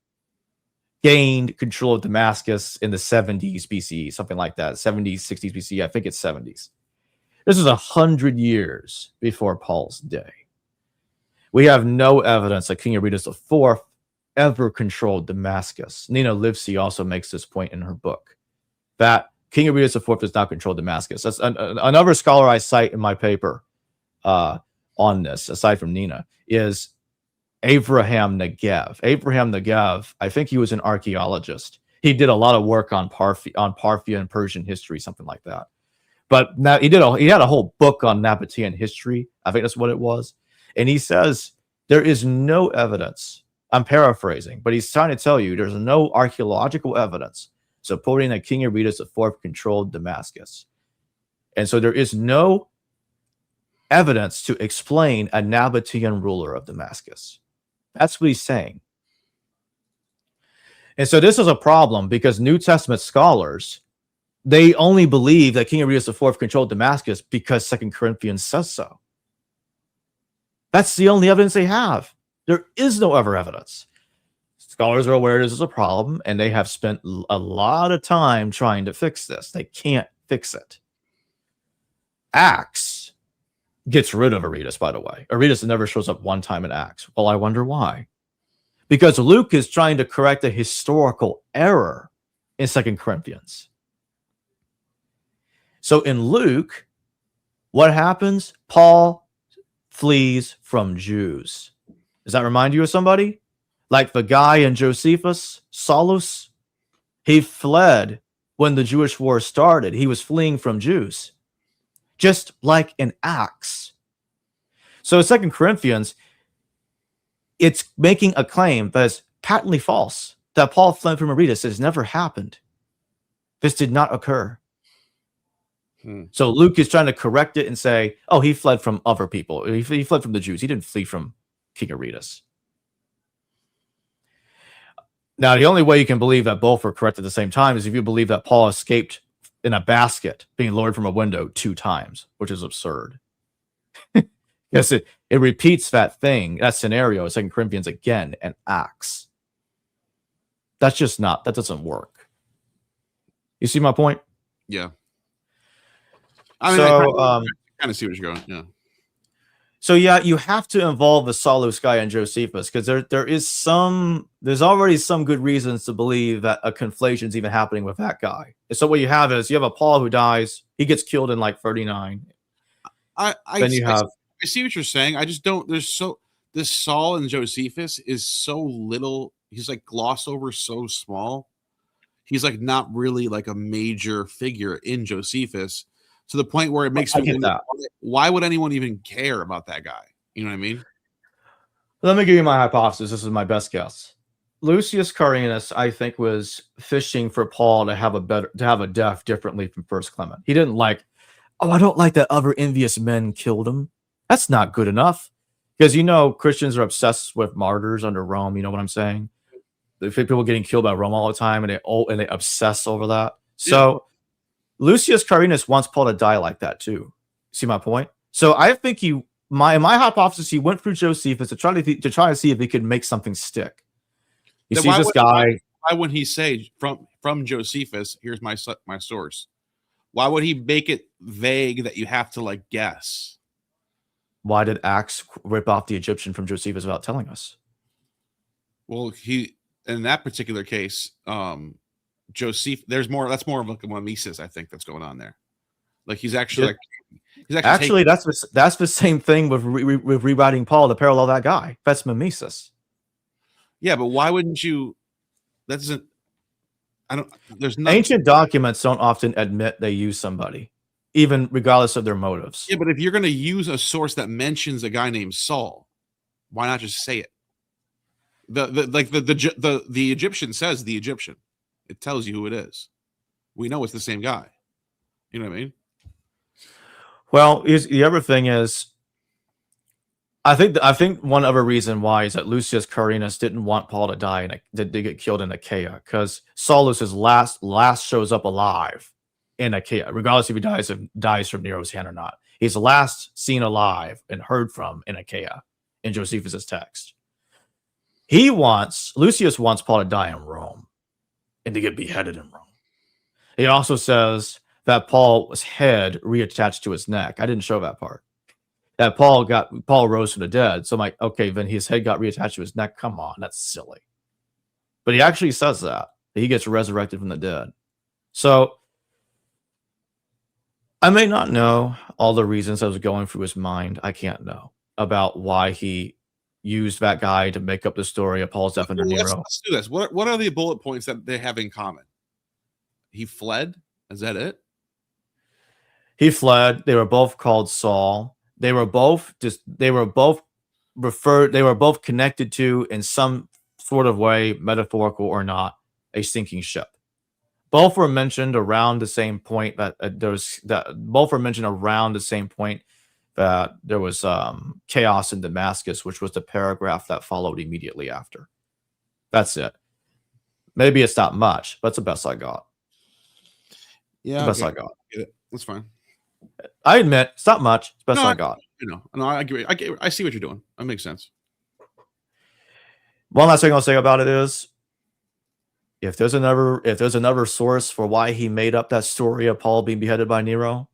gained control of Damascus in the 70s BCE, something like that, 70s, 60s BCE. I think it's 70s. This is 100 years before Paul's day. We have no evidence that King Aretas IV ever controlled Damascus. Nina Livesey also makes this point in her book, that King Aretas IV does not control Damascus. That's another scholar I cite in my paper on this, aside from Nina, is Avraham Negev. Avraham Negev, I think he was an archaeologist. He did a lot of work on Parthia and Persian history, something like that. But now he had a whole book on Nabatean history. I think that's what it was. And he says there is no evidence. I'm paraphrasing, but he's trying to tell you there's no archaeological evidence supporting that King Aretas IV controlled Damascus. And so there is no evidence to explain a Nabatean ruler of Damascus. That's what he's saying. And so this is a problem because New Testament scholars, they only believe that King Aretas IV controlled Damascus because 2 Corinthians says so. That's the only evidence they have. There is no other evidence. Scholars are aware this is a problem, and they have spent a lot of time trying to fix this. They can't fix it. Acts gets rid of Aretas, by the way. Aretas never shows up one time in Acts. Well, I wonder why. Because Luke is trying to correct a historical error in 2 Corinthians. So in Luke, what happens? Paul flees from Jews. Does that remind you of somebody? Like the guy in Josephus, Saulus? He fled when the Jewish war started. He was fleeing from Jews. Just like in Acts. So 2 Corinthians, it's making a claim that is patently false, that Paul fled from Aretas. It has never happened. This did not occur. So Luke is trying to correct it and say, oh, he fled from other people. He fled from the Jews. He didn't flee from King Aretas. Now, the only way you can believe that both are correct at the same time is if you believe that Paul escaped in a basket, being lowered from a window 2 times, which is absurd. Yes, it repeats that thing, that scenario in 2 Corinthians again and Acts. That's just not, that doesn't work. You see my point? Yeah. I mean, so, I kind of see where you're going. Yeah. So yeah, you have to involve the Saulus guy and Josephus because there's already some good reasons to believe that a conflation is even happening with that guy. And so what you have is you have a Paul who dies, he gets killed in like 39. I see what you're saying. I just don't. This Saul and Josephus is so little. He's like glossed over, so small. He's like not really like a major figure in Josephus. To the point where it makes me wonder, why would anyone even care about that guy? You know what I mean? Let me give you my hypothesis. This is my best guess. Lucius Carinus, I think, was fishing for Paul to have a death differently from First Clement. He didn't like, I don't like that other envious men killed him. That's not good enough. Because Christians are obsessed with martyrs under Rome. You know what I'm saying? People getting killed by Rome all the time, and they obsess over that. So. Yeah. Lucius Carinus wants Paul to die like that too. See my point? So I think my hypothesis, he went through Josephus to try to see if he could make something stick. He sees this guy. Why would he say from Josephus? Here's my source. Why would he make it vague that you have to like guess? Why did Acts rip off the Egyptian from Josephus without telling us? Well, in that particular case, Joseph, that's more of like a mimesis, I think, that's going on there. Like he's actually that's the same thing with rewriting Paul to parallel that guy. That's mimesis. Yeah, but why wouldn't you? That doesn't. There's no ancient documents don't often admit they use somebody, even regardless of their motives. Yeah, but if you're going to use a source that mentions a guy named Saul, why not just say it? The Egyptian says the Egyptian. It tells you who it is. We know it's the same guy. You know what I mean? Well, the other thing is, I think one other reason why is that Lucius Carinus didn't want Paul to die and to get killed in Achaia, because Saulus's last shows up alive in Achaia, regardless if he dies from Nero's hand or not. He's last seen alive and heard from in Achaia in Josephus's text. Lucius wants Paul to die in Rome and to get beheaded in Rome. He also says that Paul's head reattached to his neck. I didn't show that part. That Paul rose from the dead. So I'm like, okay, then his head got reattached to his neck. Come on, that's silly. But he actually says that he gets resurrected from the dead. So I may not know all the reasons that was going through his mind. I can't know about why he used that guy to make up the story of Paul's death under Nero. Let's do this. What are the bullet points that they have in common? He fled. Is that it? He fled. They were both called Saul. They were both connected to, in some sort of way, metaphorical or not, a sinking ship. both were mentioned around the same point that both were mentioned around the same point that there was chaos in Damascus, which was the paragraph that followed immediately after. That's it. Maybe it's not much, but it's the best I got. Yeah, the best I got. Get it. That's fine. I admit it's not much. It's the best I got. No, I see what you're doing. That makes sense. One last thing I'll say about it is, if there's another source for why he made up that story of Paul being beheaded by Nero,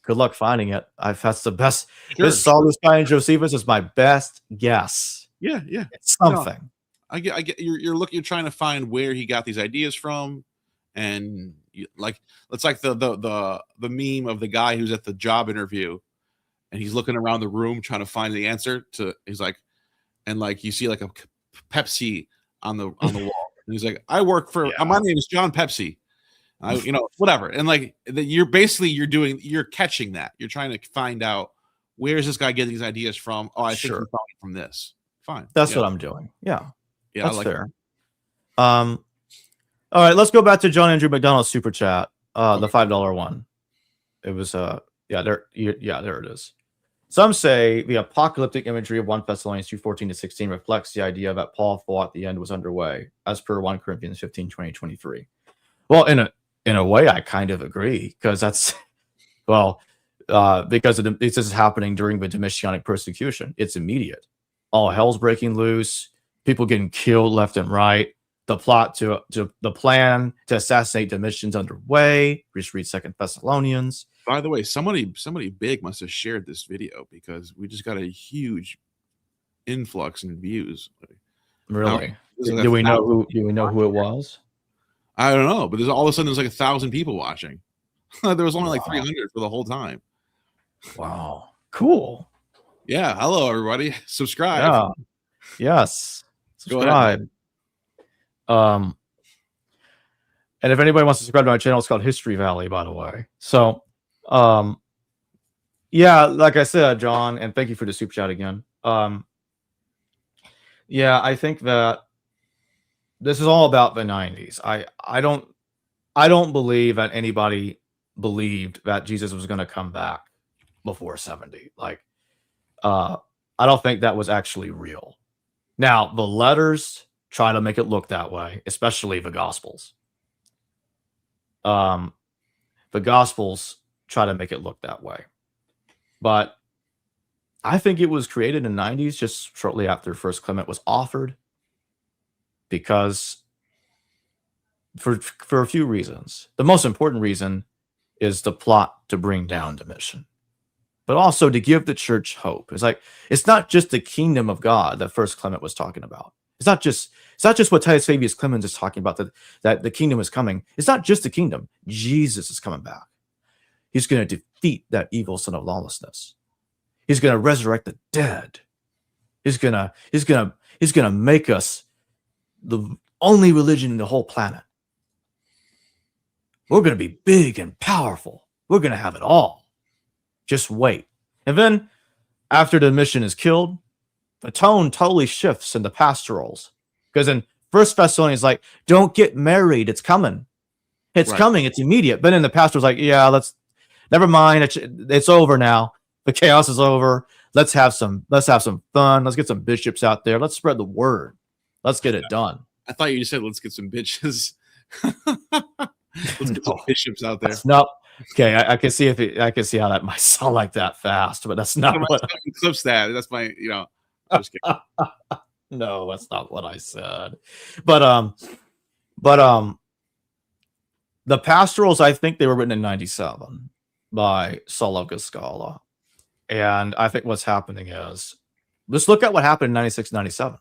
good luck finding it. That's the best. Sure. This Saulus by Josephus is my best guess. Yeah. It's something. No, I get. You're trying to find where he got these ideas from, and it's like the meme of the guy who's at the job interview, and he's looking around the room trying to find the answer to. He's like, and like you see like a Pepsi on the wall, and he's like, I work for. My name is John Pepsi. Whatever, and like you're catching that. You're trying to find out where is this guy getting these ideas from. Oh, I think he found it from this. Fine, that's what I'm doing. Yeah, that's like fair. All right, let's go back to John Andrew McDonald's super chat. The $5 one. It was there it is. Some say the apocalyptic imagery of 1 Thessalonians 2:14-16 reflects the idea that Paul thought the end was underway, as per 1 Corinthians 15:20-23. Well, in a way, I kind of agree, because that's because this is happening during the Domitianic persecution. It's immediate. All hell's breaking loose. People getting killed left and right. The plan to assassinate Domitian's underway. Just read 2 Thessalonians. By the way, somebody big must have shared this video, because we just got a huge influx in views. Really? Do we know who it was? I don't know, but all of a sudden there's like 1,000 people watching. There was only like 300 for the whole time. Wow, cool. Yeah, hello everybody. Subscribe. Yeah. Yes. Subscribe. And if anybody wants to subscribe to my channel, it's called History Valley, by the way. So, yeah, like I said, John, and thank you for the super chat again. Yeah, I think that this is all about the 90s. I don't believe that anybody believed that Jesus was going to come back before 70. Like, I don't think that was actually real. Now, the letters try to make it look that way, especially the Gospels. The Gospels try to make it look that way. But I think it was created in the 90s, just shortly after First Clement was offered, because for a few reasons. The most important reason is the plot to bring down Domitian, but also to give the church hope. It's not just the kingdom of God that First Clement was talking about. It's not just what Titus Fabius Clemens is talking about, that the kingdom is coming. It's not just the kingdom. Jesus is coming back. He's going to defeat that evil son of lawlessness. He's going to resurrect the dead. He's going to make us the only religion in the whole planet. We're going to be big and powerful. We're going to have it all. Just wait. And then after Domitian is killed, the tone totally shifts in the pastorals. Because in 1 Thessalonians, like, don't get married. It's coming. It's coming. It's immediate. But in the pastorals, like, yeah, never mind. It's over now. The chaos is over. Let's have some fun. Let's get some bishops out there. Let's spread the word. Let's get it done. I thought you said let's get some bitches. Let's get some bishops out there. No. Okay, I can see how that might sound like that fast, but that's not what clips that. That's my, I'm just kidding. No, that's not what I said. But the pastorals, I think they were written in 97 by Saul of Giscala. And I think what's happening is, let's look at what happened in 96, 97.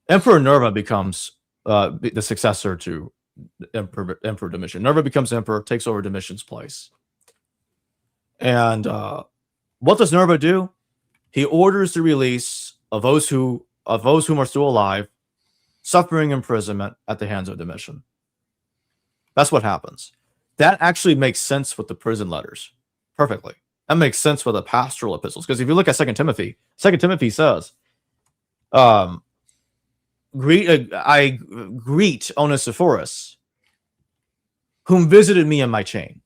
Emperor Nerva becomes the successor to Emperor Domitian. Nerva becomes emperor, takes over Domitian's place. And what does Nerva do? He orders the release of those whom are still alive, suffering imprisonment at the hands of Domitian. That's what happens. That actually makes sense with the prison letters. Perfectly. That makes sense with the pastoral epistles. Because if you look at 2 Timothy says, I greet Onesiphorus, whom visited me in my chain.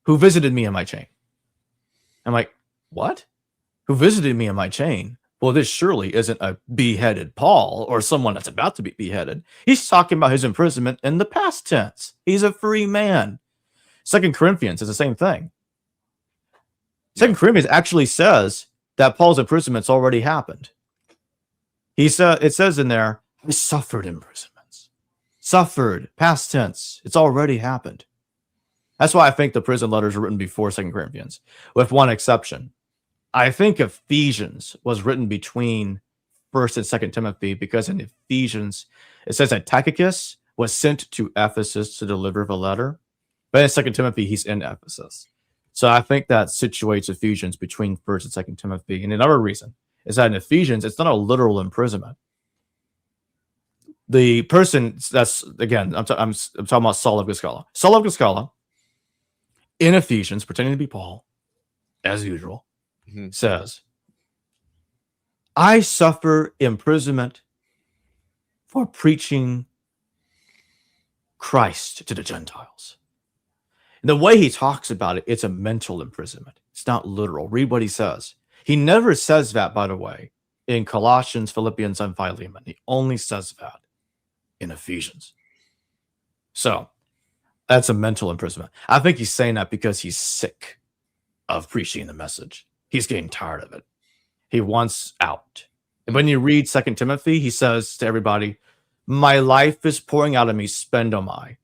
Who visited me in my chain? I'm like, what? Who visited me in my chain? Well, this surely isn't a beheaded Paul or someone that's about to be beheaded. He's talking about his imprisonment in the past tense. He's a free man. 2 Corinthians is the same thing. 2 Corinthians actually says that Paul's imprisonment's already happened. It says in there, he suffered imprisonments. Suffered, past tense. It's already happened. That's why I think the prison letters were written before 2 Corinthians, with one exception. I think Ephesians was written between 1st and 2nd Timothy, because in Ephesians, it says that Tychicus was sent to Ephesus to deliver the letter. But in 2 Timothy, he's in Ephesus. So I think that situates Ephesians between 1st and 2nd Timothy. And another reason is that in Ephesians, it's not a literal imprisonment. The person that's, again, I'm talking about Saul of Giscala. Saul of Giscala, in Ephesians, pretending to be Paul, as usual, says, I suffer imprisonment for preaching Christ to the Gentiles. And the way he talks about it, it's a mental imprisonment. It's not literal. Read what he says. He never says that, by the way, in Colossians, Philippians, and Philemon. He only says that in Ephesians. So that's a mental imprisonment. I think he's saying that because he's sick of preaching the message. He's getting tired of it. He wants out. And when you read 2 Timothy, he says to everybody, my life is pouring out of me, spendomai.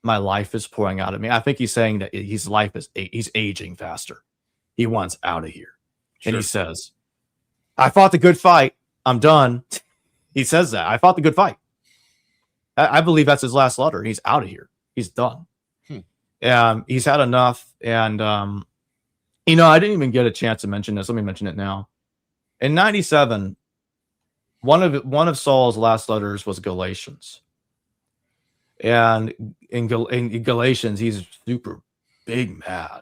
My life is pouring out of me. I think he's saying that his life is, he's aging faster. He wants out of here. Sure. And he says, I fought the good fight. I'm done. He says that. I fought the good fight. I believe that's his last letter. He's out of here. He's done. He's had enough. And, I didn't even get a chance to mention this. Let me mention it now. In 97, one of Saul's last letters was Galatians. And in Galatians, he's super big mad.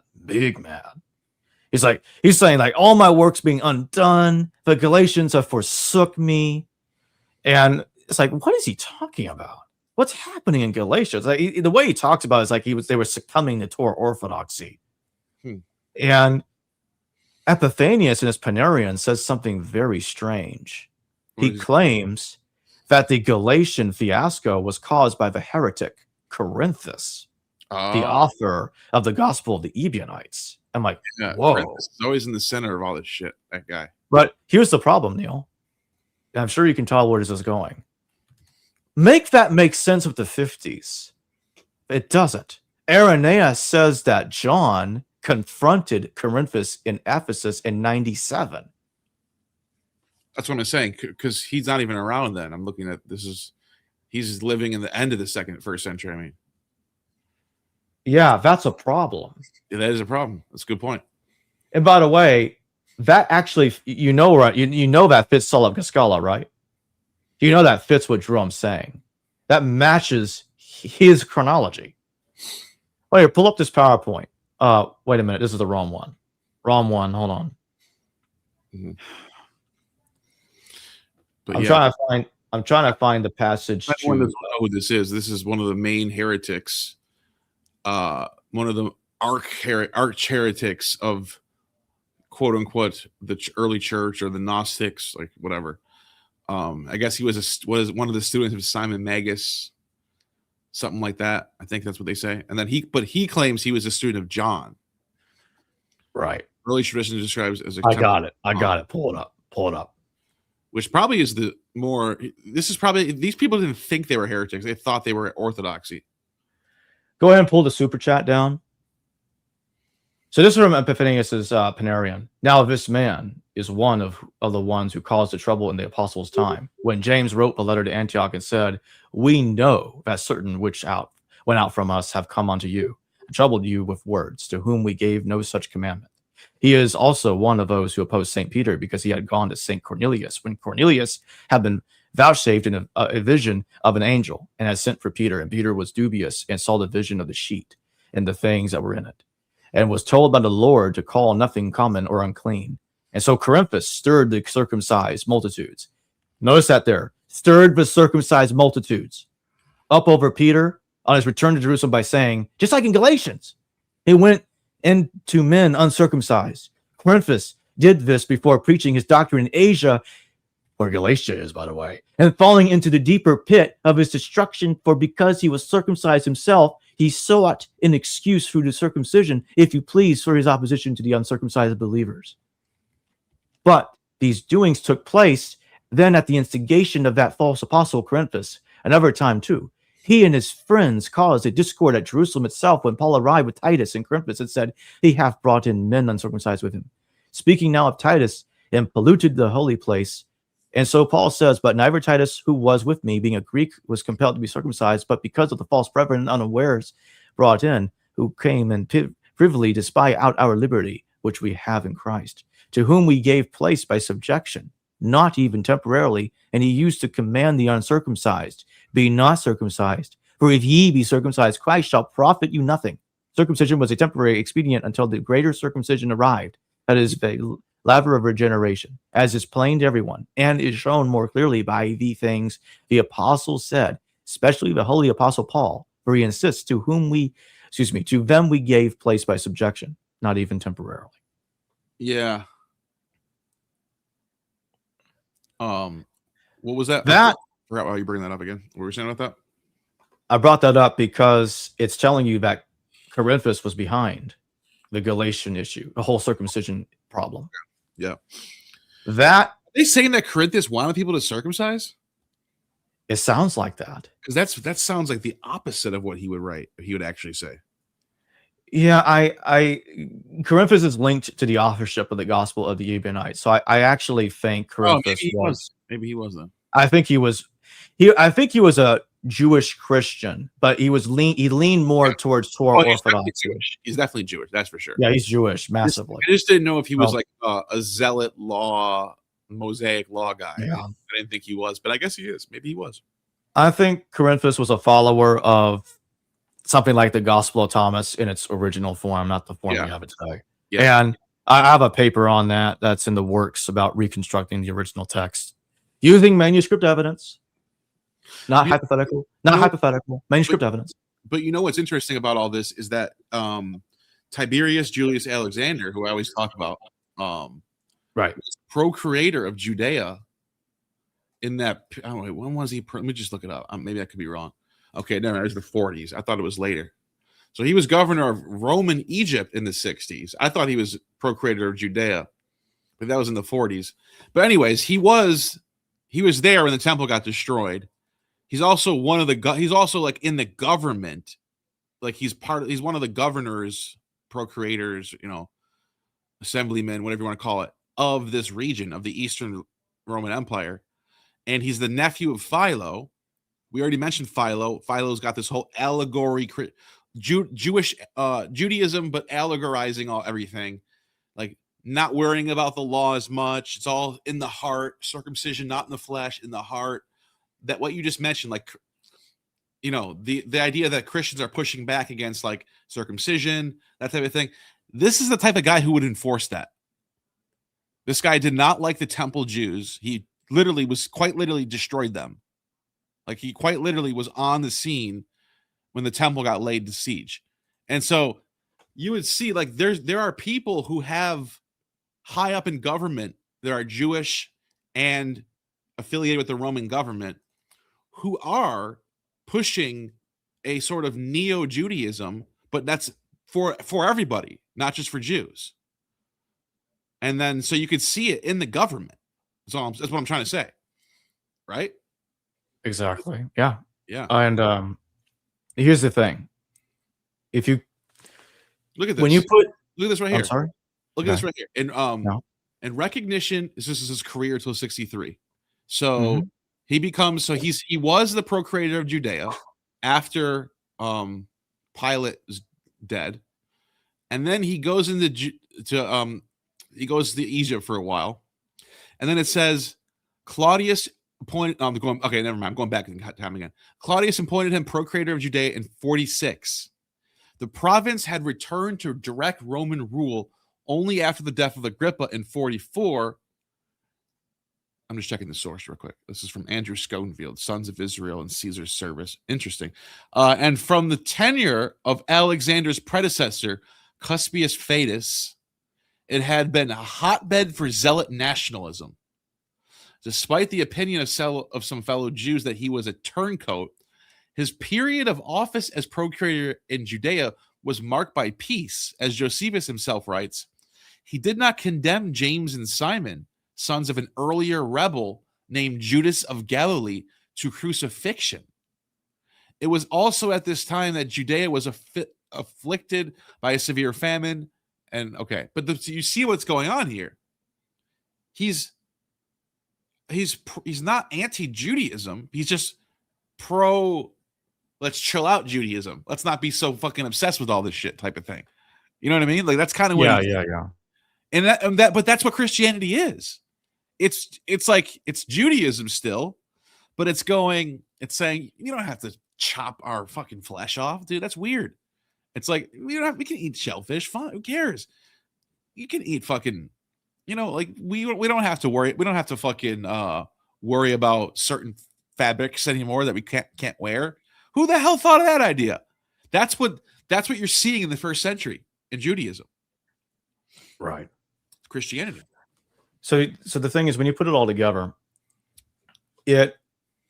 He's saying like all my work's being undone. The Galatians have forsook me. And it's like, what is he talking about? What's happening in Galatians? Like, the way he talks about it is like they were succumbing to Torah orthodoxy. And Epiphanius in his Panarion says something very strange. He claims that the Galatian fiasco was caused by the heretic Corinthus, the author of the Gospel of the Ebionites. I'm like, whoa. Corinthus is always in the center of all this shit, that guy. But here's the problem, Neil. I'm sure you can tell where this is going. Make that make sense with the 50s. It doesn't. Irenaeus says that John confronted Corinthus in Ephesus in 97. That's what I'm saying, because he's not even around then. I'm looking at he's living in the end of the first century. I mean, yeah, that's a problem. Yeah, that is a problem. That's a good point. And by the way, that actually, right? You know that fits Saul of Giscala, right? You know that fits what Jerome's saying. That matches his chronology. Wait, pull up this PowerPoint. Wait a minute, this is the wrong one. Hold on. But I'm trying to find the passage. Everyone doesn't know who this is. This is one of the main heretics. One of the arch heretics of quote unquote the early church or the Gnostics, like whatever. I guess he was one of the students of Simon Magus, something like that. I think that's what they say. And then he claims he was a student of John. Right. Early tradition describes as a. I got it. Pull it up. Which probably is these people didn't think they were heretics. They thought they were orthodoxy. Go ahead and pull the super chat down. So this is from Epiphanius' Panarion. Now this man is one of the ones who caused the trouble in the apostles' time. When James wrote the letter to Antioch and said, we know that certain which went out from us have come unto you, and troubled you with words, to whom we gave no such commandment. He is also one of those who opposed St. Peter, because he had gone to St. Cornelius, when Cornelius had been vouchsafed in a vision of an angel, and had sent for Peter. And Peter was dubious, and saw the vision of the sheet and the things that were in it, and was told by the Lord to call nothing common or unclean. And so Corinthus stirred the circumcised multitudes. Notice that there, stirred the circumcised multitudes up over Peter, on his return to Jerusalem by saying, just like in Galatians, he went into men uncircumcised. Corinthus did this before preaching his doctrine in Asia, where Galatia is, by the way, and falling into the deeper pit of his destruction, for because he was circumcised himself, he sought an excuse through the circumcision, if you please, for his opposition to the uncircumcised believers. But these doings took place then at the instigation of that false apostle Corinthus, another time too. He and his friends caused a discord at Jerusalem itself when Paul arrived with Titus and Corinthus and said, he hath brought in men uncircumcised with him. Speaking now of Titus, and polluted the holy place. And so Paul says, but neither Titus, who was with me, being a Greek, was compelled to be circumcised, but because of the false brethren unawares brought in, who came and privily to spy out our liberty, which we have in Christ, to whom we gave place by subjection, not even temporarily, and he used to command the uncircumcised, be not circumcised. For if ye be circumcised, Christ shall profit you nothing. Circumcision was a temporary expedient until the greater circumcision arrived, that is, the laver of regeneration, as is plain to everyone, and is shown more clearly by the things the apostles said, especially the holy apostle Paul, for he insists, to them we gave place by subjection, not even temporarily. Yeah. What was that? That I forgot why you bring that up again. What were you saying about that? I brought that up because it's telling you that Corinthus was behind the Galatian issue, the whole circumcision problem. Yeah. That Are they saying that Corinthus wanted people to circumcise? it sounds like that. Because that sounds like the opposite of what he would write. He would actually say. Yeah, Corinthus is linked to the authorship of the Gospel of the Ebionites. So I actually think Corinthus was. Maybe he was then. I think he was. I think he was a Jewish Christian, but he leaned more towards Torah Orthodox. He's definitely Jewish. That's for sure. Yeah, he's Jewish massively. I just didn't know if he was like a zealot Mosaic law guy. Yeah. I didn't think he was, but I guess he is. Maybe he was. I think Corinthus was a follower of something like the Gospel of Thomas in its original form, not the form we have it today. Yeah. And I have a paper on that that's in the works about reconstructing the original text using manuscript evidence, not hypothetical, manuscript evidence. But you know what's interesting about all this is that Tiberius Julius Alexander, who I always talk about, right, was procreator of Judea. In that, I don't know, when was he? Let me just look it up. Maybe I could be wrong. Okay, no, it was the 40s. I thought it was later. So he was governor of Roman Egypt in the 60s. I thought he was procreator of Judea, but that was in the 40s. But anyways, he was there when the temple got destroyed. He's also one of the he's also like in the government, like he's one of the governors, procurators, assemblymen, whatever you want to call it, of this region of the Eastern Roman Empire. And he's the nephew of Philo. We already mentioned Philo. Philo's got this whole allegory, Jewish Judaism, but allegorizing everything, like not worrying about the law as much. It's all in the heart, circumcision, not in the flesh, in the heart. That what you just mentioned, like, the idea that Christians are pushing back against like circumcision, that type of thing. This is the type of guy who would enforce that. This guy did not like the temple Jews. He quite literally destroyed them. Like he quite literally was on the scene when the temple got laid to siege. And so you would see like there are people who have high up in government that are Jewish and affiliated with the Roman government who are pushing a sort of neo-Judaism, but that's for everybody, not just for Jews. And then so you could see it in the government. That's what I'm trying to say. Right? Exactly. Yeah. Yeah. And here's the thing. If you look at this, look at this right here. I'm sorry. Look at this right here. And recognition, this is his career till 63. So he was the procurator of Judea after Pilate is dead. And then he goes to Egypt for a while. And then it says Claudius appointed. Okay, never mind. I'm going back in time again. Claudius appointed him procurator of Judea in 46. The province had returned to direct Roman rule only after the death of Agrippa in 44. I'm just checking the source real quick. This is from Andrew Schoenfield, Sons of Israel and Caesar's Service. Interesting. And from the tenure of Alexander's predecessor, Cuspius Fadus, it had been a hotbed for zealot nationalism. Despite the opinion of some fellow Jews that he was a turncoat, his period of office as procurator in Judea was marked by peace. As Josephus himself writes, he did not condemn James and Simon, sons of an earlier rebel named Judas of Galilee, to crucifixion. It was also at this time that Judea was afflicted by a severe famine. And okay, but you see what's going on here. He's not anti-Judaism. He's just pro, let's chill out Judaism. Let's not be so fucking obsessed with all this shit type of thing. You know what I mean? Like that's kind of what. Yeah. But that's what Christianity is. It's like it's Judaism still, but it's saying you don't have to chop our fucking flesh off, dude. That's weird. It's like we can eat shellfish. Fine, who cares? You can eat fucking, like we don't have to worry. We don't have to fucking worry about certain fabrics anymore that we can't wear. Who the hell thought of that idea? That's what you're seeing in the first century in Judaism. Right. Christianity. So the thing is, when you put it all together, it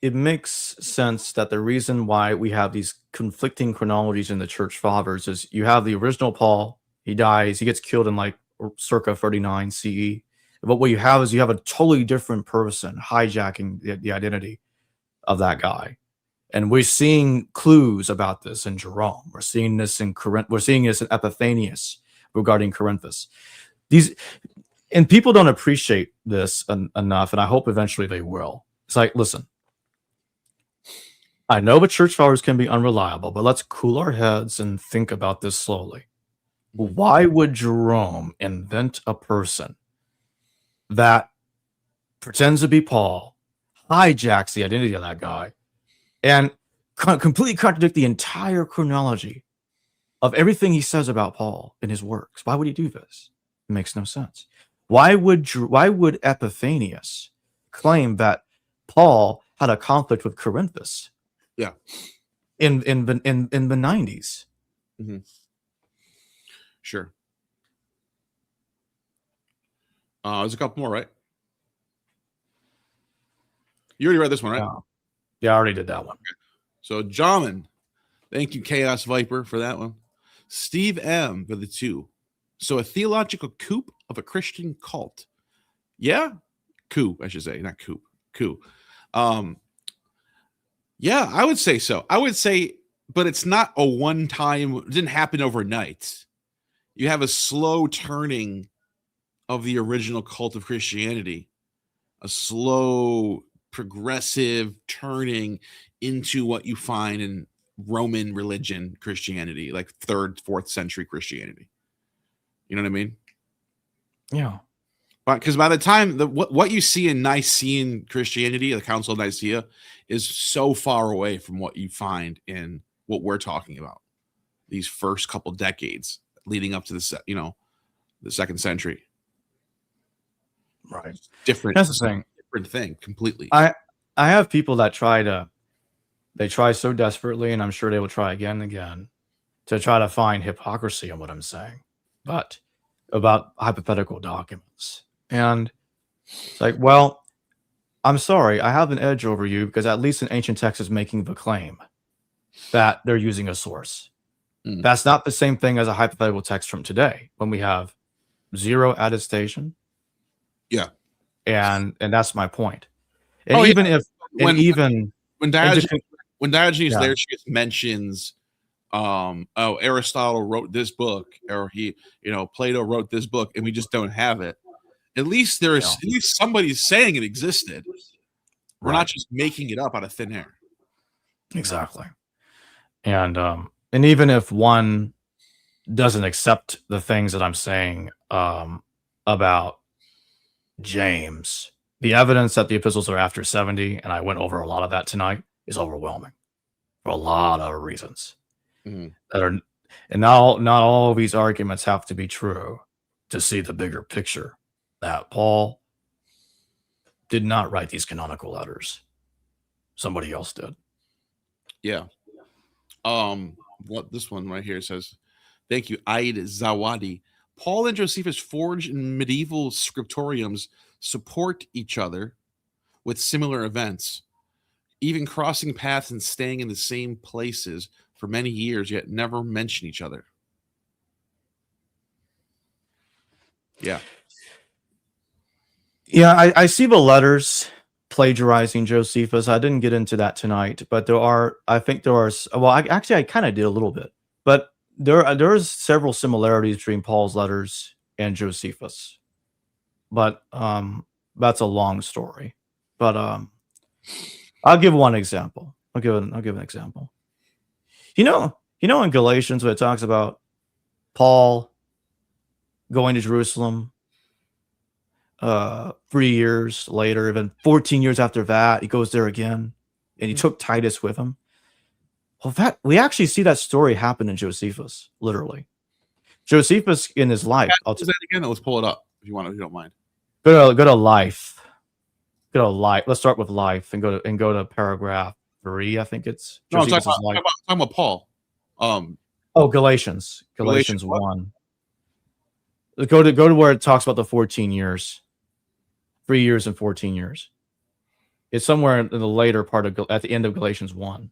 makes sense that the reason why we have these conflicting chronologies in the church fathers is you have the original Paul, he dies, he gets killed in like circa 39 CE. But what you have is you have a totally different person hijacking the identity of that guy. And we're seeing clues about this in Jerome. We're seeing this in Corinth. We're seeing this in Epiphanius regarding Corinthus. And people don't appreciate this enough, and I hope eventually they will. It's like, listen, I know the church fathers can be unreliable, but let's cool our heads and think about this slowly. Why would Jerome invent a person that pretends to be Paul, hijacks the identity of that guy, and completely contradict the entire chronology of everything he says about Paul in his works? Why would he do this? It makes no sense. Why would Epiphanius claim that Paul had a conflict with Corinthus? Yeah, in the 90s. Mm-hmm. Sure. There's a couple more, right? You already read this one, right? Yeah, I already did that one. Okay. So, Jamin, thank you, Chaos Viper, for that one. Steve M for the 2. So, a theological coup of a Christian cult. Yeah? Coup, I should say, not coup. Coup. Yeah, I would say so. I would say, but it's not a one-time, it didn't happen overnight. You have a slow turning of the original cult of Christianity, a slow, progressive turning into what you find in Roman religion Christianity, like 3rd, 4th century Christianity. You know what I mean? Yeah. Because by the time what you see in Nicene Christianity, the Council of Nicaea, is so far away from what you find in what we're talking about. These first couple decades leading up to the 2nd century. Right. Different. That's the thing. Different thing completely. I have people that try so desperately, and I'm sure they will try again and again to try to find hypocrisy in what I'm saying, but about hypothetical documents. And it's like, well, I'm sorry, I have an edge over you because at least an ancient text is making the claim that they're using a source. That's not the same thing as a hypothetical text from today when we have zero attestation. Yeah. And that's my point. And when Diogenes there, she just mentions Aristotle wrote this book, or Plato wrote this book, and we just don't have it. At least at least somebody's saying it existed. We're not just making it up out of thin air. Exactly. And even if one doesn't accept the things that I'm saying about James, the evidence that the epistles are after 70, and I went over a lot of that tonight, is overwhelming for a lot of reasons. Mm-hmm. And not all of these arguments have to be true to see the bigger picture that Paul did not write these canonical letters. Somebody else did. Yeah. What this one right here says, thank you, Aid Zawadi. Paul and Josephus forged in medieval scriptoriums support each other with similar events, even crossing paths and staying in the same places for many years, yet never mention each other. Yeah. Yeah, I see the letters plagiarizing Josephus. I didn't get into that tonight, but I kind of did a little bit, but there's several similarities between Paul's letters and Josephus, but that's a long story. But I'll give one example. I'll give an example. You know, in Galatians where it talks about Paul going to Jerusalem 3 years later, even 14 years after that, he goes there again, and he took Titus with him. Well, that we actually see that story happen in Josephus, literally. Josephus in his life. I'll do that again. Let's pull it up if you want, if you don't mind. Go to life. Go to life. Let's start with life and go to paragraph 3. I think it's. No, I'm talking about Paul. Galatians 1. Go to where it talks about the 14 years. 3 years and 14 years. It's somewhere in the later part of at the end of Galatians 1.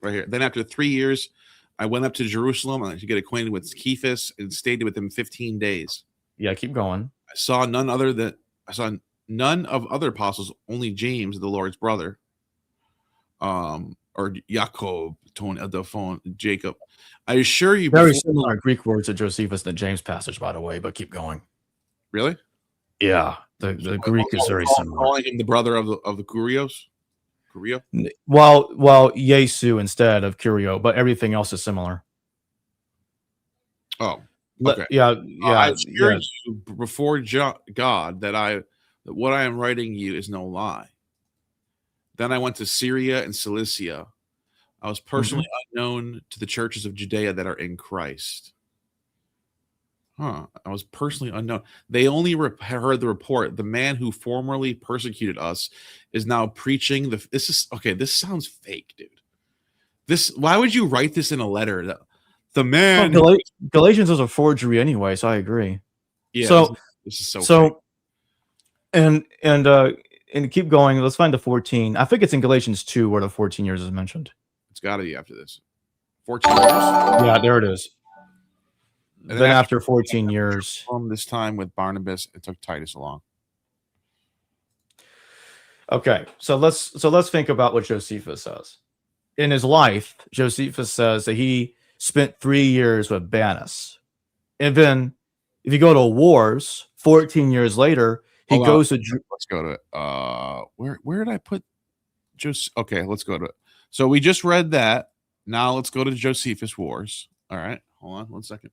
Right here. Then after 3 years, I went up to Jerusalem to get acquainted with Cephas and stayed with him 15 days. Yeah, keep going. I saw none of other apostles, only James, the Lord's brother. Or Jacob, Jacob. I assure you, very similar Greek words to Josephus and the James passage, by the way, but keep going. Really? Yeah, the Greek is very similar. Calling him the brother of the Kurios. Curio? Well, Yesu instead of Curio, but everything else is similar. Oh, okay. I assure you before God that what I am writing you is no lie. Then I went to Syria and Cilicia. I was personally unknown to the churches of Judea that are in Christ. I was personally unknown. They only heard the report. The man who formerly persecuted us is now preaching this sounds fake, dude. Why would you write this in a letter? The man Galatians is a forgery anyway, so I agree. Yeah. So this is so fake. And keep going. Let's find the 14. I think it's in Galatians 2 where the 14 years is mentioned. It's got to be after this. 14 years. Yeah, there it is. And then after 14 years, this time with Barnabas, it took Titus along. Okay, so let's think about what Josephus says. In his life, Josephus says that he spent 3 years with Banus, and then if you go to wars, 14 years later, he goes to. Let's go to it. Where did I put? Okay, let's go to it. So we just read that. Now let's go to Josephus Wars. All right, hold on 1 second.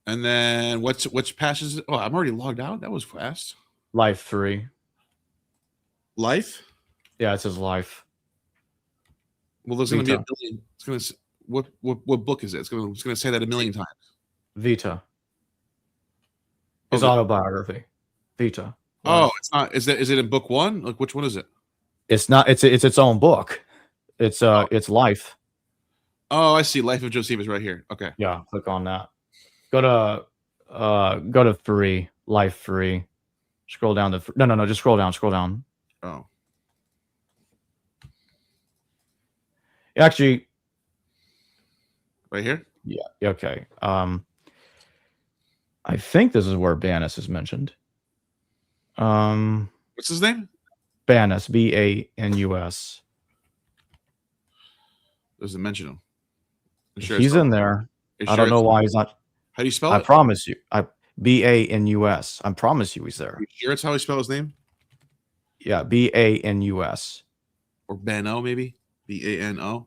And then which passages? Oh, I'm already logged out. That was fast. Life 3. Life? Yeah, it says life. Well, there's going to be a billion. It's going to what book is it? It's going to say that a million times. Vita. His autobiography. Vita. Oh, it's not. Is it in book 1? Like which one is it? It's not. It's its own book. It's life. Oh, I see. Life of Josephus right here. Okay. Yeah, click on that. Go to 3, life 3. Scroll down to no, just scroll down. Oh. Actually, right here? Yeah, okay. I think this is where Banus is mentioned. What's his name? Banus, Banus. Doesn't mention him. He's in there. I don't know why he's not. How do you spell it? I promise you. Banus. I promise you he's there. Are you sure it's how you spell his name? Yeah, Banus. Or Bano, maybe? Bano?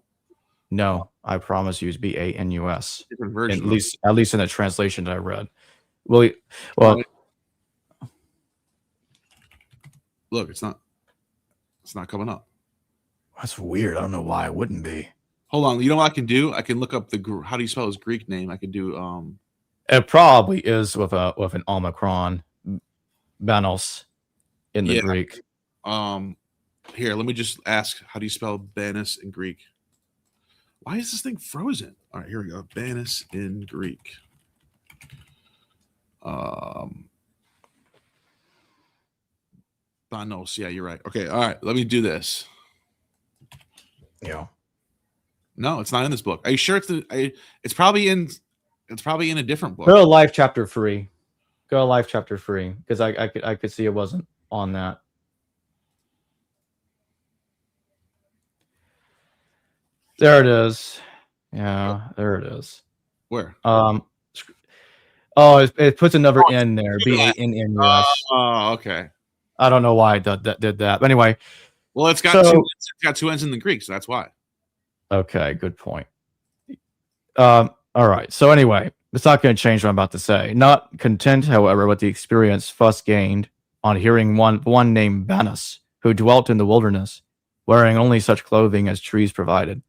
No, I promise you it's Banus. Different version. At least in the translation that I read. Well, look, it's not coming up. That's weird. I don't know why it wouldn't be. Hold on. You know what I can do? I can look up how do you spell his Greek name? I could do It probably is with an omicron, banos in the Greek. Here, let me just ask, how do you spell banis in Greek? Why is this thing frozen? All right, here we go. Banis in Greek. Banos. Yeah, you're right. Okay, all right. Let me do this. Yeah. No, it's not in this book. Are you sure it's probably in? It's probably in a different book. Go to Life chapter 3. Go to Life chapter 3 because I could see it wasn't on that. There it is. Yeah, there it is. Where? Oh, it puts another N there. BANNUS. Oh, okay. I don't know why I did that. But anyway. Well, it's got two N's in the Greek, so that's why. Okay, good point. All right. So anyway, it's not going to change what I'm about to say. Not content, however, with the experience Fuss gained on hearing one named Banus, who dwelt in the wilderness, wearing only such clothing as trees provided,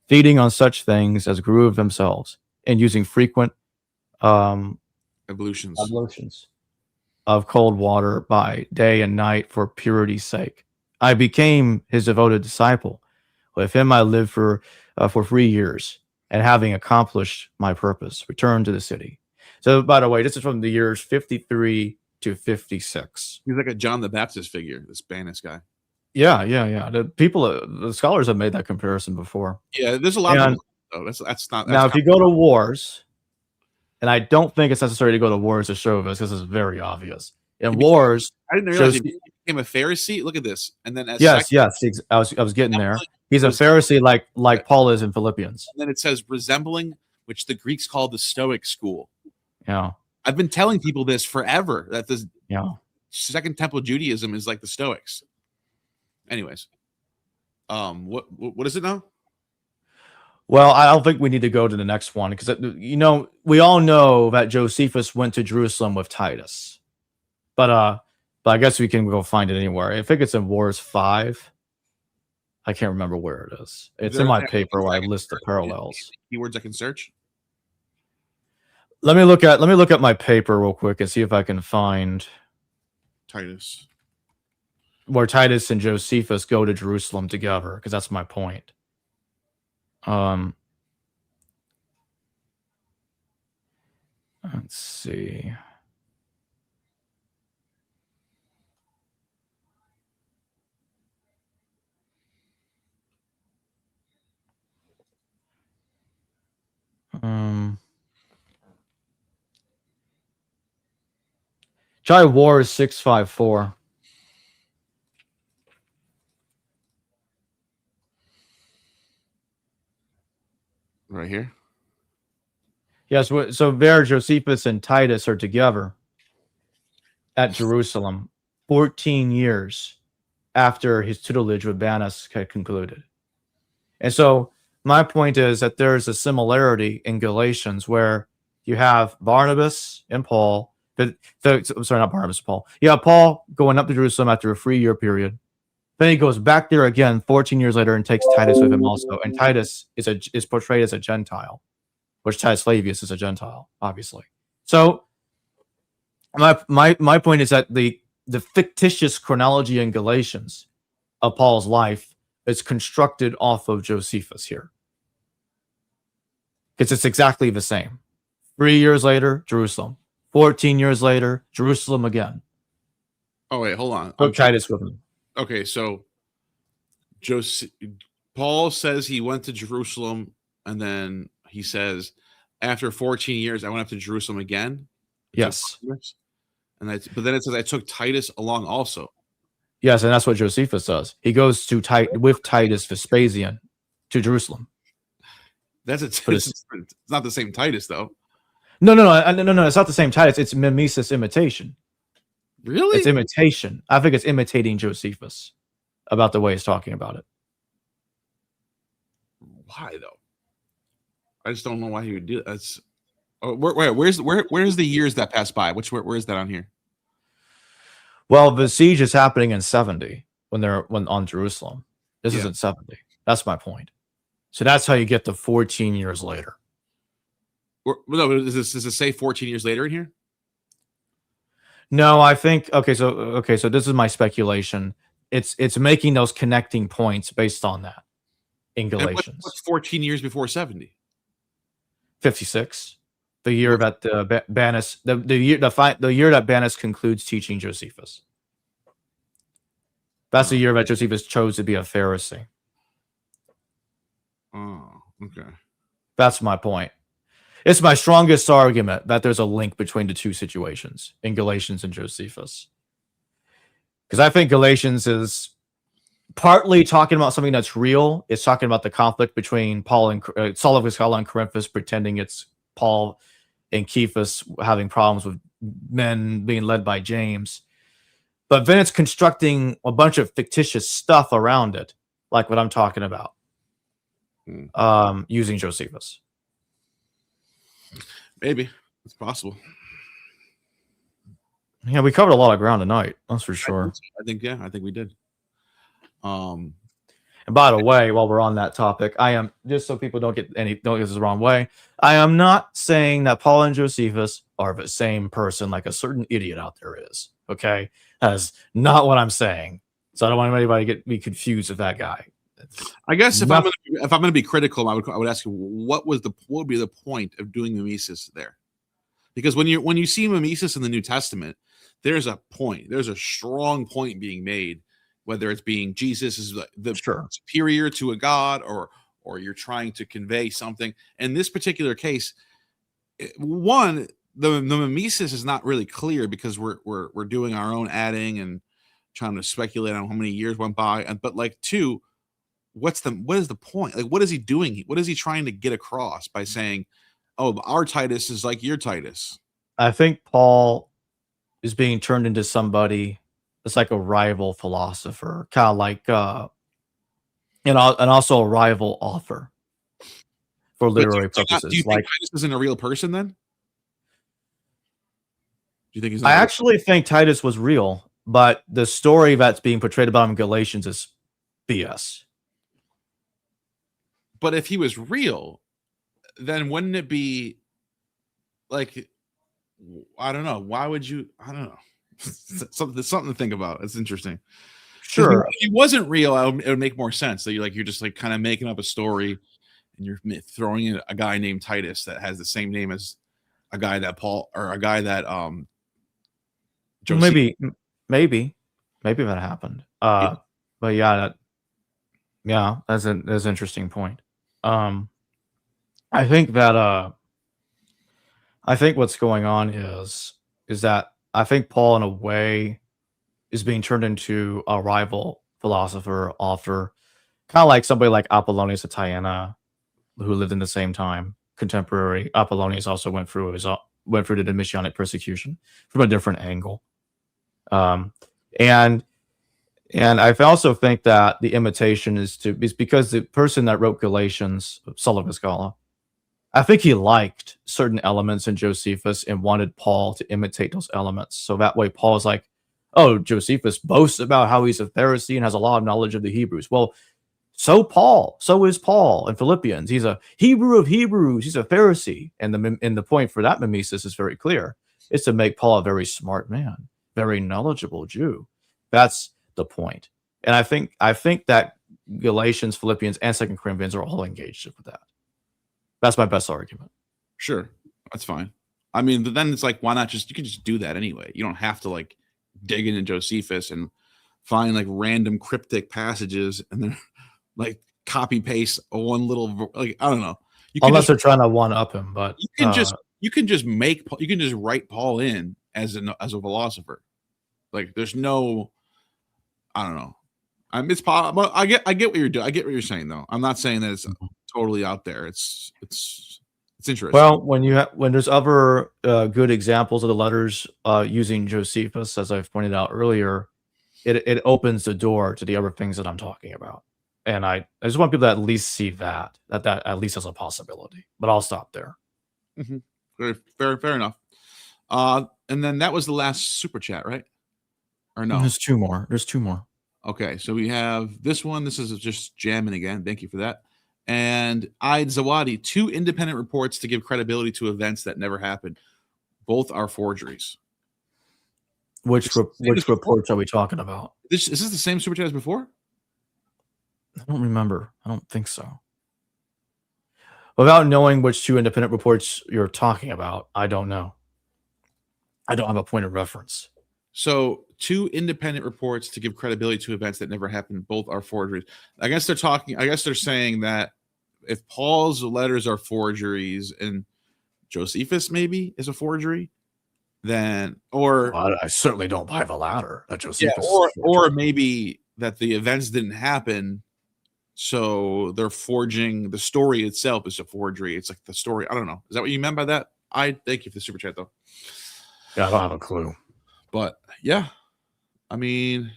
feeding on such things as grew of themselves, and using frequent ablutions of cold water by day and night for purity's sake. I became his devoted disciple. With him I lived for 3 years, and having accomplished my purpose, returned to the city. So, by the way, this is from the years 53 to 56. He's like a John the Baptist figure, this Banis guy. Yeah. The scholars have made that comparison before. Yeah, there's a lot of people, though. That's now, if you go to wars, and I don't think it's necessary to go to wars to show this, because it's very obvious. In wars, I didn't realize he became a Pharisee. Look at this, and then yes, I was getting there. He's a Pharisee, like Paul is in Philippians. And then it says resembling, which the Greeks call the Stoic school. Yeah, I've been telling people this forever, that this Second Temple Judaism is like the Stoics. Anyways, what is it now? Well, I don't think we need to go to the next one because we all know that Josephus went to Jerusalem with Titus, but I guess we can go find it anywhere. I think it's in Wars 5. I can't remember where it is. It's in my paper where I list the parallels. Keywords I can search. Let me look at my paper real quick and see if I can find Titus, where Titus and Josephus go to Jerusalem together, because that's my point. Let's see. Try Wars 654. Right here. Yes, so there Josephus and Titus are together at Jerusalem 14 years after his tutelage with Banus had concluded. And so my point is that there's a similarity in Galatians where you have Barnabas and Paul. Sorry, not Barnabas, Paul. Yeah, Paul going up to Jerusalem after a 3-year period. Then he goes back there again 14 years later and takes Titus with him also. And Titus is portrayed as a Gentile, which Titus Flavius is a Gentile, obviously. So my point is that the fictitious chronology in Galatians of Paul's life is constructed off of Josephus here, because it's exactly the same. 3 years later, Jerusalem. 14 years later, Jerusalem again. Oh wait, hold on. Took Titus with him. Okay, so Paul says he went to Jerusalem, and then he says, after 14 years, I went up to Jerusalem again. Yes. But then it says I took Titus along also. Yes, and that's what Josephus does. He goes with Titus Vespasian to Jerusalem. It's not the same Titus, though. No. It's not the same Titus. It's mimesis imitation. Really? It's imitation. I think it's imitating Josephus about the way he's talking about it. Why though? I just don't know why he would do that. That's where's the years that pass by? Where is that on here? Well, the siege is happening in 70 when on Jerusalem. This isn't 70. That's my point. So that's how you get to 14 years later. No, does it say 14 years later in here? No, I think so this is my speculation. It's making those connecting points based on that in And Galatians. what's 14 years before 70? 56, the year that Banus, the year that Banus concludes teaching Josephus. That's the year that Josephus chose to be a Pharisee. Oh, okay. That's my point. It's my strongest argument that there's a link between the two situations in Galatians and Josephus. Because I think Galatians is partly talking about something that's real. It's talking about the conflict between Paul and Saul of Giscala and Corinthus, pretending it's Paul and Cephas having problems with men being led by James. But then it's constructing a bunch of fictitious stuff around it, like what I'm talking about, using Josephus. Maybe it's possible. Yeah, we covered a lot of ground tonight. That's for sure. I think we did. And by the way, while we're on that topic, I am, just so people don't get this the wrong way, I am not saying that Paul and Josephus are the same person like a certain idiot out there is. Okay, that's not what I'm saying. So I don't want anybody to be confused with that guy. I guess if I'm going to be critical, I would ask you what would be the point of doing mimesis there? Because when you see mimesis in the New Testament, there's a point. There's a strong point being made, whether it's being Jesus is the superior to a god, or you're trying to convey something. In this particular case, one, the mimesis is not really clear because we're doing our own adding and trying to speculate on how many years went by. But like two, what is the point? Like, what is he doing? What is he trying to get across by saying, "Oh, our Titus is like your Titus"? I think Paul is being turned into somebody that's like a rival philosopher, kind of like, and also a rival author for literary purposes. Do you think Titus isn't a real person then? Do you think he's? I actually think Titus was real, but the story that's being portrayed about him in Galatians is BS. But if he was real, then wouldn't it be like, I don't know. Why would you? I don't know. something to think about. It's interesting. Sure. If he wasn't real, it would make more sense. So you're just like kind of making up a story, and you're throwing in a guy named Titus that has the same name as a guy that Paul, or a guy that maybe that happened. But yeah, that's an interesting point. I think what's going on is that I think Paul, in a way, is being turned into a rival philosopher, author, kind of like somebody like Apollonius of Tyana, who lived in the same time, contemporary. Apollonius also went through the Messianic persecution from a different angle. And I also think that the imitation is because the person that wrote Galatians, Saul of Giscala, I think he liked certain elements in Josephus and wanted Paul to imitate those elements. So that way Paul is like, oh, Josephus boasts about how he's a Pharisee and has a lot of knowledge of the Hebrews. Well, so is Paul in Philippians. He's a Hebrew of Hebrews. He's a Pharisee. And the point for that mimesis is very clear. It's to make Paul a very smart man, very knowledgeable Jew. That's the point. And I think that Galatians, Philippians, and 2 Corinthians are all engaged with that. That's my best argument. Sure, that's fine. I mean, but then it's like, why not you can just do that anyway. You don't have to like dig into Josephus and find like random cryptic passages and then like copy paste one little, like, I don't know. Unless they're trying to one up him, but you can just write Paul in as a philosopher. Like, there's no, I don't know. It's possible. I get what you're doing. I get what you're saying, though. I'm not saying that it's totally out there. It's interesting. Well, when there's other good examples of the letters using Josephus, as I've pointed out earlier, it opens the door to the other things that I'm talking about. And I just want people to at least see that at least as a possibility. But I'll stop there. Mm-hmm. Fair enough. And then that was the last super chat, right? Or no? There's two more. Okay, so we have this one. This is just jamming again. Thank you for that. and Eid Zawadi, 2 independent reports to give credibility to events that never happened. Both are forgeries. Which reports are we talking about? Is this the same super chat as before? I don't remember. I don't think so. Without knowing which 2 independent reports you're talking about, I don't know. I don't have a point of reference. So 2 independent reports to give credibility to events that never happened. Both are forgeries. I guess they're saying that if Paul's letters are forgeries and Josephus maybe is a forgery, then I certainly don't buy the latter. That Josephus or maybe that the events didn't happen, so they're forging the story itself is a forgery. It's like the story. I don't know. Is that what you meant by that? I thank you for the super chat though. Yeah, I don't have a clue. But yeah, I mean,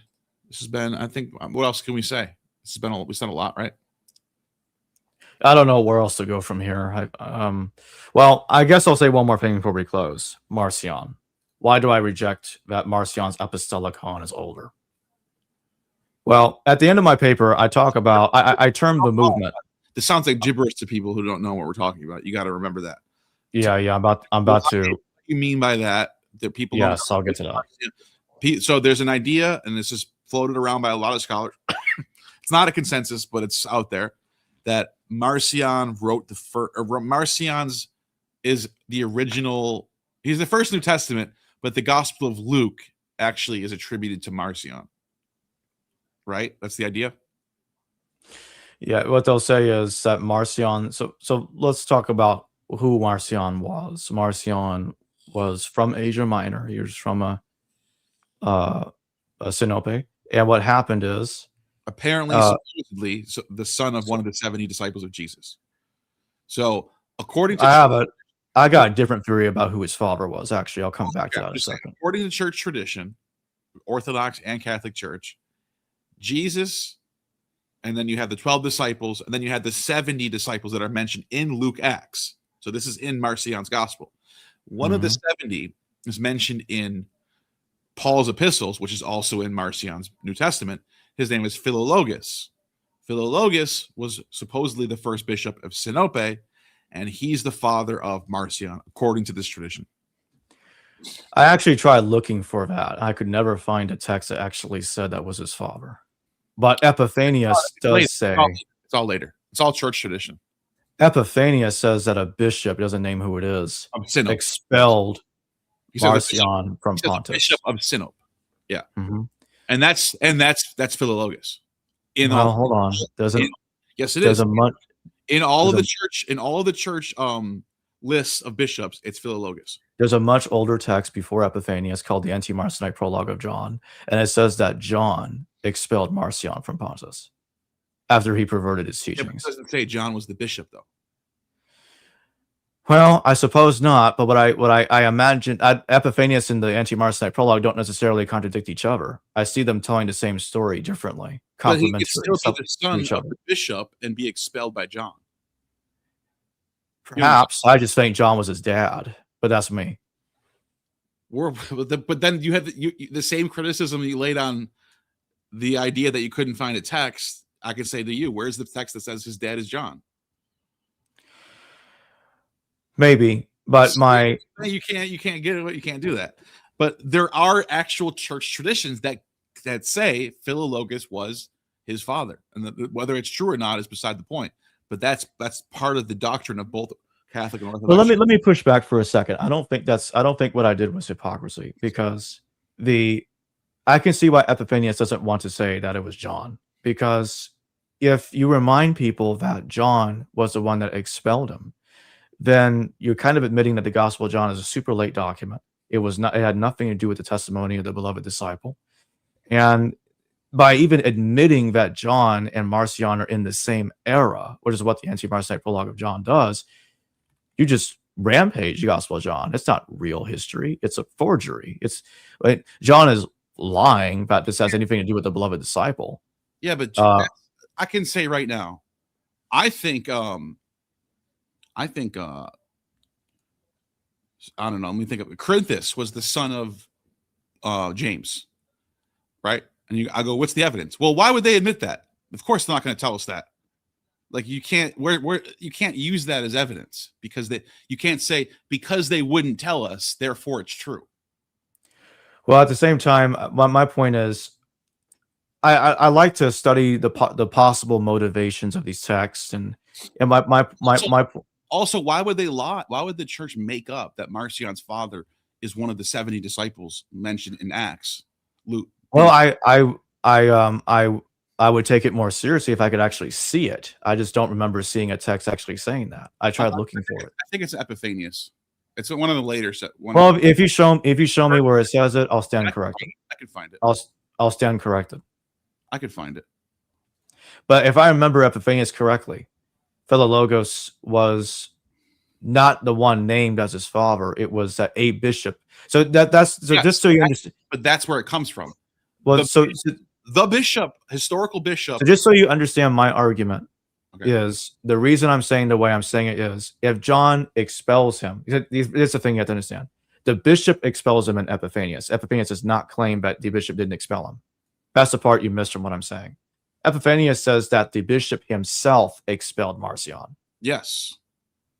this has been. I think. What else can we say? This has been. We've done a lot, right? I don't know where else to go from here. Well, I guess I'll say one more thing before we close. Marcion. Why do I reject that Marcion's apostolic canon is older? Well, at the end of my paper, I talk about I term the movement. This sounds like gibberish to people who don't know what we're talking about. You got to remember that. Yeah. I'm about to. What you mean by that? That people. Yes, I'll get to that. So there's an idea, and this is floated around by a lot of scholars. It's not a consensus, but it's out there that Marcion wrote the first. Marcion's is the original. He's the first New Testament, but the Gospel of Luke actually is attributed to Marcion. Right? That's the idea. Yeah, what they'll say is that Marcion. So let's talk about who Marcion was. Marcion was from Asia Minor. He was from a Sinope. And what happened is apparently, supposedly, the son of one of the 70 disciples of Jesus. So, according to I got a different theory about who his father was. Actually, I'll come back to that in a second. According to church tradition, Orthodox and Catholic Church, Jesus, and then you have the 12 disciples, and then you had the 70 disciples that are mentioned in Luke Acts. So this is in Marcion's gospel. One of the 70 is mentioned in Paul's epistles, which is also in Marcion's New Testament. His name is Philologus. Philologus was supposedly the first bishop of Sinope, and he's the father of Marcion, according to this tradition. I actually tried looking for that. I could never find a text that actually said that was his father. But Epiphanius does say... It's all later. It's all church tradition. Epiphanius says that a bishop, doesn't name who it is, expelled Marcion from Pontus. Bishop of Sinope. Yeah. And that's Philologus. Hold on. Yes, it is. In all of the church lists of bishops, it's Philologus. There's a much older text before Epiphanius called the Anti-Marcionite Prologue of John, and it says that John expelled Marcion from Pontus after he perverted his teachings. It doesn't say John was the bishop, though. Well, I suppose not, but what I imagine, Epiphanius and the Anti-Marcionite Prologue don't necessarily contradict each other. I see them telling the same story differently, complementary. But he could still be the son of the bishop and be expelled by John. Perhaps. I just think John was his dad, but that's me. But then you have the same criticism you laid on the idea that you couldn't find a text. I could say to you, where's the text that says his dad is John? Maybe, but you can't get it. You can't do that. But there are actual church traditions that say Philologus was his father, and whether it's true or not is beside the point. But that's part of the doctrine of both Catholic and Orthodox. Well, let me push back for a second. I don't think what I did was hypocrisy, because I can see why Epiphanius doesn't want to say that it was John, because if you remind people that John was the one that expelled him, then you're kind of admitting that the Gospel of John is a super late document. It had nothing to do with the testimony of the beloved disciple. And by even admitting that John and Marcion are in the same era, which is what the Anti-Marcionite Prologue of John does, you just rampage the Gospel of John. It's not real history. It's a forgery. John is lying that this has anything to do with the beloved disciple. Yeah, but I can say right now, I think I don't know. Let me think of it. Corinthus was the son of James, right? And I go, what's the evidence? Well, why would they admit that? Of course, they're not going to tell us that. Like you can't you can't use that as evidence because you can't say because they wouldn't tell us, therefore it's true. Well, at the same time, my point is, I like to study the possible motivations of these texts, and my Also, why would they lie? Why would the church make up that Marcion's father is one of the 70 disciples mentioned in Acts? Luke. Well, I would take it more seriously if I could actually see it. I just don't remember seeing a text actually saying that. I tried looking for it. I think it's Epiphanius. It's one of the later set. Well, if you show me where it says it, I'll stand corrected. I could find it. I'll stand corrected. I could find it. But if I remember Epiphanius correctly, Philologos was not the one named as his father. It was a bishop. So just so you understand. But that's where it comes from. Well, the bishop, historical bishop. So just so you understand my argument, is the reason I'm saying the way I'm saying it is if John expels him, it's the thing you have to understand. The bishop expels him in Epiphanius. Epiphanius does not claim that the bishop didn't expel him. That's the part you missed from what I'm saying. Epiphanius says that the bishop himself expelled Marcion. Yes.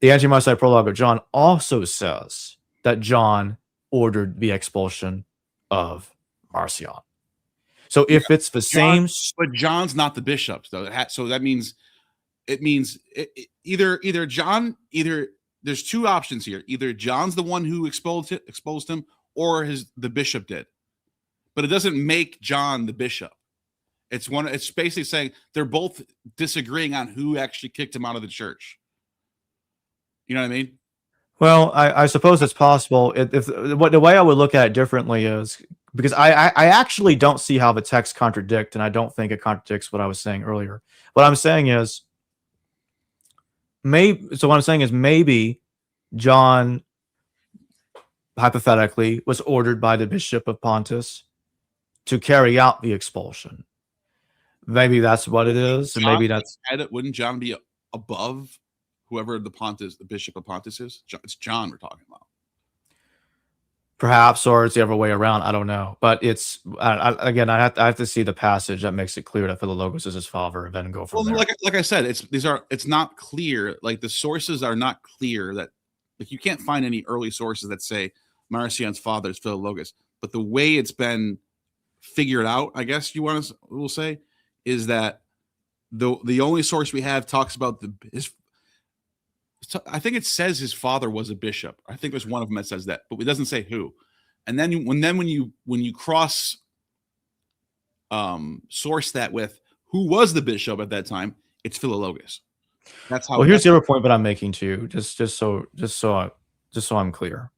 The Anti-Marcionite Prologue of John also says that John ordered the expulsion of Marcion. So if it's the same, but John's not the bishop, though. So that means either John, there's two options here. Either John's the one who exposed him, or the bishop did. But it doesn't make John the bishop. It's basically saying they're both disagreeing on who actually kicked him out of the church. You know what I mean? Well, I suppose it's possible. The way I would look at it differently is because I actually don't see how the texts contradict, and I don't think it contradicts what I was saying earlier. What I'm saying is maybe John hypothetically was ordered by the Bishop of Pontus to carry out the expulsion. Maybe that's what it is, and maybe that's. Wouldn't John be above whoever the Bishop of Pontus is? It's John we're talking about. Perhaps, or it's the other way around. I don't know, but it's again. I have to see the passage that makes it clear that Philologos is his father, and then go from there. Like I said, it's not clear. Like the sources are not clear that like you can't find any early sources that say Marcion's father is Philologos. But the way it's been figured out, I guess we'll say, is that the only source we have talks about I think it says his father was a bishop. I think there's one of them that says that, but it doesn't say who. And then when you cross source that with who was the bishop at that time, it's Philologos. That's how. Well, here's the other point that I'm making too, just so I'm clear.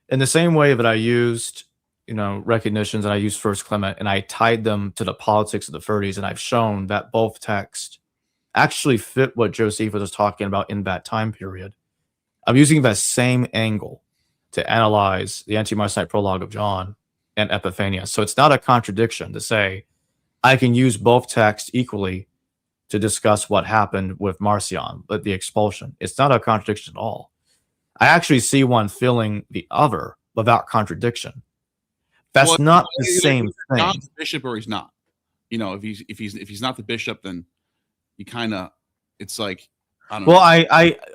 In the same way that I used recognitions and I used First Clement and I tied them to the politics of the 30s, and I've shown that both texts actually fit what Josephus was talking about in that time period. I'm using that same angle to analyze the Anti-Marcionite Prologue of John and Epiphanius. So it's not a contradiction to say I can use both texts equally to discuss what happened with Marcion, but the expulsion. It's not a contradiction at all. I actually see one filling the other without contradiction. That's not the same thing. John's the bishop or he's not. If he's not the bishop, then you kind of, it's like, I don't know. Well,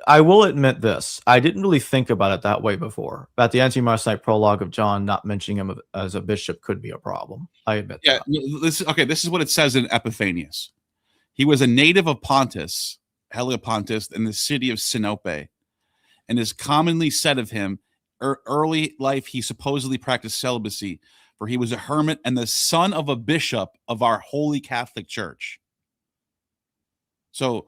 I will admit this. I didn't really think about it that way before. But the Anti-Marcionite Prologue of John not mentioning him as a bishop could be a problem. I admit that. This is what it says in Epiphanius. He was a native of Pontus, Heliopontus, in the city of Sinope, and is commonly said of him, early life he supposedly practiced celibacy, for he was a hermit and the son of a bishop of our Holy Catholic Church. So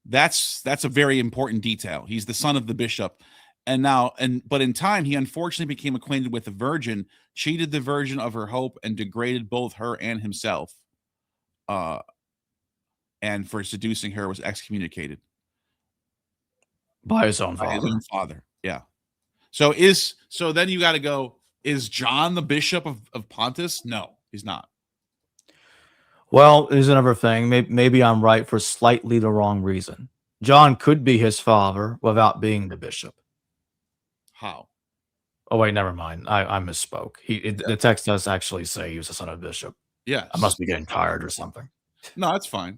that's a very important detail. He's the son of the bishop. But in time, he unfortunately became acquainted with the virgin, cheated the virgin of her hope, and degraded both her and himself. And for seducing her was excommunicated. By his own father. Yeah. So then you got to go, is John the bishop of Pontus? No, he's not. Well, there's another thing. Maybe I'm right for slightly the wrong reason. John could be his father without being the bishop. How? Oh, wait, never mind. I misspoke. The text does actually say he was the son of a bishop. Yeah. I must be getting tired or something. No, that's fine.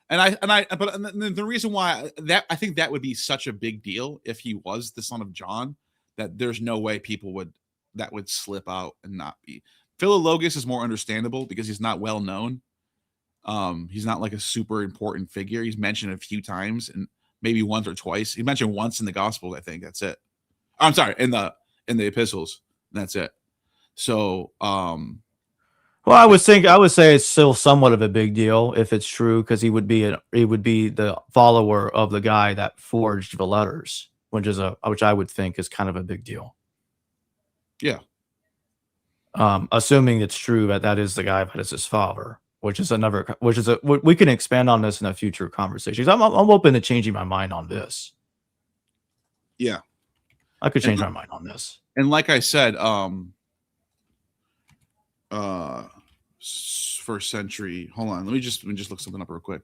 But the reason why that I think that would be such a big deal if he was the son of John, that there's no way people would slip out and not be. Philologus is more understandable because he's not well known. He's not like a super important figure. He's mentioned a few times and maybe once or twice. He mentioned once in the Gospels, I think. That's it. I'm sorry, in the Epistles. That's it. So, well, I would say it's still somewhat of a big deal if it's true, because he would be the follower of the guy that forged the letters, which I would think is kind of a big deal. Yeah. Assuming it's true that is the guy that is his father, we can expand on this in a future conversation. I'm open to changing my mind on this. Yeah. I could change my mind on this. And like I said, first century. Hold on, let me just look something up real quick.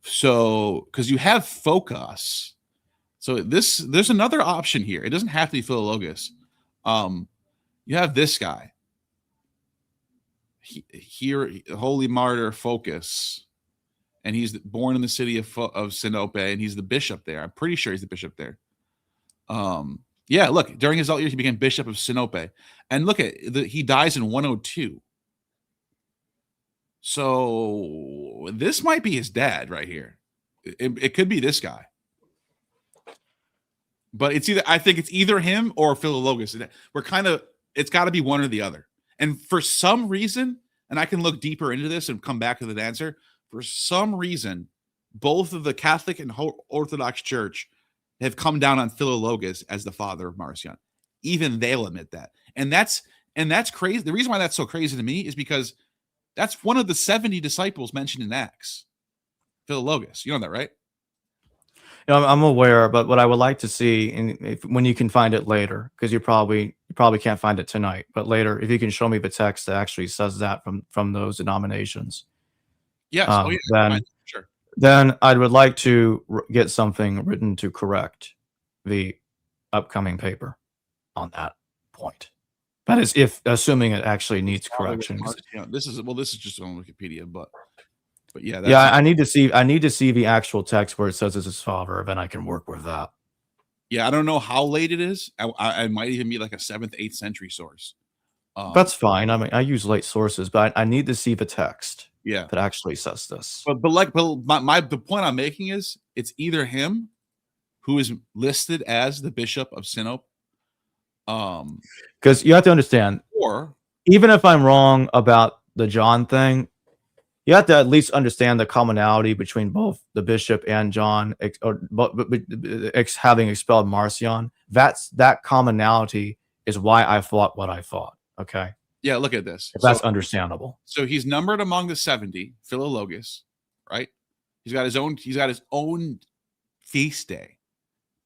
So, because you have Phocas, so there's another option here. It doesn't have to be Philologus. You have this guy here, holy martyr Phocas, and he's born in the city of Sinope, and he's the bishop there. I'm pretty sure he's the bishop there. Yeah, look, during his adult years, he became bishop of Sinope. And look he dies in 102. So this might be his dad right here. It could be this guy. But I think it's either him or Philologus. It's got to be one or the other. And for some reason, and I can look deeper into this and come back to the answer, for some reason, both of the Catholic and Orthodox Church have come down on Philologus as the father of Marcion. Even they'll admit that. And that's crazy. The reason why that's so crazy to me is because that's one of the 70 disciples mentioned in Acts. Philologus. You know that, right? I'm aware, but what I would like to see, when you can find it later, because you probably can't find it tonight, but later, if you can show me the text that actually says that from those denominations. Yes. Sure. Then I would like to get something written to correct the upcoming paper on that point. That is, if assuming it actually needs correction. This is just on Wikipedia, but yeah. I need to see the actual text where it says it's his father, then I can work with that. Yeah, I don't know how late it is. I might even be like a 7th, 8th century source. That's fine. I mean, I use late sources, but I need to see the text. Yeah, that actually says this. But the point I'm making is it's either him, who is listed as the bishop of Sinope, because you have to understand, or even if I'm wrong about the John thing, you have to at least understand the commonality between both the bishop and John, having expelled Marcion. That commonality is why I thought what I thought. Okay. Yeah, look at this. That's understandable. So he's numbered among the 70, Philologus, right? He's got his own feast day.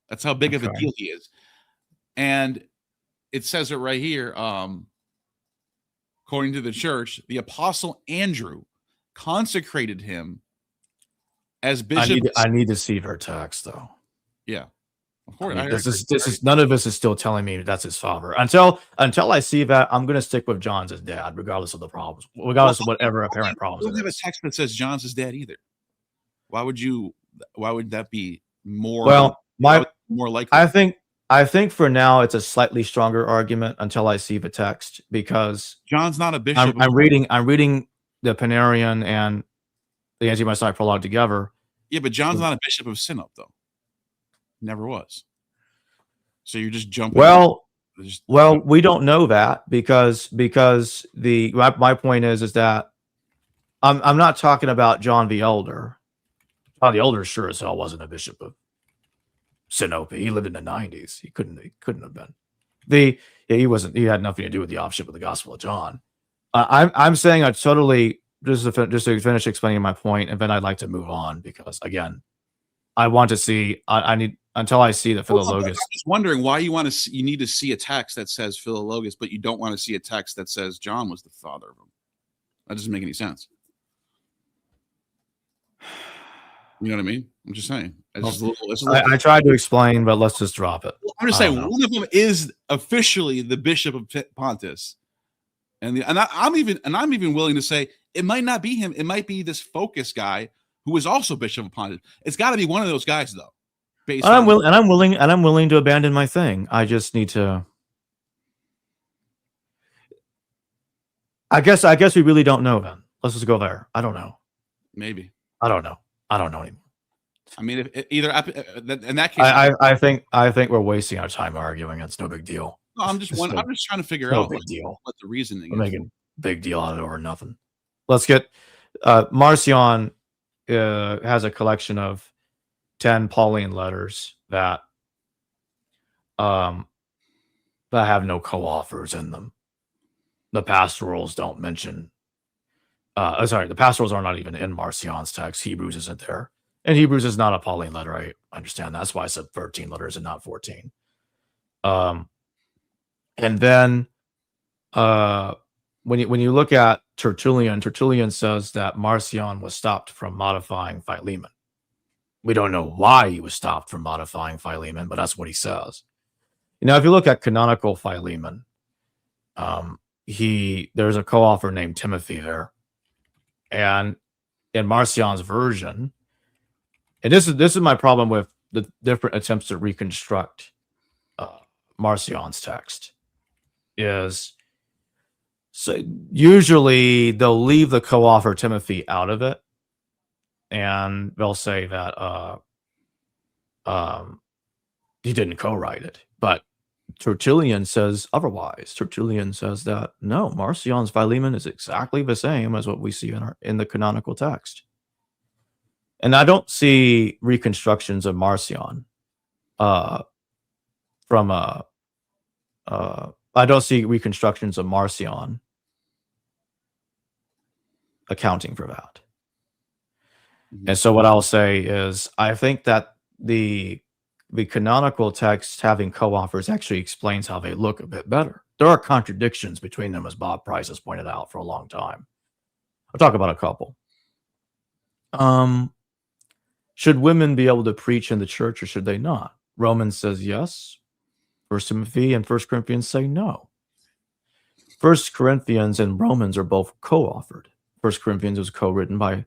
That's how big of a deal he is. And it says it right here. According to the church, the apostle Andrew consecrated him as bishop. I need to see her text, though. Yeah. Of course, this is none of this is still telling me that's his father. Until I see that, I'm going to stick with John's as dad, regardless of the problems, regardless of whatever apparent problems. We don't have a text that says John's his dad either. Why would that be more? Well, more likely. I think for now it's a slightly stronger argument until I see the text, because John's not a bishop. I'm reading the Panarian and the Anti-Messiah prologue together. Yeah, but John's not a bishop of Sinope, though. Never was. So you're just jumping. Well, we don't know that because my point is that I'm not talking about John the Elder. John the Elder sure as hell wasn't a bishop of Sinope. He lived in the 90s. He couldn't have been. He wasn't. He had nothing to do with the authorship of the Gospel of John. I'm saying I totally just to finish explaining my point, and then I'd like to move on because again, I want to see. I need until I see the Philologus. I'm just wondering why you need to see a text that says Philologus, but you don't want to see a text that says John was the father of him. That doesn't make any sense. You know what I mean? I'm just saying. I tried to explain, but let's just drop it. I'm just saying one of them is officially the bishop of Pontus, and I'm even willing to say it might not be him. It might be this Phocas guy who was also bishop of Pontus. It's got to be one of those guys, though. And I'm willing to abandon my thing. I just need to. I guess we really don't know then. Let's just go there. I don't know. Maybe. I don't know anymore. I mean, if either in that case, I think we're wasting our time arguing. It's no big deal. No, I'm just trying to figure out what the reasoning is. Making big deal out of it or nothing. Let's get Marcion has a collection of 10 Pauline letters that have no co-authors in them. The pastorals don't mention. The pastorals are not even in Marcion's text. Hebrews isn't there. And Hebrews is not a Pauline letter. I understand. That's why I said 13 letters and not 14. And then when you look at Tertullian says that Marcion was stopped from modifying Philemon. We don't know why he was stopped from modifying Philemon, but that's what he says. If you look at canonical Philemon, there's a co-author named Timothy there. And in Marcion's version, and this is my problem with the different attempts to reconstruct Marcion's text, is so usually they'll leave the co-author Timothy out of it, and they'll say that he didn't co-write it. But Tertullian says otherwise. Tertullian says that no, Marcion's Philemon is exactly the same as what we see in the canonical text. And I don't see reconstructions of Marcion I don't see reconstructions of Marcion accounting for that. And so what I'll say is I think that the canonical text having co-authors actually explains how they look a bit better. There are contradictions between them, as Bob Price has pointed out for a long time. I'll talk about a couple. Should women be able to preach in the church or should they not? Romans says yes. 1 Timothy and 1 Corinthians say no. 1 Corinthians and Romans are both co-authored. 1 Corinthians was co-written by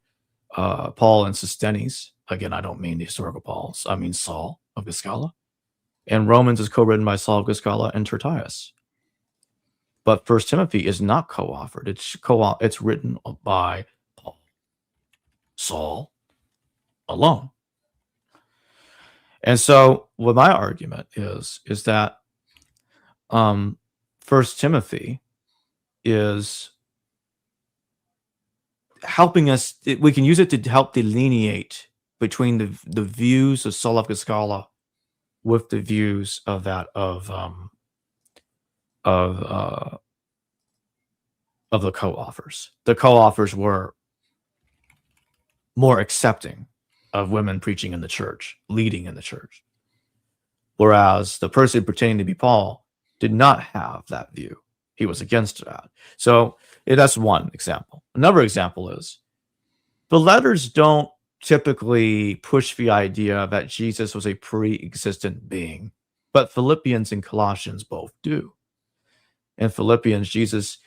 Paul and Sosthenes. Again, I don't mean the historical Paul. I mean Saul of Giscala. And Romans is co-written by Saul of Giscala and Tertius. But 1 Timothy is not co-authored. It's written by Paul, Saul alone. And so what my argument is that 1 Timothy is helping us. We can use it to help delineate between the views of Saul of Giscala with the views of that of the co-authors. The co-authors were more accepting of women preaching in the church, leading in the church. Whereas the person pretending to be Paul did not have that view. He was against that. So that's one example. Another example is the letters don't typically push the idea that Jesus was a pre-existent being, but Philippians and Colossians both do. In Philippians, Jesus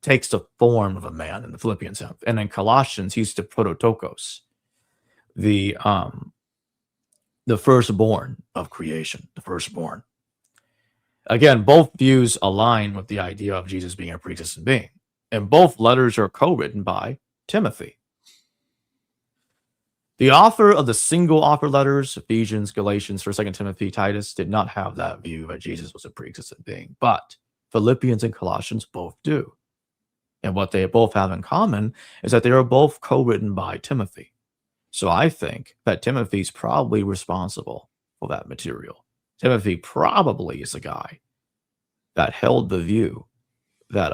takes the form of a man in the Philippians, and in Colossians, he's the prototokos, the firstborn of creation, the firstborn. Again, both views align with the idea of Jesus being a pre-existent being, and both letters are co-written by Timothy. The author of the single author letters, Ephesians, Galatians, 1 2 Timothy, Titus, did not have that view that Jesus was a pre-existent being, but Philippians and Colossians both do. And what they both have in common is that they are both co-written by Timothy. So I think that Timothy's probably responsible for that material. Timothy probably is the guy that held the view that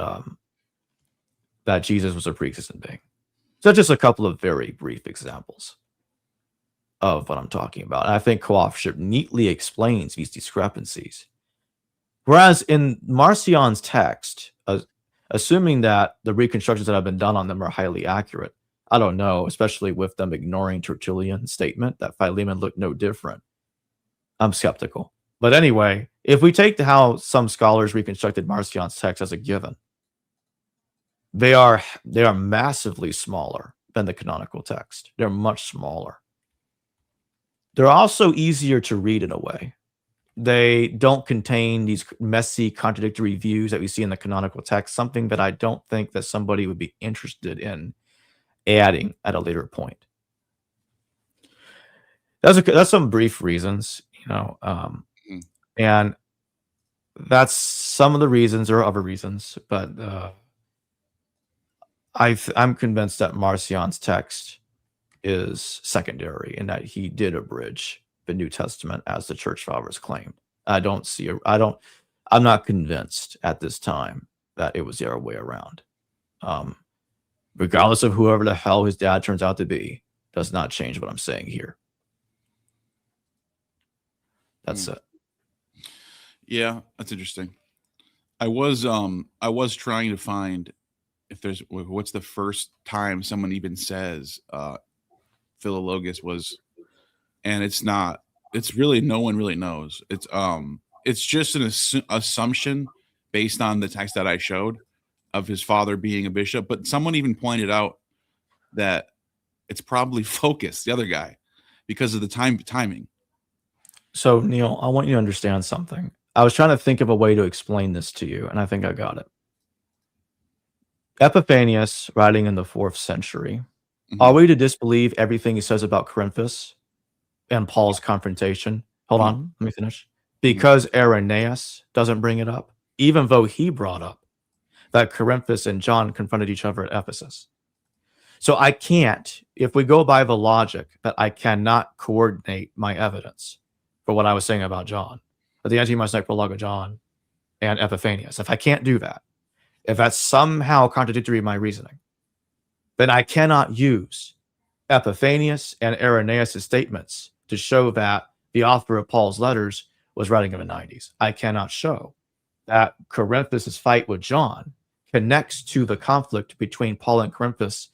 that Jesus was a pre-existent being. So just a couple of very brief examples of what I'm talking about. And I think co-authorship neatly explains these discrepancies. Whereas in Marcion's text, assuming that the reconstructions that have been done on them are highly accurate, I don't know, especially with them ignoring Tertullian's statement that Philemon looked no different. I'm skeptical. But anyway, if we take how some scholars reconstructed Marcion's text as a given, they are massively smaller than the canonical text. They're much smaller. They're also easier to read in a way. They don't contain these messy, contradictory views that we see in the canonical text, something that I don't think that somebody would be interested in adding at a later point. That's some brief reasons, and that's some of the reasons. There are other reasons, but I'm convinced that Marcion's text is secondary and that he did abridge the New Testament as the church fathers claimed. I'm not convinced at this time that it was the other way around. Regardless of whoever the hell his dad turns out to be, does not change what I'm saying here. That's it. Yeah, that's interesting. I was trying to find if there's what's the first time someone even says Philologus was, and it's not. It's really no one really knows. It's just an assumption based on the text that I showed of his father being a bishop. But someone even pointed out that it's probably Focus, the other guy, because of the timing. So, Neil, I want you to understand something. I was trying to think of a way to explain this to you, and I think I got it. Epiphanius, writing in the 4th century, are we to disbelieve everything he says about Corinthus and Paul's confrontation? Hold on, let me finish. Because Irenaeus doesn't bring it up, even though he brought up that Corinthus and John confronted each other at Ephesus. So I can't, if we go by the logic that I cannot coordinate my evidence for what I was saying about John, the anti-Messianic prologue of John and Epiphanius, if I can't do that, if that's somehow contradictory to my reasoning, then I cannot use Epiphanius and Irenaeus' statements to show that the author of Paul's letters was writing in the 90s. I cannot show that Corinthus' fight with John connects to the conflict between Paul and Corinthus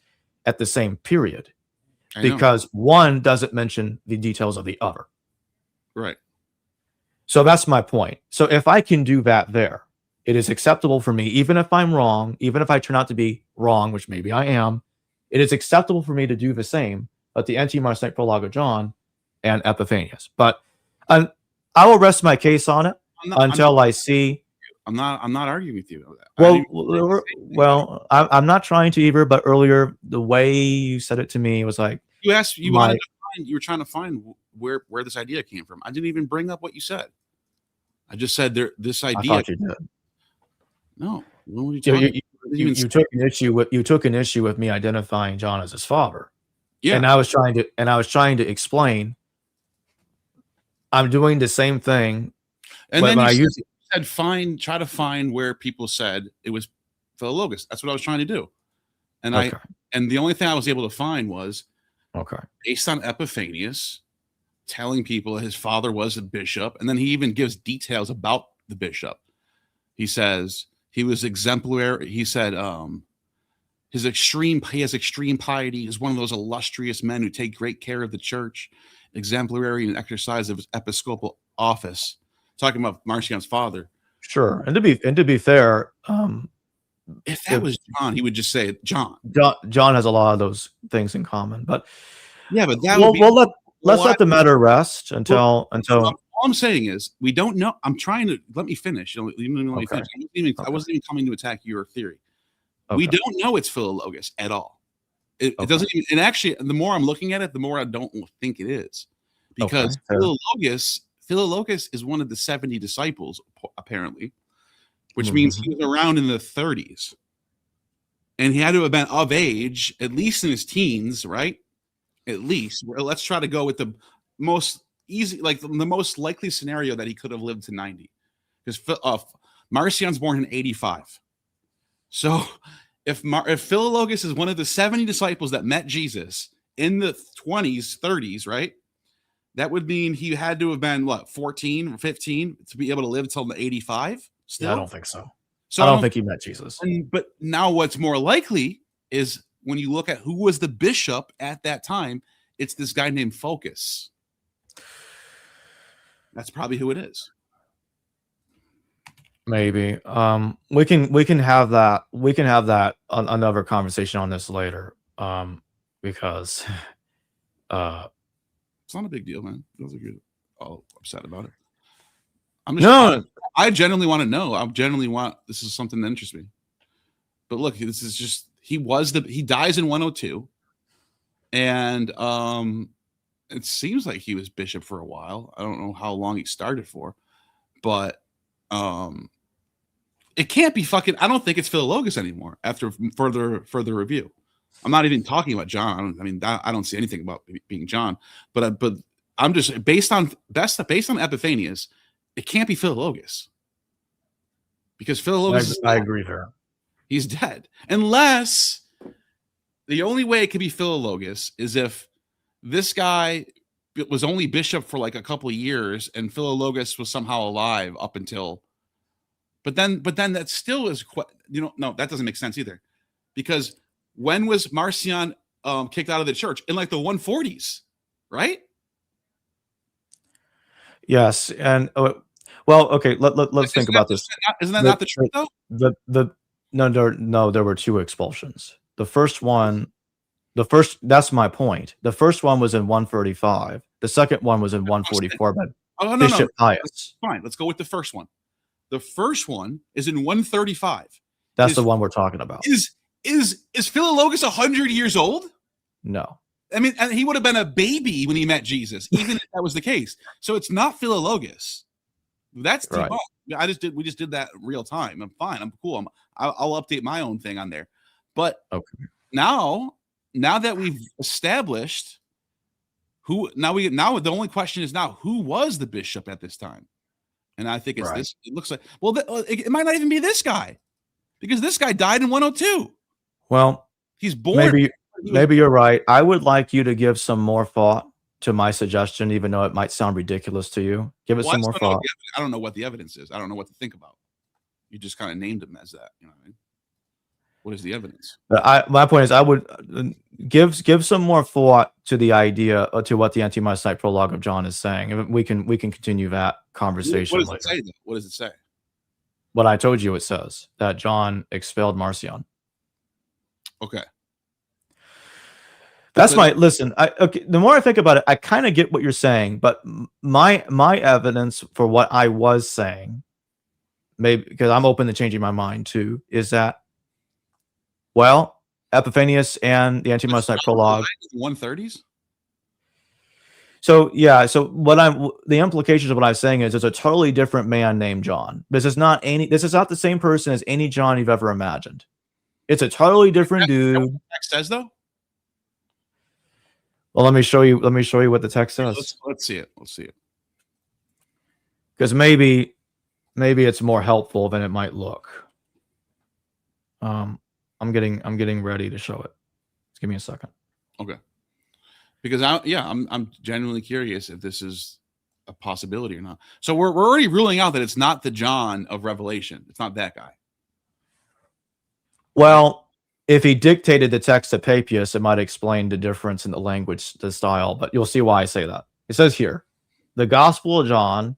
at the same period, because one doesn't mention the details of the other. Right. So that's my point. So if I can do that there, it is acceptable for me, even if I'm wrong, even if I turn out to be wrong, which maybe I am, it is acceptable for me to do the same, but the anti-Messianic prologue of John and Epiphanius. But I will rest my case on it until I see. I'm not arguing with you. I'm not trying to either. But earlier, the way you said it to me was like you were trying to find where this idea came from. I didn't even bring up what you said. I just said this idea. I thought you did. No, you took an issue with me identifying John as his father. Yeah, and I was trying to explain. I'm doing the same thing, and then you said try to find where people said it was Philologus. That's what I was trying to do, and and the only thing I was able to find was based on Epiphanius telling people his father was a bishop, and then he even gives details about the bishop. He says he was exemplary. He said he has extreme piety. He's one of those illustrious men who take great care of the church, exemplary in exercise of his episcopal office. Talking about Marcion's father. Sure, and to be fair, if that was John, he would just say John. John has a lot of those things in common, but yeah, but that let's let the matter rest until. All I'm saying is we don't know. I'm trying to let me finish. Let me finish. I wasn't even coming to attack your theory. We don't know it's Philologus at all. It doesn't even, and actually, the more I'm looking at it, the more I don't think it is, because Philologus is one of the 70 disciples, apparently, which means he was around in the 30s, and he had to have been of age, at least in his teens, right? At least. Let's try to go with the most easy, like the most likely scenario that he could have lived to 90, because Marcion's born in 85. So if Philologus is one of the 70 disciples that met Jesus in the 20s, 30s, right? That would mean he had to have been 14 or 15 to be able to live till the 85. Still, yeah, I don't think so. I don't think he met Jesus. But now, what's more likely is when you look at who was the bishop at that time, it's this guy named Focus. That's probably who it is. Maybe we can have that. We can have that another conversation on this later. because It's not a big deal, man. Those are good. All upset about it. I'm just. no, I genuinely want to know. I genuinely want. This is something that interests me. But look, this is just. He dies in 102, and it seems like he was bishop for a while. I don't know how long he started for, but it can't be fucking. I don't think it's Philologus anymore. After further review, I'm not even talking about John. I don't see anything about being John, but I'm just based on Epiphanius, it can't be Philologus because Philologus. I agree there. He's dead, unless the only way it could be Philologus is if this guy was only bishop for like a couple of years and Philologus was somehow alive up until. But then that still is, no, that doesn't make sense either, because when was Marcion kicked out of the church? In like the 140s, right? Yes, and well, okay. Let's think about this. Isn't that not the truth though? No, there were 2 expulsions. That's my point. The first one was in 135. The second one was in 144. But Bishop Pius. Fine, let's go with the first one. The first one is in 135. That's the one we're talking about. Is Philologus 100 years old? No. I mean, and he would have been a baby when he met Jesus, even if that was the case. So it's not Philologus. That's right. We just did that real time. I'm fine. I'm cool. I'll update my own thing on there. But okay. Now that we've established the only question is now who was the bishop at this time? And I think it's right. this. It looks like, well, it might not even be this guy, because this guy died in 102. Well, he's born. Maybe you're right. I would like you to give some more thought to my suggestion, even though it might sound ridiculous to you. Give it some more thought. I don't know what the evidence is. I don't know what to think about. You just kind of named him as that. You know what I mean? What is the evidence? My point is, I would give some more thought to the idea, to what the Anti-Marcionite Prologue of John is saying. We can continue that conversation. What does it say? What does it say? What I told you, it says that John expelled Marcion. Okay. That's listen. Okay. The more I think about it, I kind of get what you're saying, but my evidence for what I was saying, maybe because I'm open to changing my mind too, is that, well, Epiphanius and the Anti-Marcionite Prologue, 130s. So yeah, the implications of what I'm saying is there's a totally different man named John. This is not the same person as any John you've ever imagined. It's a totally different dude. What the text says though? Well, let me show you what the text says. Let's see it. Let's see it. Because maybe it's more helpful than it might look. I'm getting ready to show it. Just give me a second. Okay. Because I'm genuinely curious if this is a possibility or not. So we're already ruling out that it's not the John of Revelation. It's not that guy. Well, if he dictated the text to Papias, it might explain the difference in the language, the style, but you'll see why I say that. It says here, the Gospel of John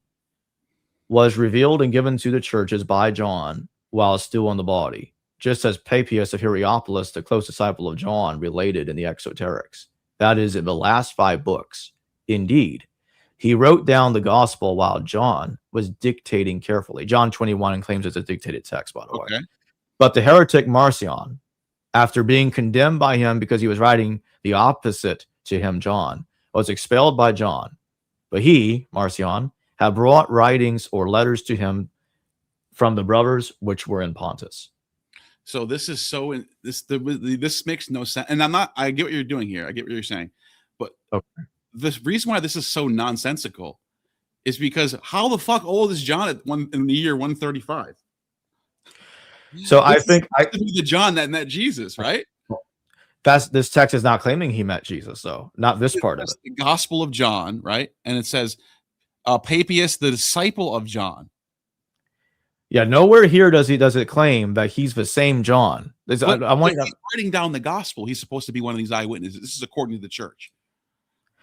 was revealed and given to the churches by John while still in the body, just as Papias of Hierapolis, the close disciple of John, related in the Exoterics. That is, in the last 5 books. Indeed, he wrote down the Gospel while John was dictating carefully. John 21 claims it's a dictated text, by the way. But the heretic Marcion, after being condemned by him because he was writing the opposite to him, John, was expelled by John. But he, Marcion, had brought writings or letters to him from the brothers which were in Pontus. So this is this makes no sense. And I get what you're doing here. I get what you're saying. But the reason why this is so nonsensical is because how the fuck old is John in the year 135? So I think the John that met Jesus, right? This text is not claiming he met Jesus, though. Not this part of it. The Gospel of John, right? And it says Papias, the disciple of John. Yeah, nowhere here does it claim that he's the same John. He's writing down the gospel. He's supposed to be one of these eyewitnesses. This is according to the church.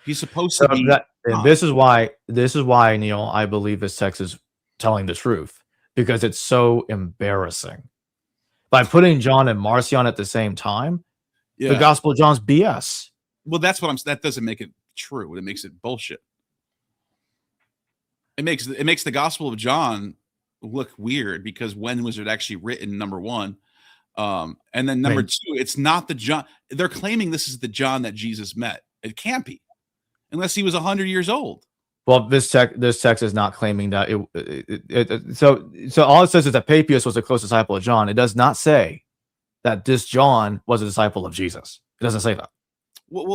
He's supposed to be. And this is why, Neil, I believe this text is telling the truth, because it's so embarrassing. By putting John and Marcion at the same time, the Gospel of John's BS. Well, that's what I'm. That doesn't make it true. It makes it bullshit. It makes the Gospel of John look weird because when was it actually written? Number one, and then number two, it's not the John. They're claiming this is the John that Jesus met. It can't be, unless he was 100 years old. Well, this text is not claiming that so all it says is that Papias was a close disciple of John. It does not say that this John was a disciple of Jesus. It doesn't say that.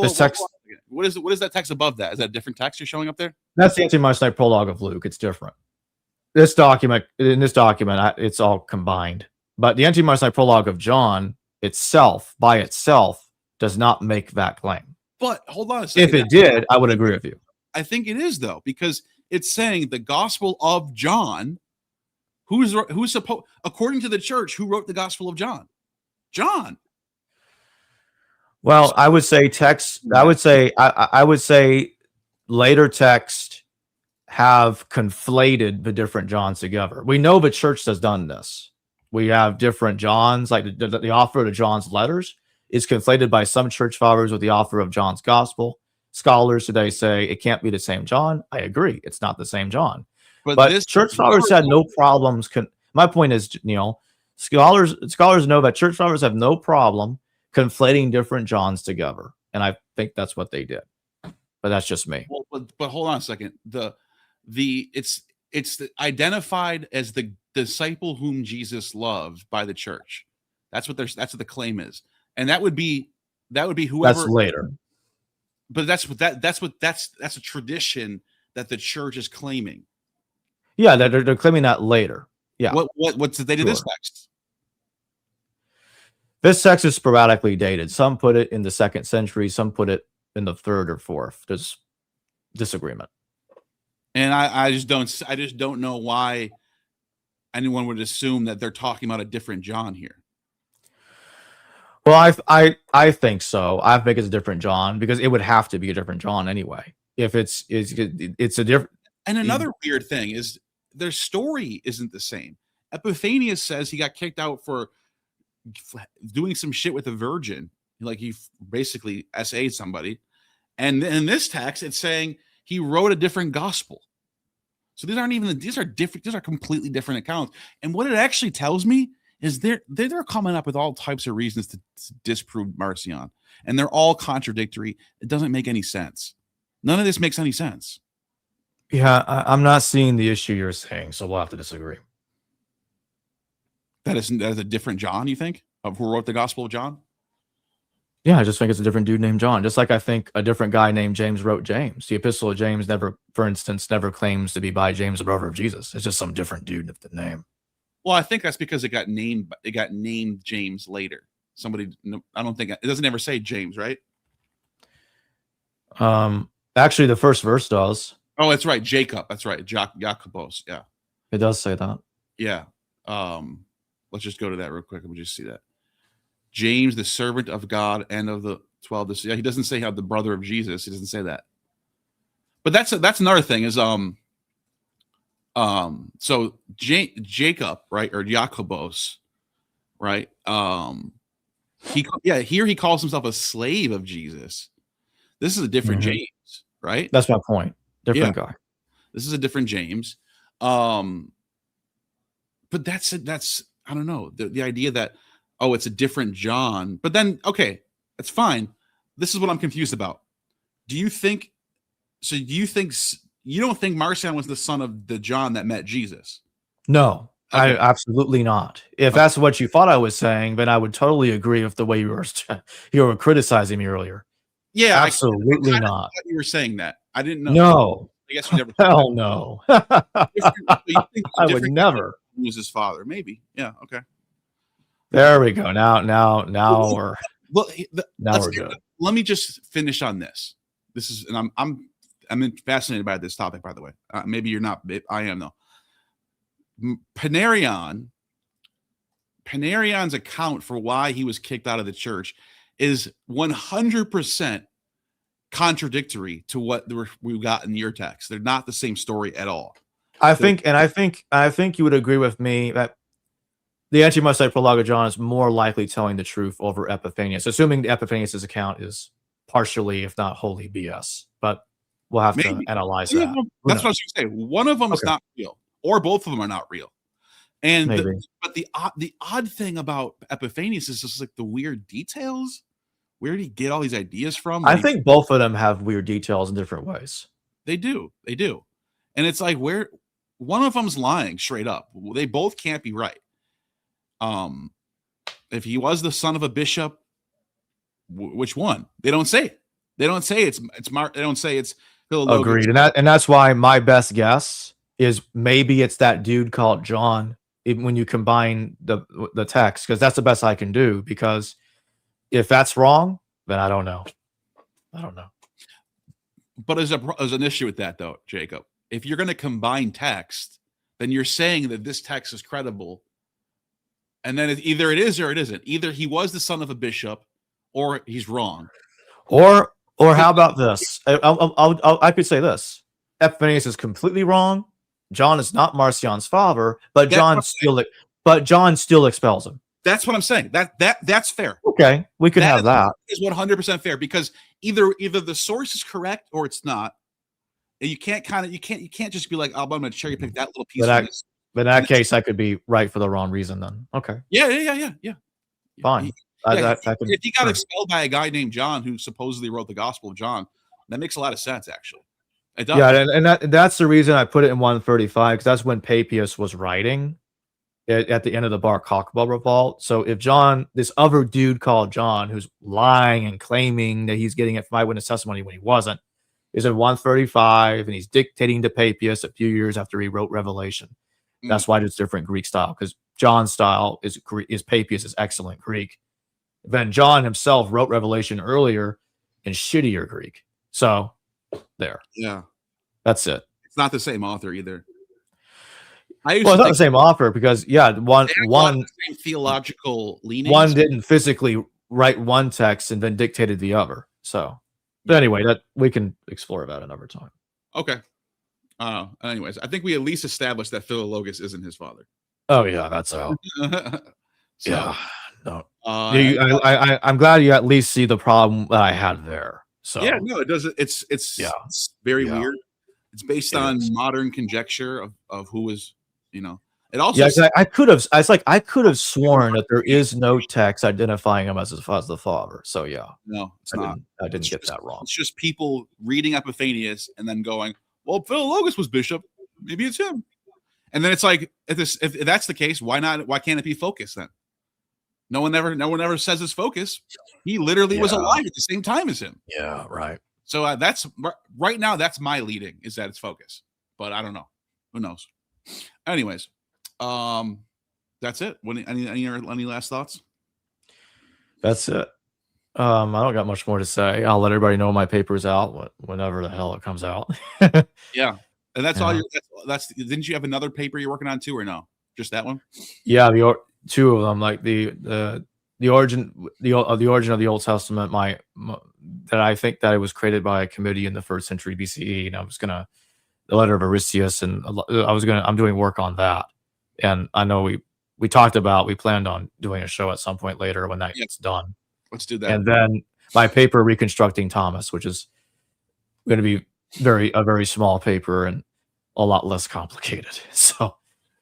This text. What is that text above that? Is that a different text you're showing up there? That's the Anti-Marcionite prologue of Luke. It's different. In this document, it's all combined. But the Anti-Marcionite prologue of John itself, by itself, does not make that claim. But hold on a second. If it did, I would agree with you. I think it is, though, because it's saying the Gospel of John. Who's supposed, according to the church, who wrote the Gospel of John? John. Well, I would say text. I would say later text have conflated the different Johns together. We know the church has done this. We have different Johns, like the author of John's letters is conflated by some church fathers with the author of John's Gospel. Scholars today say it can't be the same John. I agree, it's not the same John. But this church fathers had no problems. My point is, Neil, scholars know that church fathers have no problem conflating different Johns together, and I think that's what they did. But that's just me. Well, but hold on a second. It's identified as the disciple whom Jesus loved by the church. That's what the claim is, and that would be whoever. That's later. But that's a tradition that the church is claiming. Yeah, they're claiming that later. Yeah. What did they do this text? This text is sporadically dated. Some put it in the 2nd century, some put it in the 3rd or 4th. There's disagreement. And I just don't know why anyone would assume that they're talking about a different John here. Well, I think so. I think it's a different John because it would have to be a different John anyway. If it's a different. And another weird thing is their story isn't the same. Epiphanius says he got kicked out for doing some shit with a virgin, like he basically SA'd somebody. And in this text, it's saying he wrote a different gospel. So these are different. These are completely different accounts. And what it actually tells me is they're coming up with all types of reasons to disprove Marcion, and they're all contradictory. It doesn't make any sense. None of this makes any sense. Yeah, I'm not seeing the issue you're saying, so we'll have to disagree. That is a different John, you think, of who wrote the Gospel of John? Yeah, I just think it's a different dude named John. Just like I think a different guy named James wrote James. The Epistle of James never, for instance, never claims to be by James, the brother of Jesus. It's just some different dude with the name. Well, I think that's because it got named James later. I don't think it doesn't ever say James, right? Actually, the first verse does. Oh, that's right, Jacob. That's right, Jacobos. Yeah, it does say that. Yeah. Let's just go to that real quick. Let me just see that. James, the servant of God and of the 12. Yeah, he doesn't say how the brother of Jesus. He doesn't say that. But that's another thing is so Jacob, right, or Jacobos, right? Here he calls himself a slave of Jesus. This is a different James, right? That's my point. Different guy. This is a different James. But that's I don't know, the idea that it's a different John. But then okay, that's fine. This is what I'm confused about. Do you think you don't think Marcion was the son of the John that met Jesus? No, okay. I absolutely not. If that's what you thought I was saying, then I would totally agree with the way you were criticizing me earlier. Yeah, absolutely not. You were saying that. I didn't know. No, I guess you never. Hell no. I would never. Was his father? Maybe. Yeah. Okay. There we go. Now we're good. Let me just finish on this. This is, and I'm fascinated by this topic, by the way. Maybe you're not. I am though. Panarion's account for why he was kicked out of the church is 100% contradictory to what we got in your text. They're not the same story at all. I think you would agree with me that the Anti-Marcionite prologue of John is more likely telling the truth over Epiphanius, assuming the Epiphanius' account is partially, if not wholly, BS. But we'll have to analyze That's that. what I was going to say. One of them is not real, or both of them are not real. And but the odd thing about Epiphanius is just like the weird details. Where did he get all these ideas from? I think both of them have weird details in different ways. They do. And it's like, where one of them's lying straight up. They both can't be right. If he was the son of a bishop, which one? They don't say it. They don't say it's Mark. They don't say it's Philologus. Agreed. And that's why my best guess is maybe it's that dude called John. When you combine the text, because that's the best I can do. Because if that's wrong, then I don't know. But as an issue with that, though, Jacob, if you're going to combine text, then you're saying that this text is credible, and then either it is or it isn't. Either he was the son of a bishop, or he's wrong. Or how about this? I could say this: Epiphanius is completely wrong. John is not Marcion's father, but John still expels him. That's what I'm saying. That's fair. Okay, we could have that. Is 100% fair, because either the source is correct or it's not. And you can't just be like, oh, I'm going to cherry pick that little piece. But in that case, I could be right for the wrong reason. Then okay. Yeah. Fine. If he got expelled by a guy named John who supposedly wrote the Gospel of John, that makes a lot of sense, actually. It does. Yeah, and that's the reason I put it in 135, because that's when Papias was writing at the end of the Bar Kokhba revolt. So if John, this other dude called John, who's lying and claiming that he's getting it from eyewitness testimony when he wasn't, is in 135, and he's dictating to Papias a few years after he wrote Revelation. That's why it's different Greek style, because John's style is Papias is excellent Greek. Then John himself wrote Revelation earlier in shittier Greek. So there. Yeah. That's it. It's not the same author either. It's not the same author, because one the same theological leanings. One didn't physically write one text and then dictated the other. So, but anyway, that we can explore that another time. Okay. Anyways, I think we at least established that Philologus isn't his father. Oh yeah, that's out. So, yeah. No. I'm glad you at least see the problem that I had there. So yeah, no, it doesn't. It's very weird. It's based on modern conjecture of who was, It also I could have sworn that there is no text identifying him as the father. So yeah. No, it's not. I didn't get that wrong. It's just people reading Epiphanius and then going, well, Philologus was bishop. Maybe it's him. And then it's like, if that's the case, why not? Why can't it be Focus then? No one ever says it's Focus. He literally was alive at the same time as him. Yeah, right. So that's right now. That's my leading, is that it's Focus, but I don't know. Who knows? Anyways, that's it. Any last thoughts? That's it. I don't got much more to say. I'll let everybody know my paper's out whenever the hell it comes out. Yeah, and that's all. That's didn't you have another paper you're working on too, or no? Just that one? Yeah, two of them, like the origin of the Old Testament. That I think that it was created by a committee in the 1st century BCE, and the letter of Aristeas, and I'm doing work on that. And I know we planned on doing a show at some point later when that gets done. Let's do that. And then my paper, Reconstructing Thomas, which is going to be a very small paper and a lot less complicated. So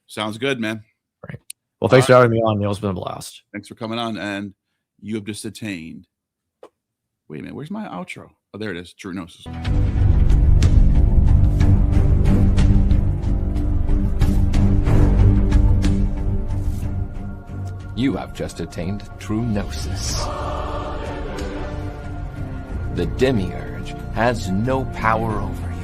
sounds good, man. Right. Well, thanks for having me on, Neil. It's been a blast. Thanks for coming on. And you have just attained. Wait a minute. Where's my outro? Oh, there it is. True Gnosis. You have just attained true gnosis. The demiurge has no power over you.